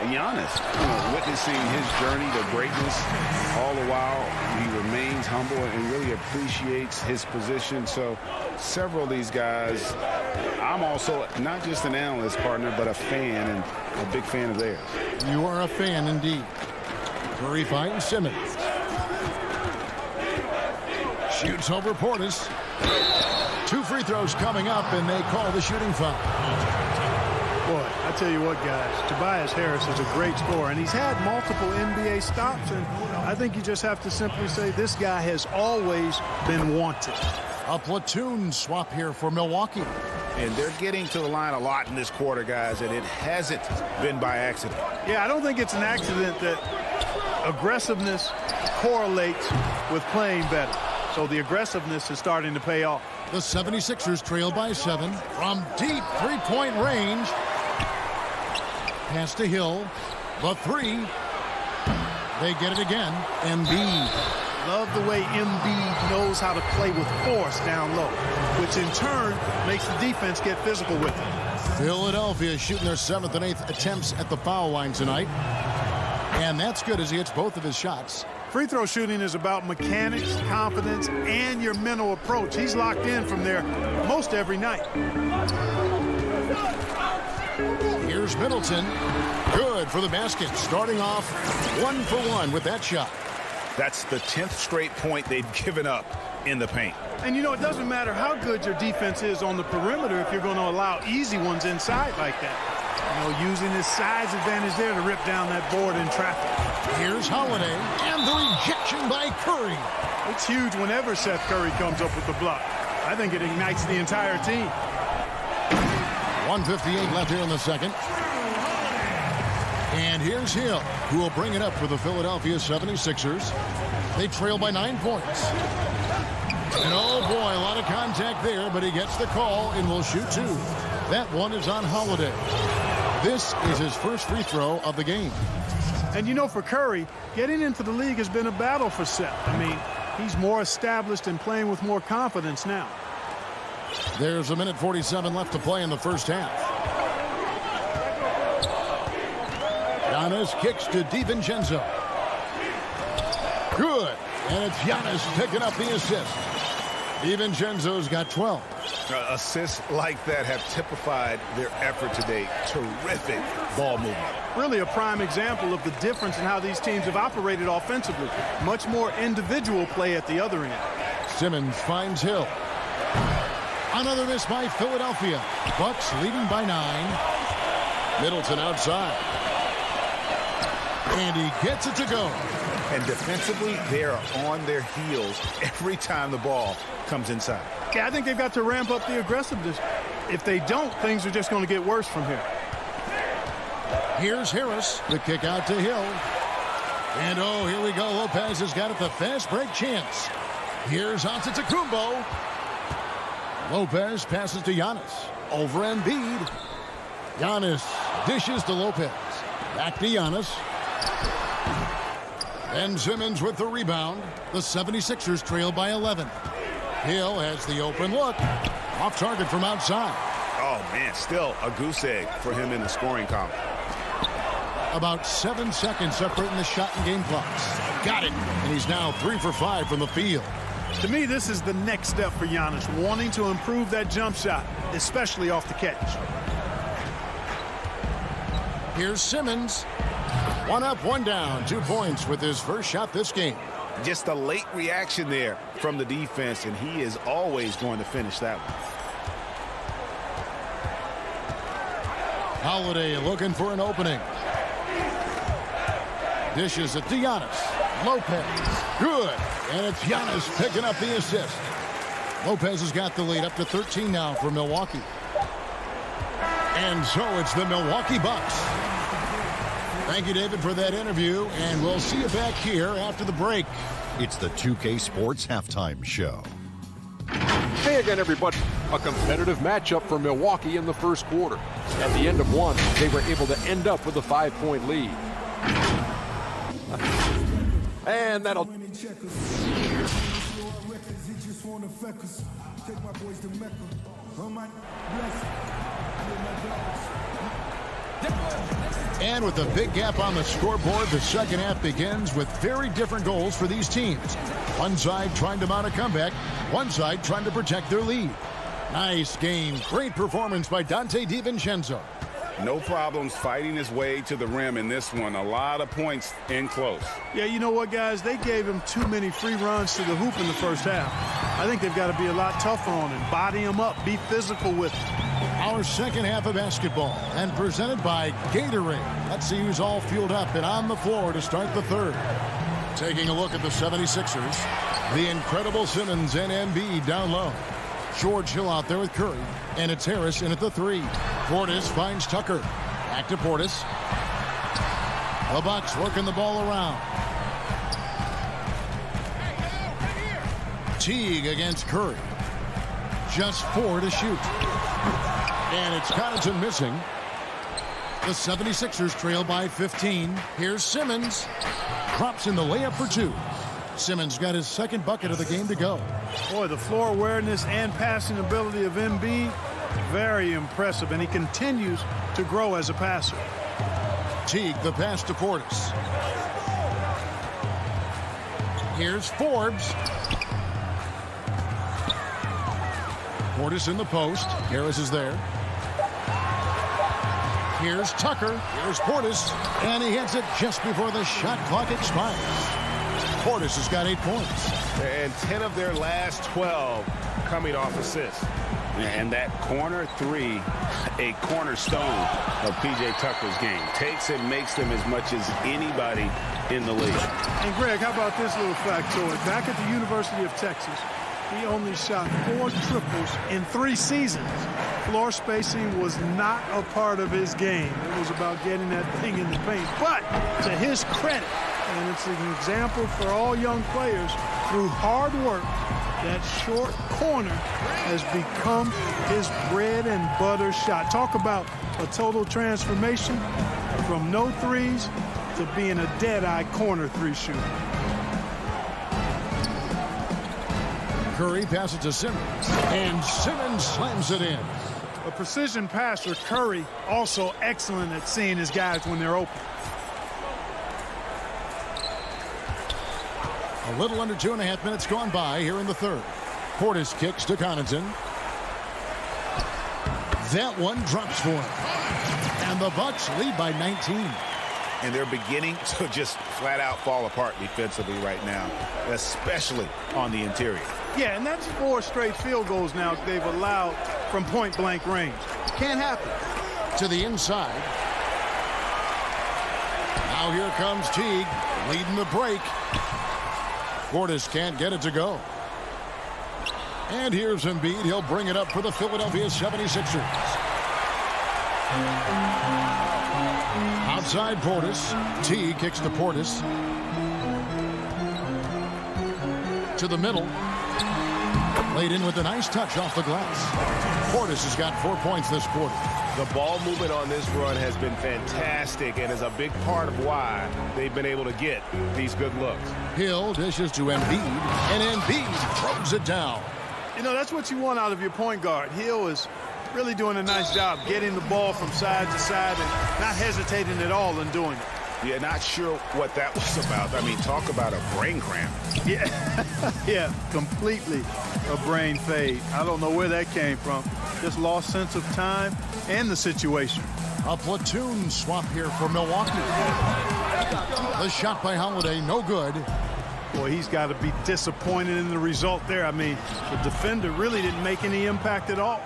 Giannis, witnessing his journey to greatness, all the while he remains humble and really appreciates his position. So several of these guys, I'm also not just an analyst partner, but a fan, and a big fan of theirs. You are a fan indeed. Curry finds Simmons. Shoots over Portis. 2 free throws coming up, and they call the shooting foul. Boy, I tell you what, guys, Tobias Harris is a great scorer, and he's had multiple NBA stops, and I think you just have to simply say this guy has always been wanted. A platoon swap here for Milwaukee. And they're getting to the line a lot in this quarter, guys, and it hasn't been by accident. Yeah, I don't think it's an accident that aggressiveness correlates with playing better. So the aggressiveness is starting to pay off. The 76ers trail by 7 from deep 3-point range. Pass to Hill. The 3. They get it again. Embiid. Love the way Embiid knows how to play with force down low, which in turn makes the defense get physical with him. Philadelphia shooting their 7th and 8th attempts at the foul line tonight. And that's good as he hits both of his shots. Free throw shooting is about mechanics, confidence, and your mental approach. He's locked in from there most every night. Here's Middleton. Good for the basket. Starting off 1 for 1 with that shot. That's the 10th straight point they've given up in the paint. And, you know, it doesn't matter how good your defense is on the perimeter if you're going to allow easy ones inside like that. You know, using his size advantage there to rip down that board in traffic. Here's Holiday, and the rejection by Curry. It's huge whenever Seth Curry comes up with the block. I think it ignites the entire team. 1:58 left here in the second. And here's Hill, who will bring it up for the Philadelphia 76ers. They trail by 9 points. And oh boy, a lot of contact there, but he gets the call and will shoot 2. That one is on Holiday. This is his first free throw of the game. And you know, for Curry, getting into the league has been a battle for Seth. I mean, he's more established and playing with more confidence now. There's 1:47 left to play in the first half. Giannis kicks to DiVincenzo. Good. And it's Giannis picking up the assist. DiVincenzo's got 12. Assists like that have typified their effort today. Terrific ball movement. Really a prime example of the difference in how these teams have operated offensively. Much more individual play at the other end. Simmons finds Hill. Another miss by Philadelphia. Bucks leading by 9. Middleton outside. And he gets it to go. And defensively, they are on their heels every time the ball comes inside. Yeah, I think they've got to ramp up the aggressiveness. If they don't, things are just going to get worse from here. Here's Harris. The kick out to Hill. And oh, here we go. Lopez has got it. The fast break chance. Here's Antetokounmpo. Lopez passes to Giannis. Over Embiid. Giannis dishes to Lopez. Back to Giannis. Ben Simmons with the rebound. The 76ers trail by 11. Hill has the open look. Off target from outside. Oh, man, still a goose egg for him in the scoring column. About 7 seconds separating the shot and game clocks. Got it. And he's now 3 for 5 from the field. To me, this is the next step for Giannis, wanting to improve that jump shot, especially off the catch. Here's Simmons. 1 up, 1 down. 2 points with his first shot this game. Just a late reaction there from the defense, and he is always going to finish that one. Holiday looking for an opening. Dishes it to Giannis. Lopez. Good. And it's Giannis picking up the assist. Lopez has got the lead up to 13 now for Milwaukee. And so it's the Milwaukee Bucks. Thank you, David, for that interview, and we'll see you back here after the break. It's the 2K Sports Halftime Show. Hey again, everybody. A competitive matchup for Milwaukee in the first quarter. At the end of one, they were able to end up with a 5-point lead. And that'll... And with a big gap on the scoreboard, the second half begins with very different goals for these teams. One side trying to mount a comeback, one side trying to protect their lead. Nice game. Great performance by Donte DiVincenzo. No problems fighting his way to the rim in this one. A lot of points in close. Yeah, you know what, guys? They gave him too many free runs to the hoop in the first half. I think they've got to be a lot tougher on him, body him up, be physical with him. Our second half of basketball, and presented by Gatorade. Let's see who's all fueled up and on the floor to start the third. Taking a look at the 76ers. The incredible Simmons and Embiid down low. George Hill out there with Curry. And it's Harris in at the 3. Portis finds Tucker. Back to Portis. The Bucks working the ball around. Teague against Curry. Just 4 to shoot. And it's Connaughton missing. The 76ers trail by 15. Here's Simmons. Drops in the layup for 2. Simmons got his second bucket of the game to go. Boy, the floor awareness and passing ability of Embiid, very impressive, and he continues to grow as a passer. Teague, the pass to Portis. Here's Forbes. Portis in the post. Harris is there. Here's Tucker. Here's Portis. And he hits it just before the shot clock expires. Portis has got 8 points. And 10 of their last 12 coming off assists. And that corner 3, a cornerstone of P.J. Tucker's game. Takes and makes them as much as anybody in the league. And Greg, how about this little factoid? Back at the University of Texas, he only shot 4 triples in 3 seasons. Floor spacing was not a part of his game. It was about getting that thing in the paint. But to his credit, and it's an example for all young players, through hard work, that short corner has become his bread and butter shot. Talk about a total transformation from no threes to being a dead-eye corner 3 shooter. Curry passes to Simmons, and Simmons slams it in. A precision passer, Curry also excellent at seeing his guys when they're open. A little under 2.5 minutes gone by here in the third. Portis kicks to Connaughton. That one drops for him. And the Bucks lead by 19. And they're beginning to just flat out fall apart defensively right now, especially on the interior. Yeah, and that's 4 straight field goals now they've allowed from point-blank range. Can't happen. To the inside. Now here comes Teague, leading the break. Portis can't get it to go. And here's Embiid. He'll bring it up for the Philadelphia 76ers. Outside Portis. T kicks to Portis. To the middle. Laid in with a nice touch off the glass. Portis has got 4 points this quarter. The ball movement on this run has been fantastic and is a big part of why they've been able to get these good looks. Hill dishes to Embiid, and Embiid throws it down. You know, that's what you want out of your point guard. Hill is really doing a nice job getting the ball from side to side and not hesitating at all in doing it. Yeah, not sure what that was about. I mean, talk about a brain cramp. Yeah, yeah, completely a brain fade. I don't know where that came from. Just lost sense of time and the situation. A platoon swap here for Milwaukee. The shot by Holiday, no good. Boy, he's got to be disappointed in the result there. I mean, the defender really didn't make any impact at all.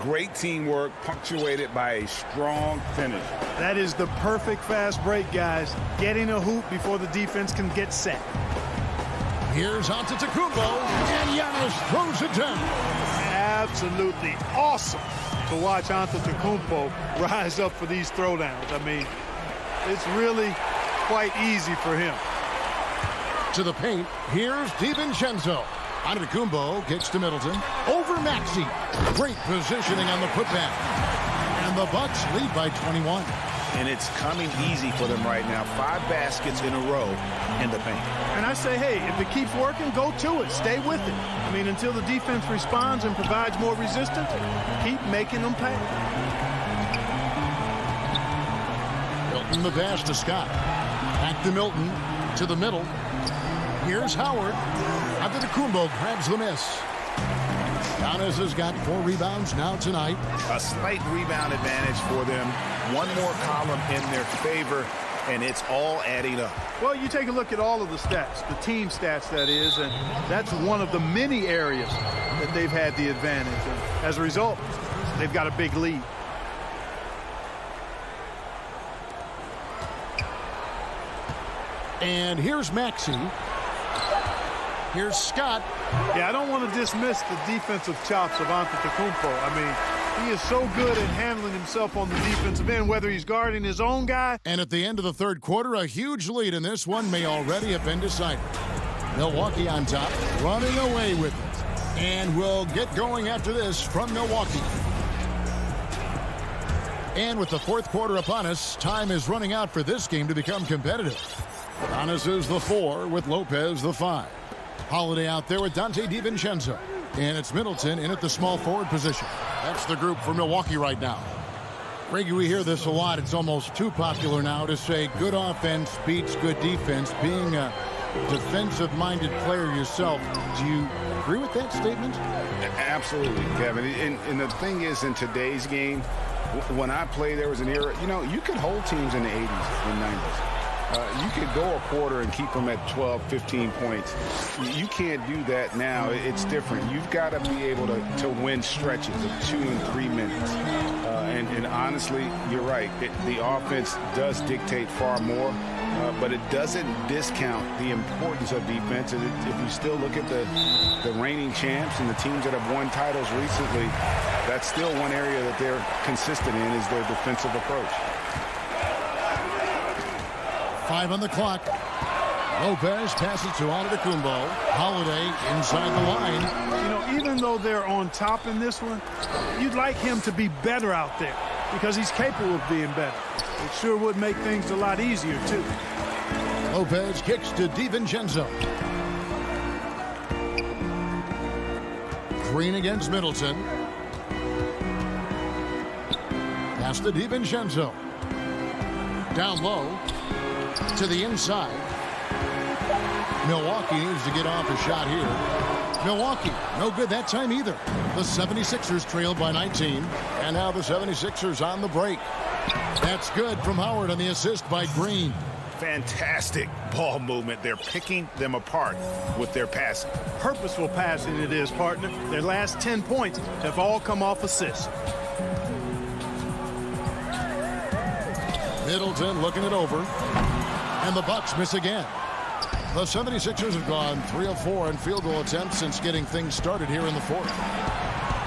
Great teamwork, punctuated by a strong finish. That is the perfect fast break, guys. Getting a hoop before the defense can get set. Here's Antetokounmpo, and Giannis throws it down. Absolutely awesome to watch Antetokounmpo rise up for these throwdowns. I mean, it's really quite easy for him. To the paint, here's DiVincenzo. Antetokounmpo kicks to Middleton. Over Maxey. Great positioning on the putback. And the Bucks lead by 21. And it's coming easy for them right now. 5 baskets in a row in the paint. And I say, hey, if it keeps working, go to it. Stay with it. I mean, until the defense responds and provides more resistance, keep making them pay. Milton the pass to Scott. Back to Milton. To the middle. Here's Howard. Antetokounmpo grabs the miss. Giannis has got 4 rebounds now tonight. A slight rebound advantage for them. One more column in their favor, and it's all adding up. Well, you take a look at all of the stats, the team stats, that is, and that's one of the many areas that they've had the advantage. And as a result, they've got a big lead. And here's Maxey. Here's Scott. Yeah, I don't want to dismiss the defensive chops of Antetokounmpo. I mean, he is so good at handling himself on the defensive end, whether he's guarding his own guy. And at the end of the third quarter, a huge lead in this one may already have been decided. Milwaukee on top, running away with it. And we'll get going after this from Milwaukee. And with the fourth quarter upon us, time is running out for this game to become competitive. Giannis is the 4 with Lopez the 5. Holiday out there with Dante DiVincenzo. And it's Middleton in at the small forward position. That's the group for Milwaukee right now. Greggy, we hear this a lot. It's almost too popular now to say good offense beats good defense. Being a defensive-minded player yourself, do you agree with that statement? Absolutely, Kevin. And the thing is, in today's game, when I played, there was an era, you know, you could hold teams in the 80s and 90s. You could go a quarter and keep them at 12, 15 points. You can't do that now. It's different. You've got to be able to win stretches of 2 and 3 minutes. And honestly, you're right. The offense does dictate far more, but it doesn't discount the importance of defense. And if you still look at the reigning champs and the teams that have won titles recently, that's still one area that they're consistent in is their defensive approach. 5 on the clock. Lopez passes to Antetokounmpo. Holiday inside the line. You know, even though they're on top in this one, you'd like him to be better out there because he's capable of being better. It sure would make things a lot easier, too. Lopez kicks to DiVincenzo. Green against Middleton. Pass to DiVincenzo. Down low. To the inside. Milwaukee needs to get off a shot here. Milwaukee, no good that time either. The 76ers trailed by 19. And now the 76ers on the break. That's good from Howard on the assist by Green. Fantastic ball movement. They're picking them apart with their passing. Purposeful passing it is, partner. Their last 10 points have all come off assists. Middleton looking it over. And the Bucks miss again. The 76ers have gone 3 of 4 in field goal attempts since getting things started here in the fourth.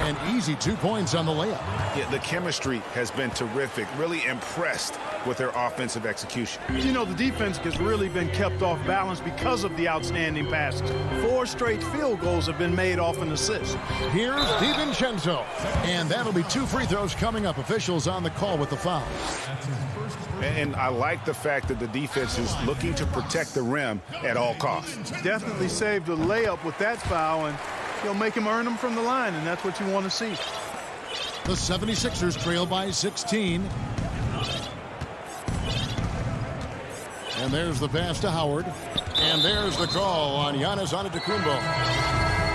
An easy 2 points on the layup. Yeah, the chemistry has been terrific. Really impressed with their offensive execution. You know, the defense has really been kept off balance because of the outstanding passes. 4 straight field goals have been made off an assist. Here's DiVincenzo. And that'll be 2 free throws coming up. Officials on the call with the fouls. And I like the fact that the defense is looking to protect the rim at all costs. Definitely saved a layup with that foul, and he'll make him earn them from the line, and that's what you want to see. The 76ers trail by 16. And there's the pass to Howard. And there's the call on Giannis Antetokounmpo.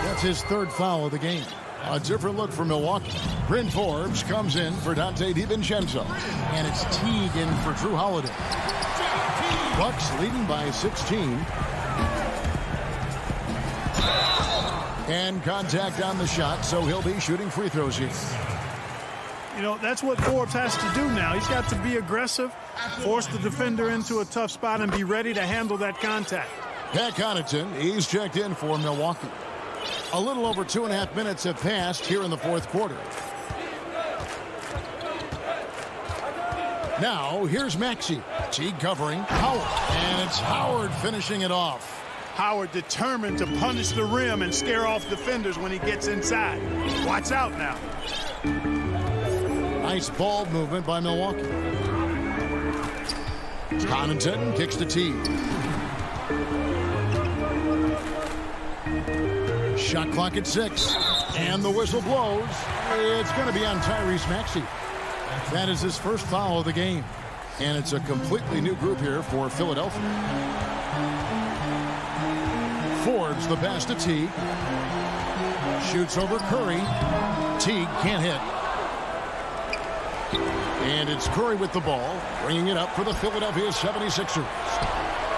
That's his 3rd foul of the game. A different look for Milwaukee. Bryn Forbes comes in for Donte DiVincenzo. And it's Teague in for Drew Holiday. Bucks leading by 16. And contact on the shot, so he'll be shooting free throws here. You know, that's what Forbes has to do now. He's got to be aggressive, force the defender into a tough spot, and be ready to handle that contact. Pat Connaughton, he's checked in for Milwaukee. A little over 2.5 minutes have passed here in the fourth quarter. Now, here's Maxey. Teague covering Howard. And it's Howard finishing it off. Howard determined to punish the rim and scare off defenders when he gets inside. Watch out now. Nice ball movement by Milwaukee. Connaughton kicks to Teague. Shot clock at 6. And the whistle blows. It's going to be on Tyrese Maxey. That is his first foul of the game. And it's a completely new group here for Philadelphia. Forbes the pass to Teague. Shoots over Curry. Teague can't hit. And it's Curry with the ball, bringing it up for the Philadelphia 76ers.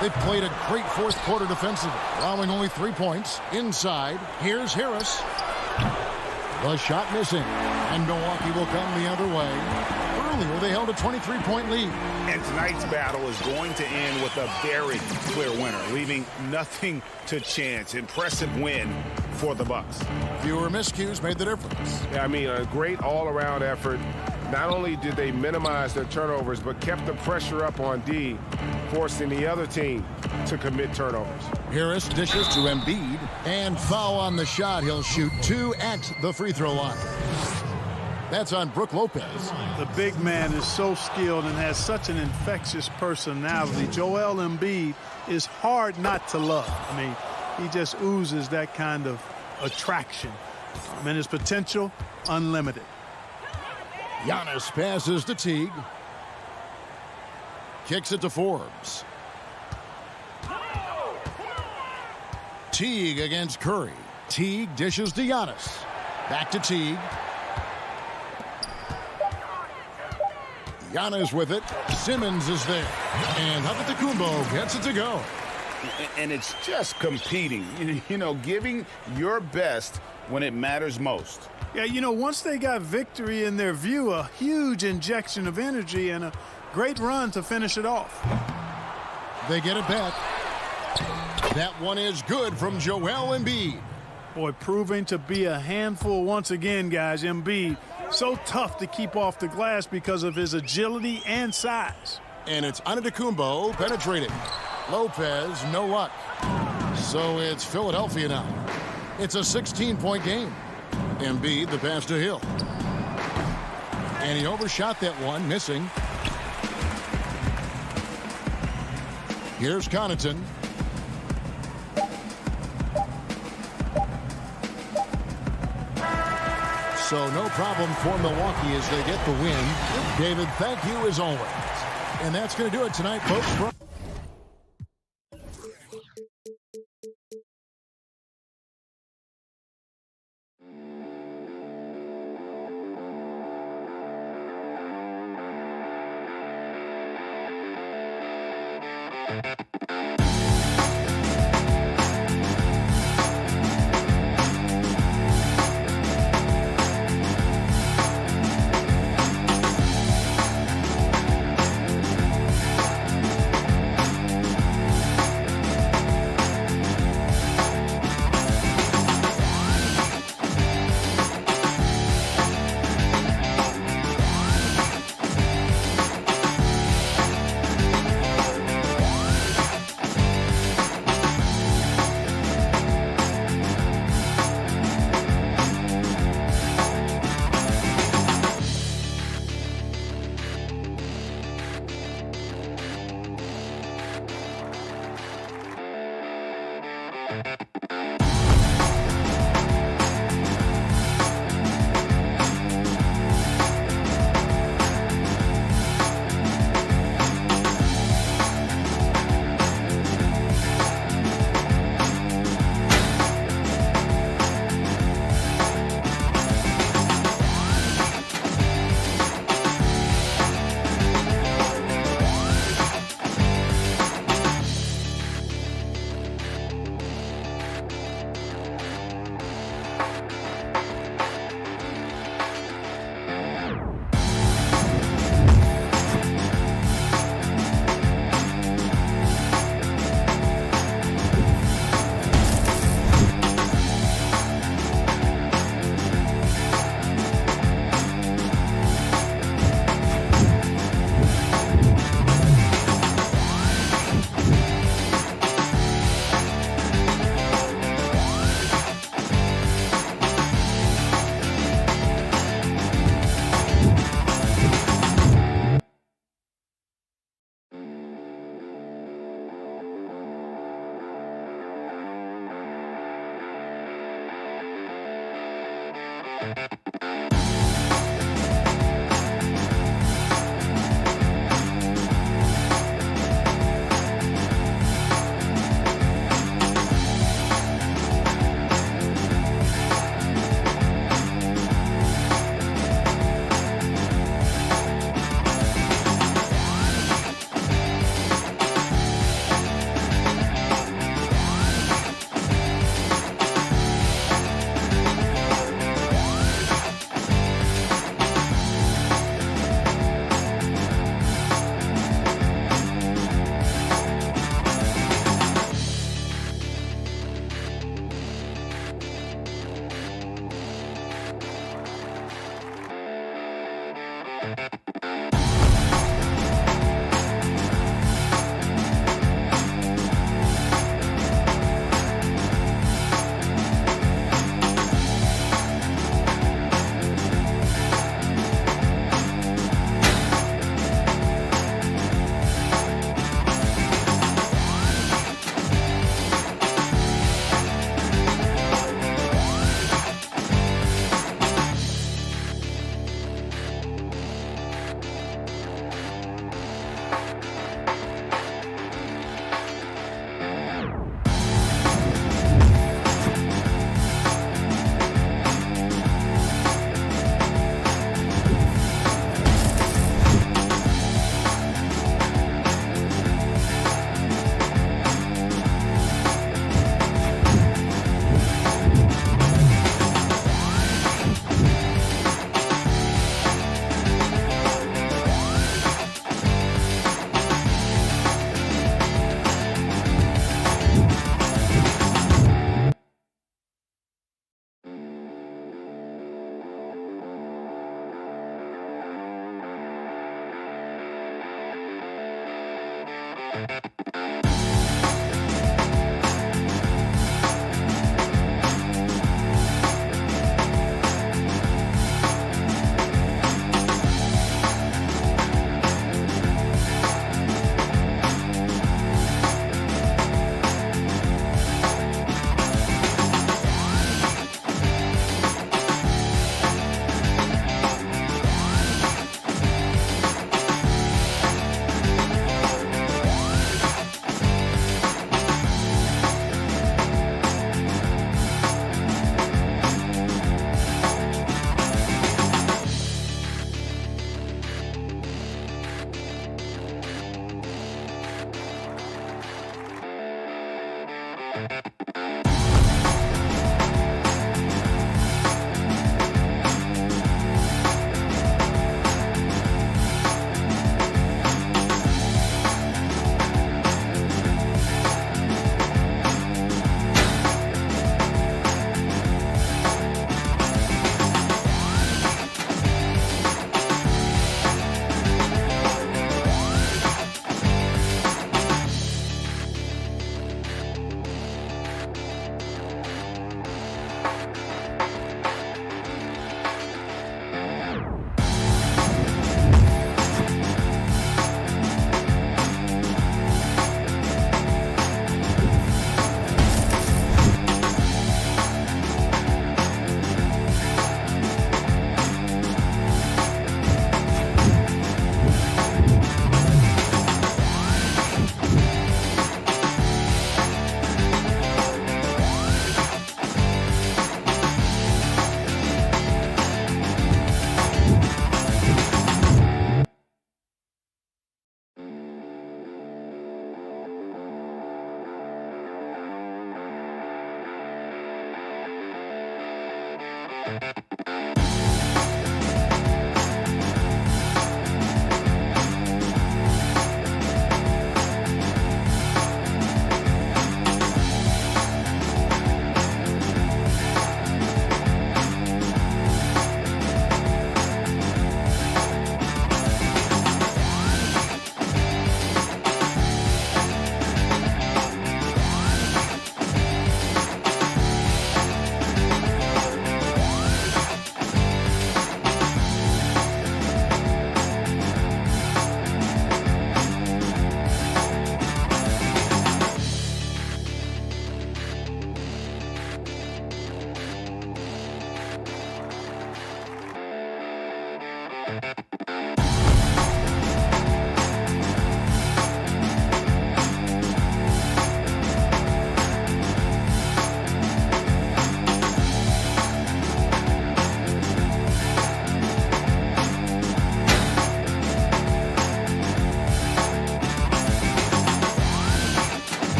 They've played a great fourth quarter defensively, allowing only 3 points. Inside, here's Harris. The shot missing, and Milwaukee will come the other way. Earlier, they held a 23-point lead. And tonight's battle is going to end with a very clear winner, leaving nothing to chance. Impressive win for the Bucks. Fewer miscues made the difference. Yeah, I mean, a great all-around effort. Not only did they minimize their turnovers, but kept the pressure up on D, forcing the other team to commit turnovers. Harris dishes to Embiid, and foul on the shot. He'll shoot 2 at the free throw line. That's on Brook Lopez. The big man is so skilled and has such an infectious personality. Joel Embiid is hard not to love. I mean, he just oozes that kind of attraction. And his potential, unlimited. Giannis passes to Teague. Kicks it to Forbes. Teague against Curry. Teague dishes to Giannis. Back to Teague. Giannis with it. Simmons is there. And Antetokounmpo gets it to go. And it's just competing, you know, giving your best when it matters most. Yeah, you know, once they got victory in their view, a huge injection of energy and a great run to finish it off. They get it back. That one is good from Joel Embiid. Boy, proving to be a handful once again, guys. Embiid, so tough to keep off the glass because of his agility and size. And it's Antetokounmpo penetrating. Lopez, no luck. So it's Philadelphia now. It's a 16-point game. Embiid, the pass to Hill. And he overshot that one, missing. Here's Connaughton. So no problem for Milwaukee as they get the win. David, thank you as always. And that's going to do it tonight, folks.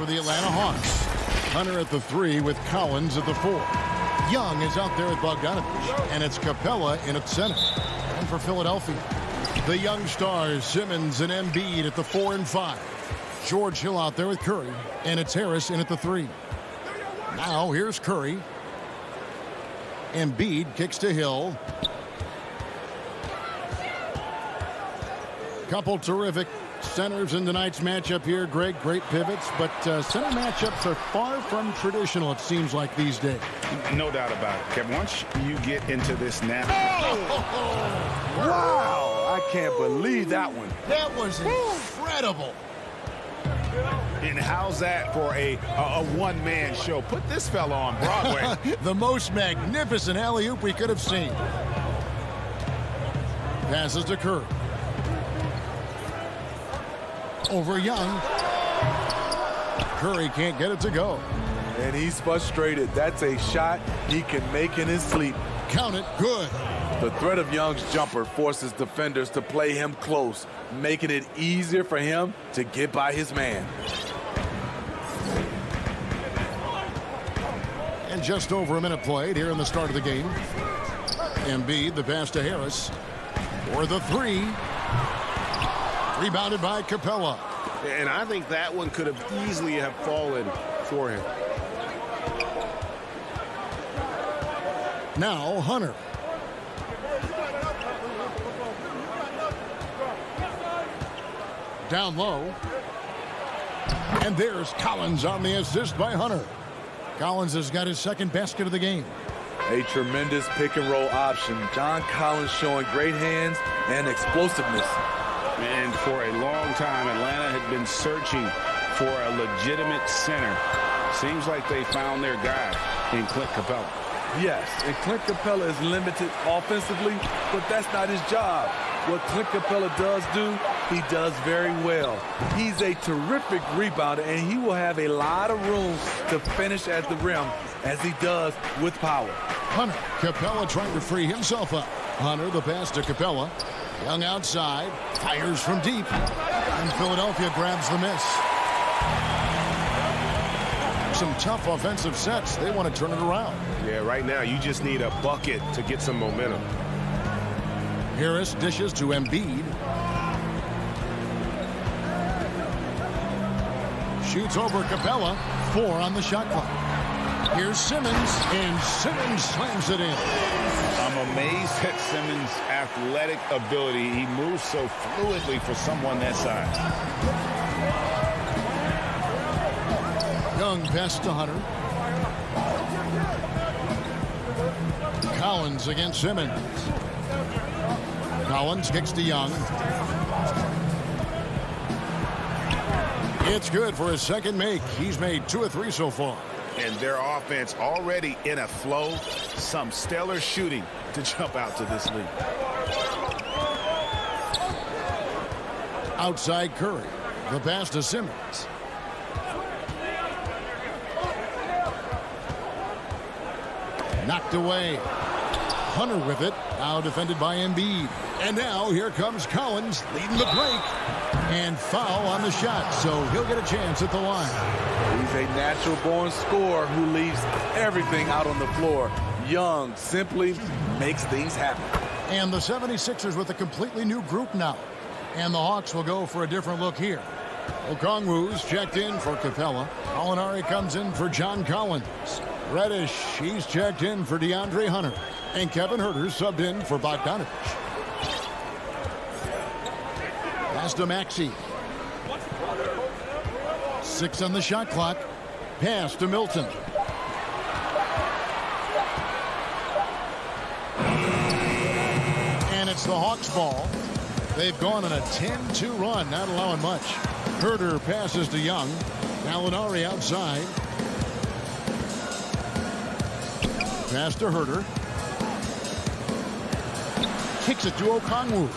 For the Atlanta Hawks. Hunter at the 3 with Collins at the 4. Young is out there with Bogdanovich, and it's Capella in at center. And for Philadelphia, the young stars Simmons and Embiid at the 4 and 5. George Hill out there with Curry, and it's Harris in at the 3. Now here's Curry. Embiid kicks to Hill. Couple terrific centers in tonight's matchup here, Greg. Great pivots, but center matchups are far from traditional, it seems like, these days. No doubt about it, Kevin. Once you get into this now. Wow, I can't believe that one. That was incredible. And how's that for a one-man show? Put this fella on Broadway. The most magnificent alley-oop we could have seen. Passes to Curry. Over Young. Curry can't get it to go. And he's frustrated. That's a shot he can make in his sleep. Count it. Good. The threat of Young's jumper forces defenders to play him close, making it easier for him to get by his man. And just over a minute played here in the start of the game. Embiid, the pass to Harris. For the 3. Rebounded by Capella. And I think that one could have easily have fallen for him. Now Hunter. Down low. And there's Collins on the assist by Hunter. Collins has got his second basket of the game. A tremendous pick and roll option. John Collins showing great hands and explosiveness. And for a long time, Atlanta had been searching for a legitimate center. Seems like they found their guy in Clint Capella. Yes, and Clint Capella is limited offensively, but that's not his job. What Clint Capella does do, he does very well. He's a terrific rebounder, and he will have a lot of room to finish at the rim, as he does with power. Hunter, Capella trying to free himself up. Hunter, the pass to Capella. Young outside, fires from deep, and Philadelphia grabs the miss. Some tough offensive sets. They want to turn it around. Yeah, right now you just need a bucket to get some momentum. Harris dishes to Embiid. Shoots over Capella. 4 on the shot clock. Here's Simmons, and Simmons slams it in. I'm amazed at Simmons' athletic ability. He moves so fluidly for someone that size. Young pass to Hunter. Collins against Simmons. Collins kicks to Young. It's good for his second make. He's made 2 of 3 so far. And their offense already in a flow. Some stellar shooting to jump out to this lead. Outside Curry. The pass to Simmons. Knocked away. Hunter with it. Now defended by Embiid. And now here comes Collins leading the break. And foul on the shot, so he'll get a chance at the line. He's a natural-born scorer who leaves everything out on the floor. Young simply makes things happen. And the 76ers with a completely new group now. And the Hawks will go for a different look here. Okongwu's checked in for Capella. Molinari comes in for John Collins. Reddish, he's checked in for DeAndre Hunter. And Kevin Huerter subbed in for Bogdanovich. Pass to Maxey. 6 on the shot clock. Pass to Milton. And it's the Hawks' ball. They've gone on a 10-2 run, not allowing much. Huerter passes to Young. Molinari outside. Pass to Huerter. Kicks it to Okongwu.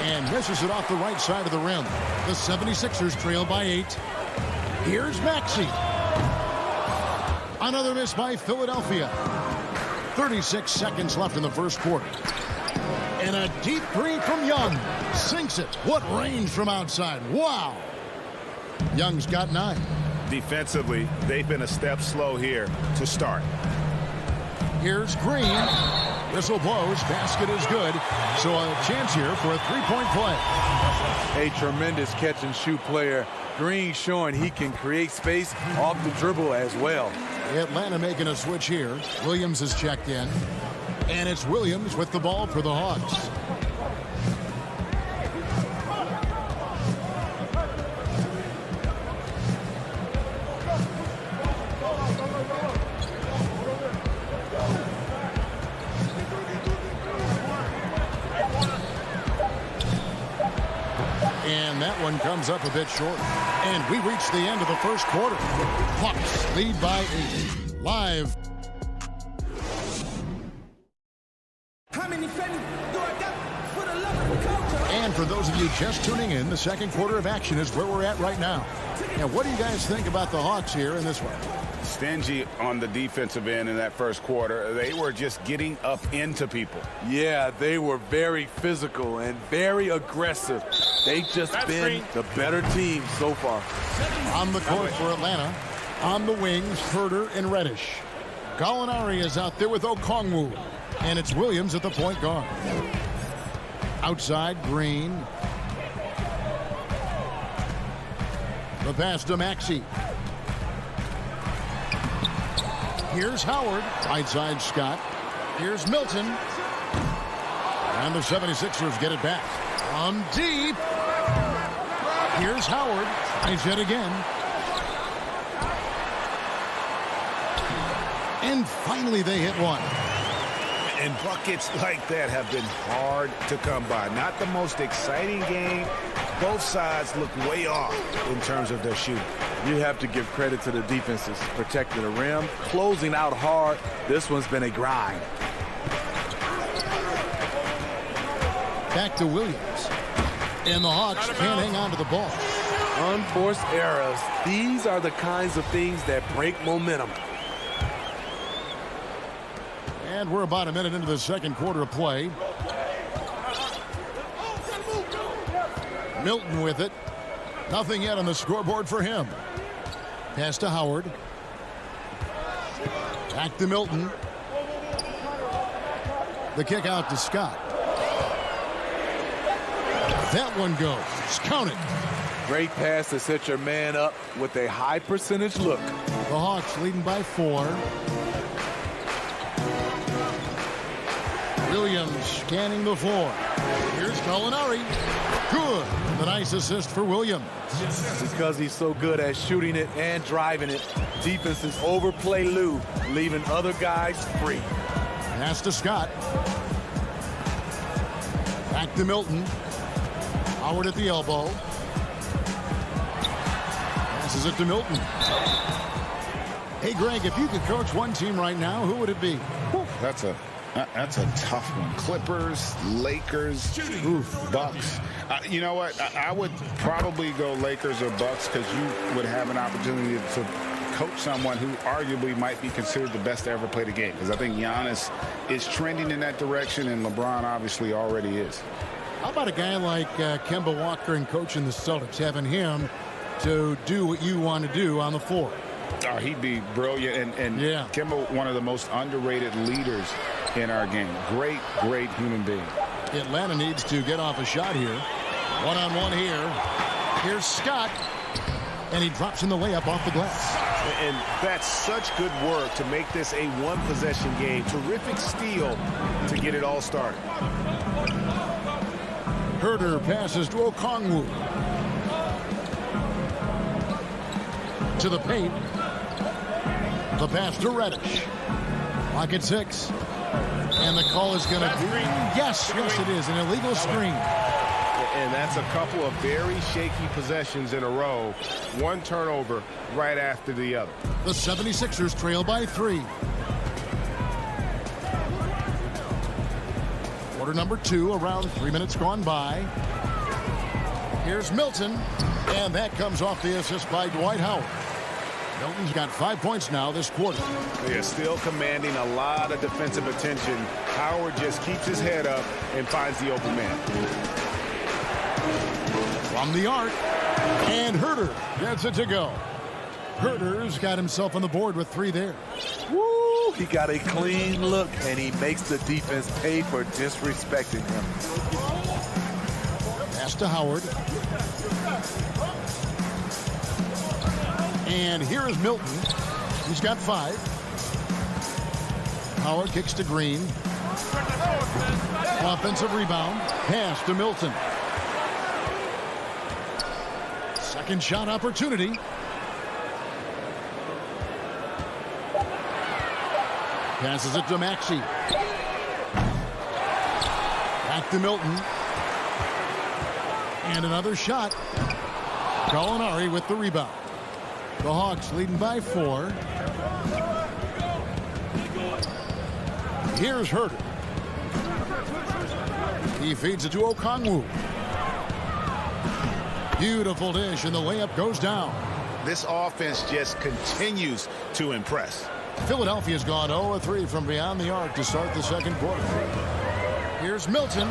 And misses it off the right side of the rim. The 76ers trail by 8. Here's Maxey. Another miss by Philadelphia. 36 seconds left in the first quarter. And a deep three from Young. Sinks it. What range from outside. Wow. Young's got 9. Defensively, they've been a step slow here to start. Here's Green. Whistle blows. Basket is good. So a chance here for a three-point play. A tremendous catch-and-shoot player. Green showing he can create space off the dribble as well. Atlanta making a switch here. Williams is checked in. And it's Williams with the ball for the Hawks. And that one comes up a bit short. And we reach the end of the first quarter. Hawks lead by 8. Live. And for those of you just tuning in, the second quarter of action is where we're at right now. Now, what do you guys think about the Hawks here in this one? Stingy on the defensive end in that first quarter. They were just getting up into people. Yeah, they were very physical and very aggressive. They've just been the better team so far. On the court for Atlanta, on the wings, Huerter and Reddish. Gallinari is out there with Okongwu. And it's Williams at the point guard. Outside, Green. The pass to Maxey. Here's Howard. Right side, Scott. Here's Milton. And the 76ers get it back. On deep. Here's Howard. He's hit again. And finally they hit one. And buckets like that have been hard to come by. Not the most exciting game. Both sides look way off in terms of their shooting. You have to give credit to the defenses. Protecting the rim, closing out hard. This one's been a grind. Back to Williams. And the Hawks can't hang on to the ball. Unforced errors. These are the kinds of things that break momentum. And we're about a minute into the second quarter of play. Milton with it. Nothing yet on the scoreboard for him. Pass to Howard. Back to Milton. The kick out to Scott. That one goes. Count it. Great pass to set your man up with a high percentage look. The Hawks leading by 4. Williams scanning the floor. Here's Gallinari. Good. The nice assist for Williams. Because he's so good at shooting it and driving it. Defenses overplay Lou, leaving other guys free. Pass to Scott. Back to Milton. Howard at the elbow. Passes it to Milton. Hey, Greg, if you could coach one team right now, who would it be? That's a tough one. Clippers, Lakers, Bucks. You know what? I would probably go Lakers or Bucks because you would have an opportunity to coach someone who arguably might be considered the best to ever play the game, because I think Giannis is trending in that direction, and LeBron obviously already is. How about a guy like Kemba Walker and coaching the Celtics, having him to do what you want to do on the floor? Oh, he'd be brilliant, and yeah. Kemba, one of the most underrated leaders in our game. Great human being. Atlanta needs to get off a shot here. One-on-one here. Here's Scott, and he drops in the layup off the glass. And that's such good work to make this a one-possession game. Terrific steal to get it all started. Herter passes to Okongwu. To the paint. The pass to Reddish. Clock at 6. And the call is going to be, yes, it is, an illegal screen. And that's a couple of very shaky possessions in a row. One turnover right after the other. The 76ers trail by 3. Quarter number 2, around 3 minutes gone by. Here's Milton, and that comes off the assist by Dwight Howard. Milton's got 5 points now this quarter. They're still commanding a lot of defensive attention. Howard just keeps his head up and finds the open man. From the arc, and Herter gets it to go. Herter's got himself on the board with 3 there. Woo! He got a clean look, and he makes the defense pay for disrespecting him. Pass to Howard. And here is Milton. He's got 5. Howard kicks to Green. Offensive rebound. Pass to Milton. Second shot opportunity. Passes it to Maxey. Back to Milton. And another shot. Gallinari with the rebound. The Hawks leading by 4. Here's Herter. He feeds it to Okongwu. Beautiful dish, and the layup goes down. This offense just continues to impress. Philadelphia's gone 0-3 from beyond the arc to start the second quarter. Here's Milton.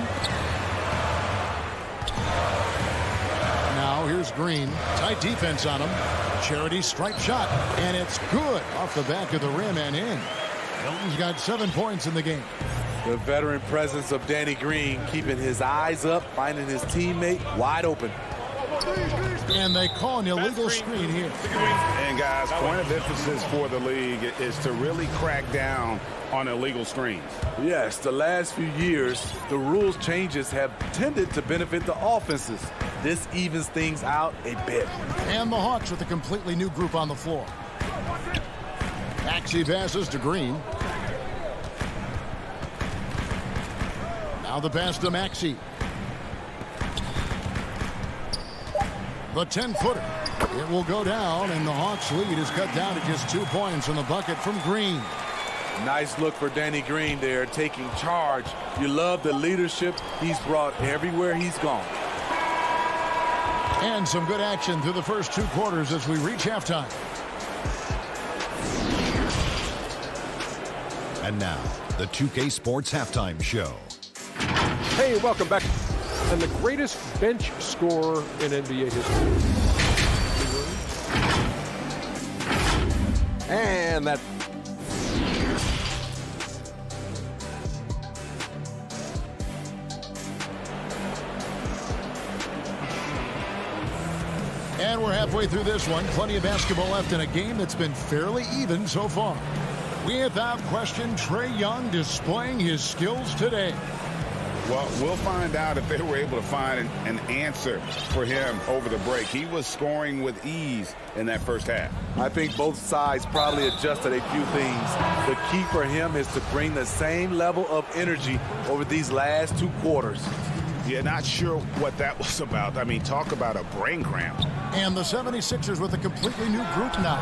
Now here's Green. Tight defense on him. Charity stripe shot, and it's good off the back of the rim and in. Milton's got 7 points in the game. The veteran presence of Danny Green, keeping his eyes up, finding his teammate wide open. And they call an illegal screen here. And guys, point of emphasis for the league is to really crack down on illegal screens. Yes, the last few years, the rules changes have tended to benefit the offenses. This evens things out a bit. And the Hawks with a completely new group on the floor. Maxey passes to Green. Now the pass to Maxey. The 10-footer. It will go down, and the Hawks' lead is cut down to just 2 points on the bucket from Green. Nice look for Danny Green there, taking charge. You love the leadership he's brought everywhere he's gone. And some good action through the first 2 quarters as we reach halftime. And now, the 2K Sports Halftime Show. Hey, welcome back. And the greatest bench scorer in NBA history. And that. And we're halfway through this one. Plenty of basketball left in a game that's been fairly even so far. Without question, Trae Young displaying his skills today. Well, we'll find out if they were able to find an answer for him over the break. He was scoring with ease in that first half. I think both sides probably adjusted a few things. The key for him is to bring the same level of energy over these last 2 quarters. Yeah, not sure what that was about. I mean, talk about a brain cramp. And the 76ers with a completely new group now.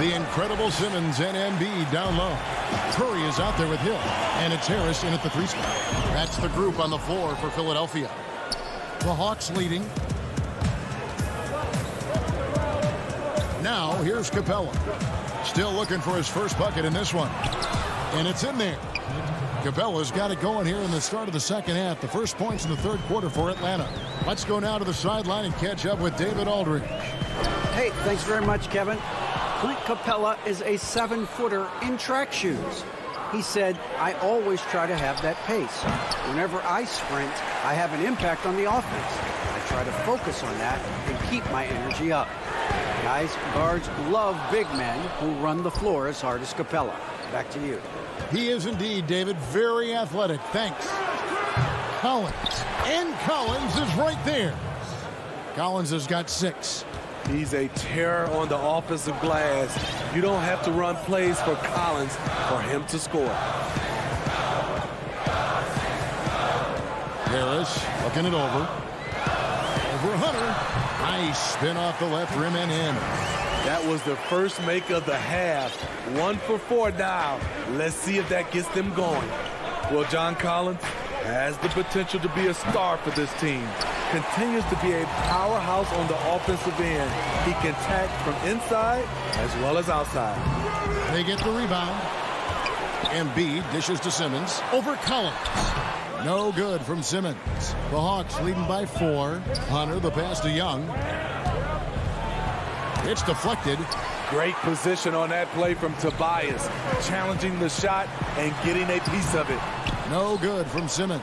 The incredible Simmons and Embiid down low. Curry is out there with Hill. And it's Harris in at the 3 spot. That's the group on the floor for Philadelphia. The Hawks leading. Now here's Capella. Still looking for his first bucket in this one. And it's in there. Capella's got it going here in the start of the second half. The first points in the third quarter for Atlanta. Let's go now to the sideline and catch up with David Aldridge. Hey, thanks very much, Kevin. Clint Capella is a 7-footer in track shoes. He said, I always try to have that pace. Whenever I sprint, I have an impact on the offense. I try to focus on that and keep my energy up. Guys, guards love big men who run the floor as hard as Capella. Back to you. He is indeed, David, very athletic. Thanks. Collins. And Collins is right there. Collins has got 6. He's a terror on the offensive glass. You don't have to run plays for Collins for him to score. Harris looking it over. Over Hunter. Nice spin off the left rim and in. That was the first make of the half. 1 for 4 now. Let's see if that gets them going. Well, John Collins has the potential to be a star for this team. Continues to be a powerhouse on the offensive end. He can attack from inside as well as outside. They get the rebound. Embiid dishes to Simmons. Over Collins. No good from Simmons. The Hawks leading by 4. Hunter, the pass to Young. It's deflected. Great position on that play from Tobias. Challenging the shot and getting a piece of it. No good from Simmons.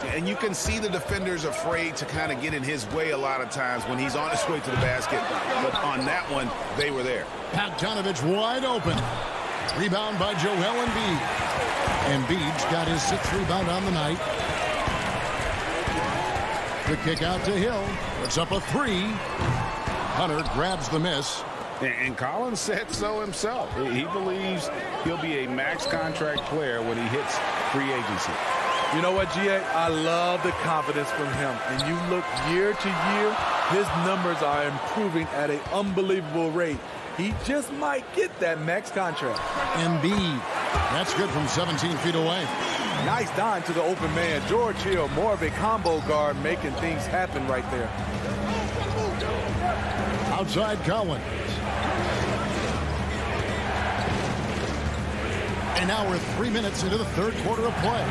And you can see the defenders afraid to kind of get in his way a lot of times when he's on his way to the basket. But on that one, they were there. Bogdanovich wide open. Rebound by Joel Embiid. Embiid's got his 6th rebound on the night. The kick out to Hill. It's up a 3. Hunter grabs the miss. And Collins said so himself. He believes he'll be a max contract player when he hits free agency. You know what, G.A.? I love the confidence from him. And you look year to year, his numbers are improving at an unbelievable rate. He just might get that max contract. Embiid. That's good from 17 feet away. Nice dime to the open man. George Hill, more of a combo guard, making things happen right there. Outside Collins. And now we're 3 minutes into the third quarter of play.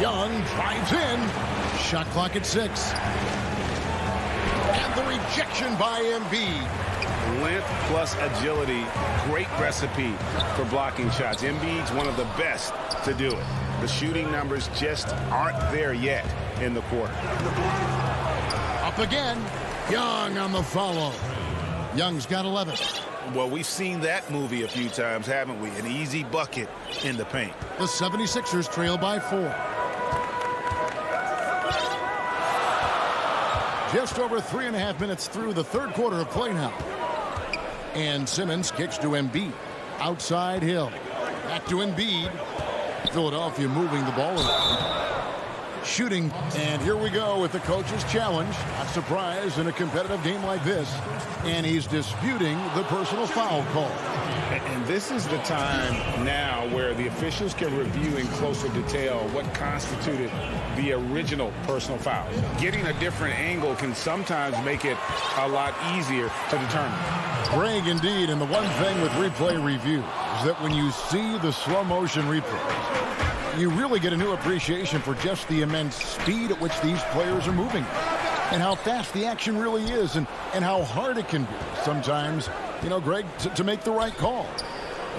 Young drives in. Shot clock at 6. And the rejection by Embiid. Length plus agility, great recipe for blocking shots. Embiid's one of the best to do it. The shooting numbers just aren't there yet in the quarter. Up again. Young on the follow. Young's got 11. Well, we've seen that movie a few times, haven't we? An easy bucket in the paint. The 76ers trail by 4. Just over 3.5 minutes through the third quarter of play now. And Simmons kicks to Embiid. Outside Hill. Back to Embiid. Philadelphia moving the ball around. Shooting. And here we go with the coach's challenge. Not surprised in a competitive game like this. And he's disputing the personal foul call. And this is the time now where the officials can review in closer detail what constituted the original personal foul. Getting a different angle can sometimes make it a lot easier to determine. Greg, indeed, and the one thing with replay review is that when you see the slow motion replays, you really get a new appreciation for just the immense speed at which these players are moving and how fast the action really is and how hard it can be sometimes, you know, Greg, to make the right call.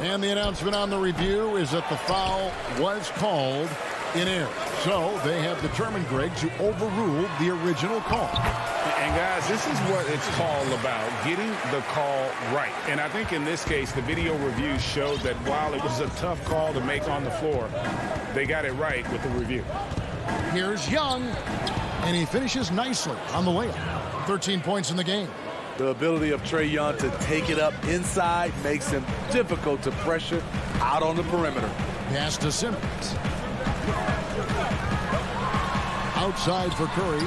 And the announcement on the review is that the foul was called in error. So they have determined, Greg, to overrule the original call. And guys, this is what it's all about, getting the call right. And I think in this case, the video review showed that while it was a tough call to make on the floor, they got it right with the review. Here's Young, and he finishes nicely on the layup. 13 points in the game. The ability of Trae Young to take it up inside makes him difficult to pressure out on the perimeter. Pass to Simmons. Outside for Curry.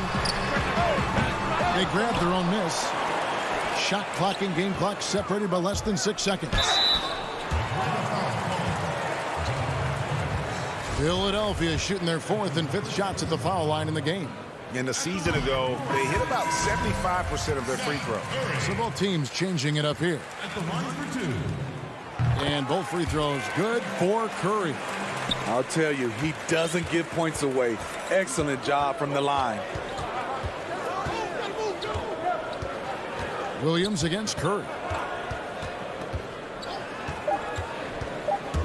They grab their own miss. Shot clock and game clock separated by less than 6 seconds. Philadelphia shooting their 4th and 5th shots at the foul line in the game. And a season ago, they hit about 75% of their free throws. So both teams changing it up here. And both free throws good for Curry. I'll tell you, he doesn't give points away. Excellent job from the line. Williams against Curry.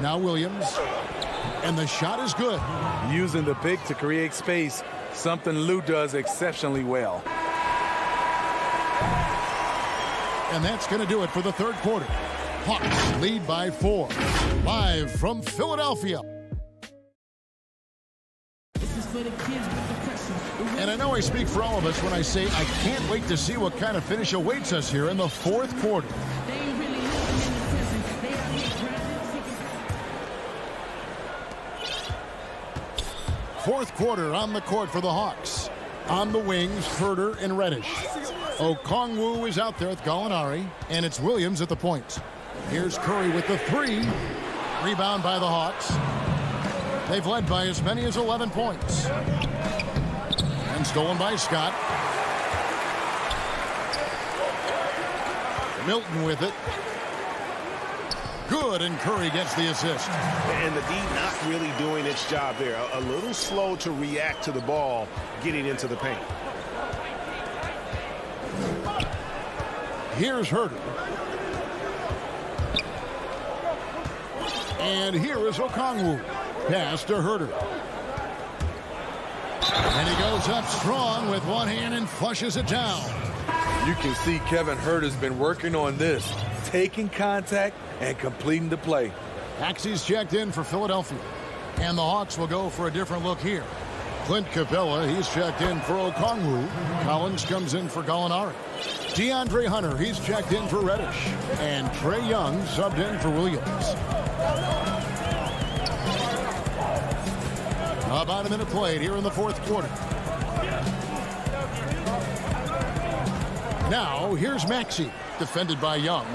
Now Williams. And the shot is good. Using the pick to create space, something Lou does exceptionally well. And that's going to do it for the third quarter. Hawks lead by 4. Live from Philadelphia. And I know I speak for all of us when I say I can't wait to see what kind of finish awaits us here in the fourth quarter. Fourth quarter on the court for the Hawks. On the wings, Herter and Reddish. Okongwu is out there with Gallinari, and it's Williams at the point. Here's Curry with the 3. Rebound by the Hawks. They've led by as many as 11 points. And stolen by Scott. Milton with it. Good, and Curry gets the assist. And the D not really doing its job there. A little slow to react to the ball getting into the paint. Here's Herter. And here is Okongwu. Pass to Herter. And he goes up strong with one hand and flushes it down. You can see Kevin Herter's been working on this, taking contact and completing the play. Maxey's checked in for Philadelphia. And the Hawks will go for a different look here. Clint Capella, he's checked in for Okongwu. Collins comes in for Gallinari. DeAndre Hunter, he's checked in for Reddish. And Trae Young subbed in for Williams. About a minute played here in the fourth quarter. Now, here's Maxey, defended by Young.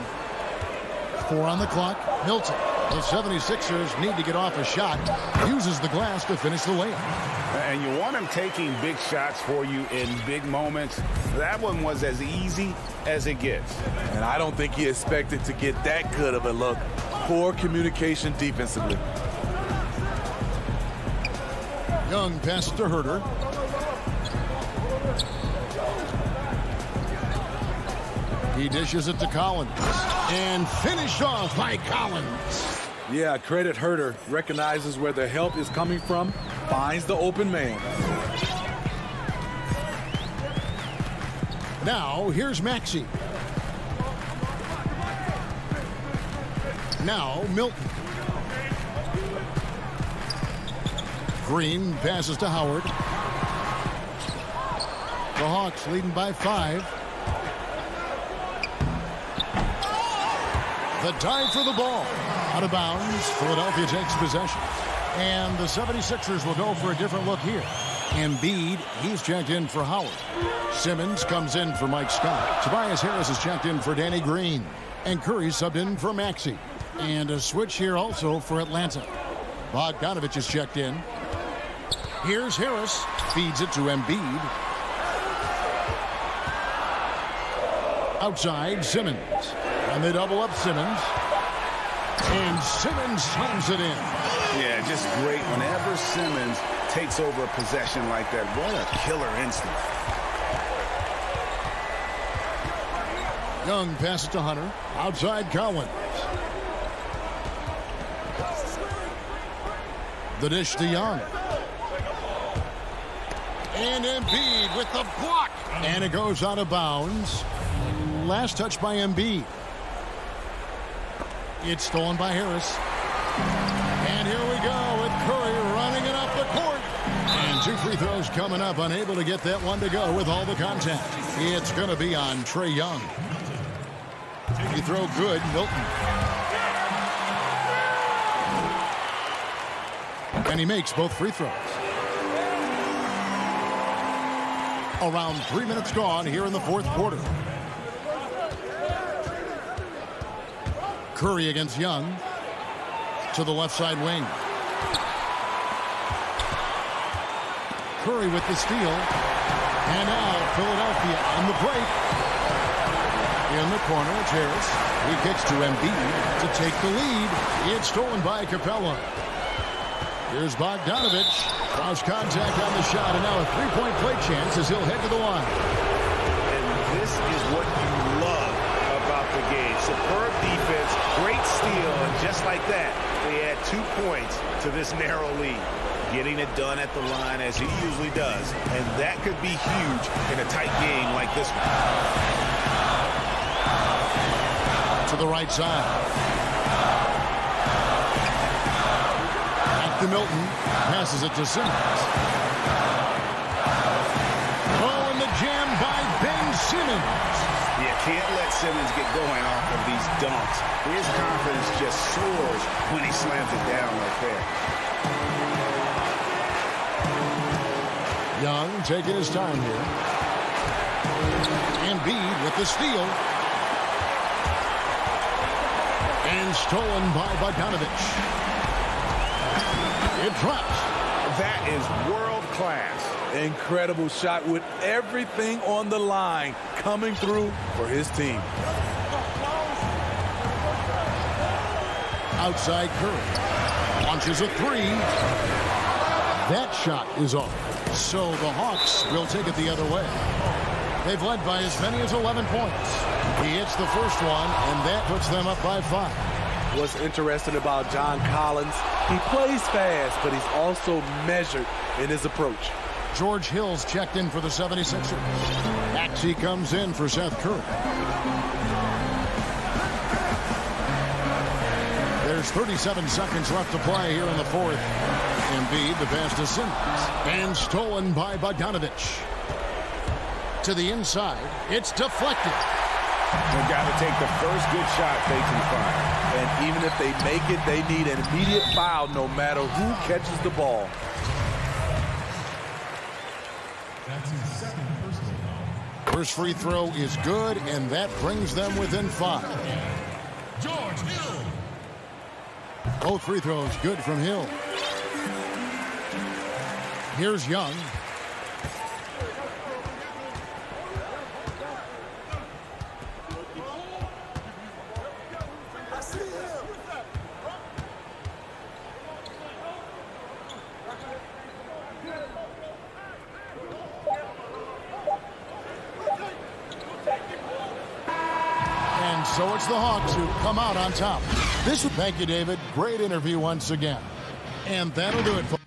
4 on the clock. Milton. The 76ers need to get off a shot. Uses the glass to finish the layup. And you want him taking big shots for you in big moments. That one was as easy as it gets. And I don't think he expected to get that good of a look. Poor communication defensively. Young passes to Herter. He dishes it to Collins. And finished off by Collins. Yeah, credit Herter. Recognizes where the help is coming from. Finds the open man. Now, here's Maxey. Now, Milton. Green passes to Howard. The Hawks leading by 5. The dive for the ball. Out of bounds. Philadelphia takes possession. And the 76ers will go for a different look here. Embiid, he's checked in for Howard. Simmons comes in for Mike Scott. Tobias Harris is checked in for Danny Green. And Curry subbed in for Maxey. And a switch here also for Atlanta. Bogdanovich is checked in. Here's Harris. Feeds it to Embiid. Outside, Simmons. And they double up Simmons. And Simmons slams it in. Yeah, just great. Whenever Simmons takes over a possession like that, what a killer instinct. Young passes to Hunter. Outside, Collins. The dish to Young. And Embiid with the block. And it goes out of bounds. Last touch by Embiid. It's stolen by Harris. And here we go with Curry running it up the court. And 2 free throws coming up. Unable to get that one to go with all the contact. It's going to be on Trae Young. Free throw good, Milton. And he makes both free throws. Around 3 minutes gone here in the fourth quarter. Curry against Young. To the left side wing. Curry with the steal. And now Philadelphia on the break. In the corner, it's Harris. He kicks to Embiid to take the lead. It's stolen by Capella. Here's Bogdanovich. Cross contact on the shot, and now a three-point play chance as he'll head to the line. And this is what you love about the game. Superb defense, great steal, and just like that, they add 2 points to this narrow lead. Getting it done at the line as he usually does, and that could be huge in a tight game like this one. To the right side. Back to Milton. Passes it to Simmons. Oh, and the jam by Ben Simmons. You can't let Simmons get going off of these dunks. His confidence just soars when he slams it down like that. Young taking his time here. Embiid with the steal. And stolen by Bogdanovich. It drops. That is world class. Incredible shot with everything on the line coming through for his team. Outside Curry. Launches a three. That shot is off. So the Hawks will take it the other way. They've led by as many as 11 points. He hits the first one, and that puts them up by 5. What's interesting about John Collins, he plays fast, but he's also measured in his approach. George Hill's checked in for the 76ers. Maxey comes in for Seth Curry. There's 37 seconds left to play here in the fourth. Embiid, the pass to Simmons. And stolen by Bogdanovich. To the inside. It's deflected. They've got to take the first good shot they can find. And even if they make it, they need an immediate foul no matter who catches the ball. First free throw is good, and that brings them within 5. George Hill. Both free throws good from Hill. Here's Young. And so it's the Hawks who come out on top. Thank you, David. Great interview once again. And that'll do it.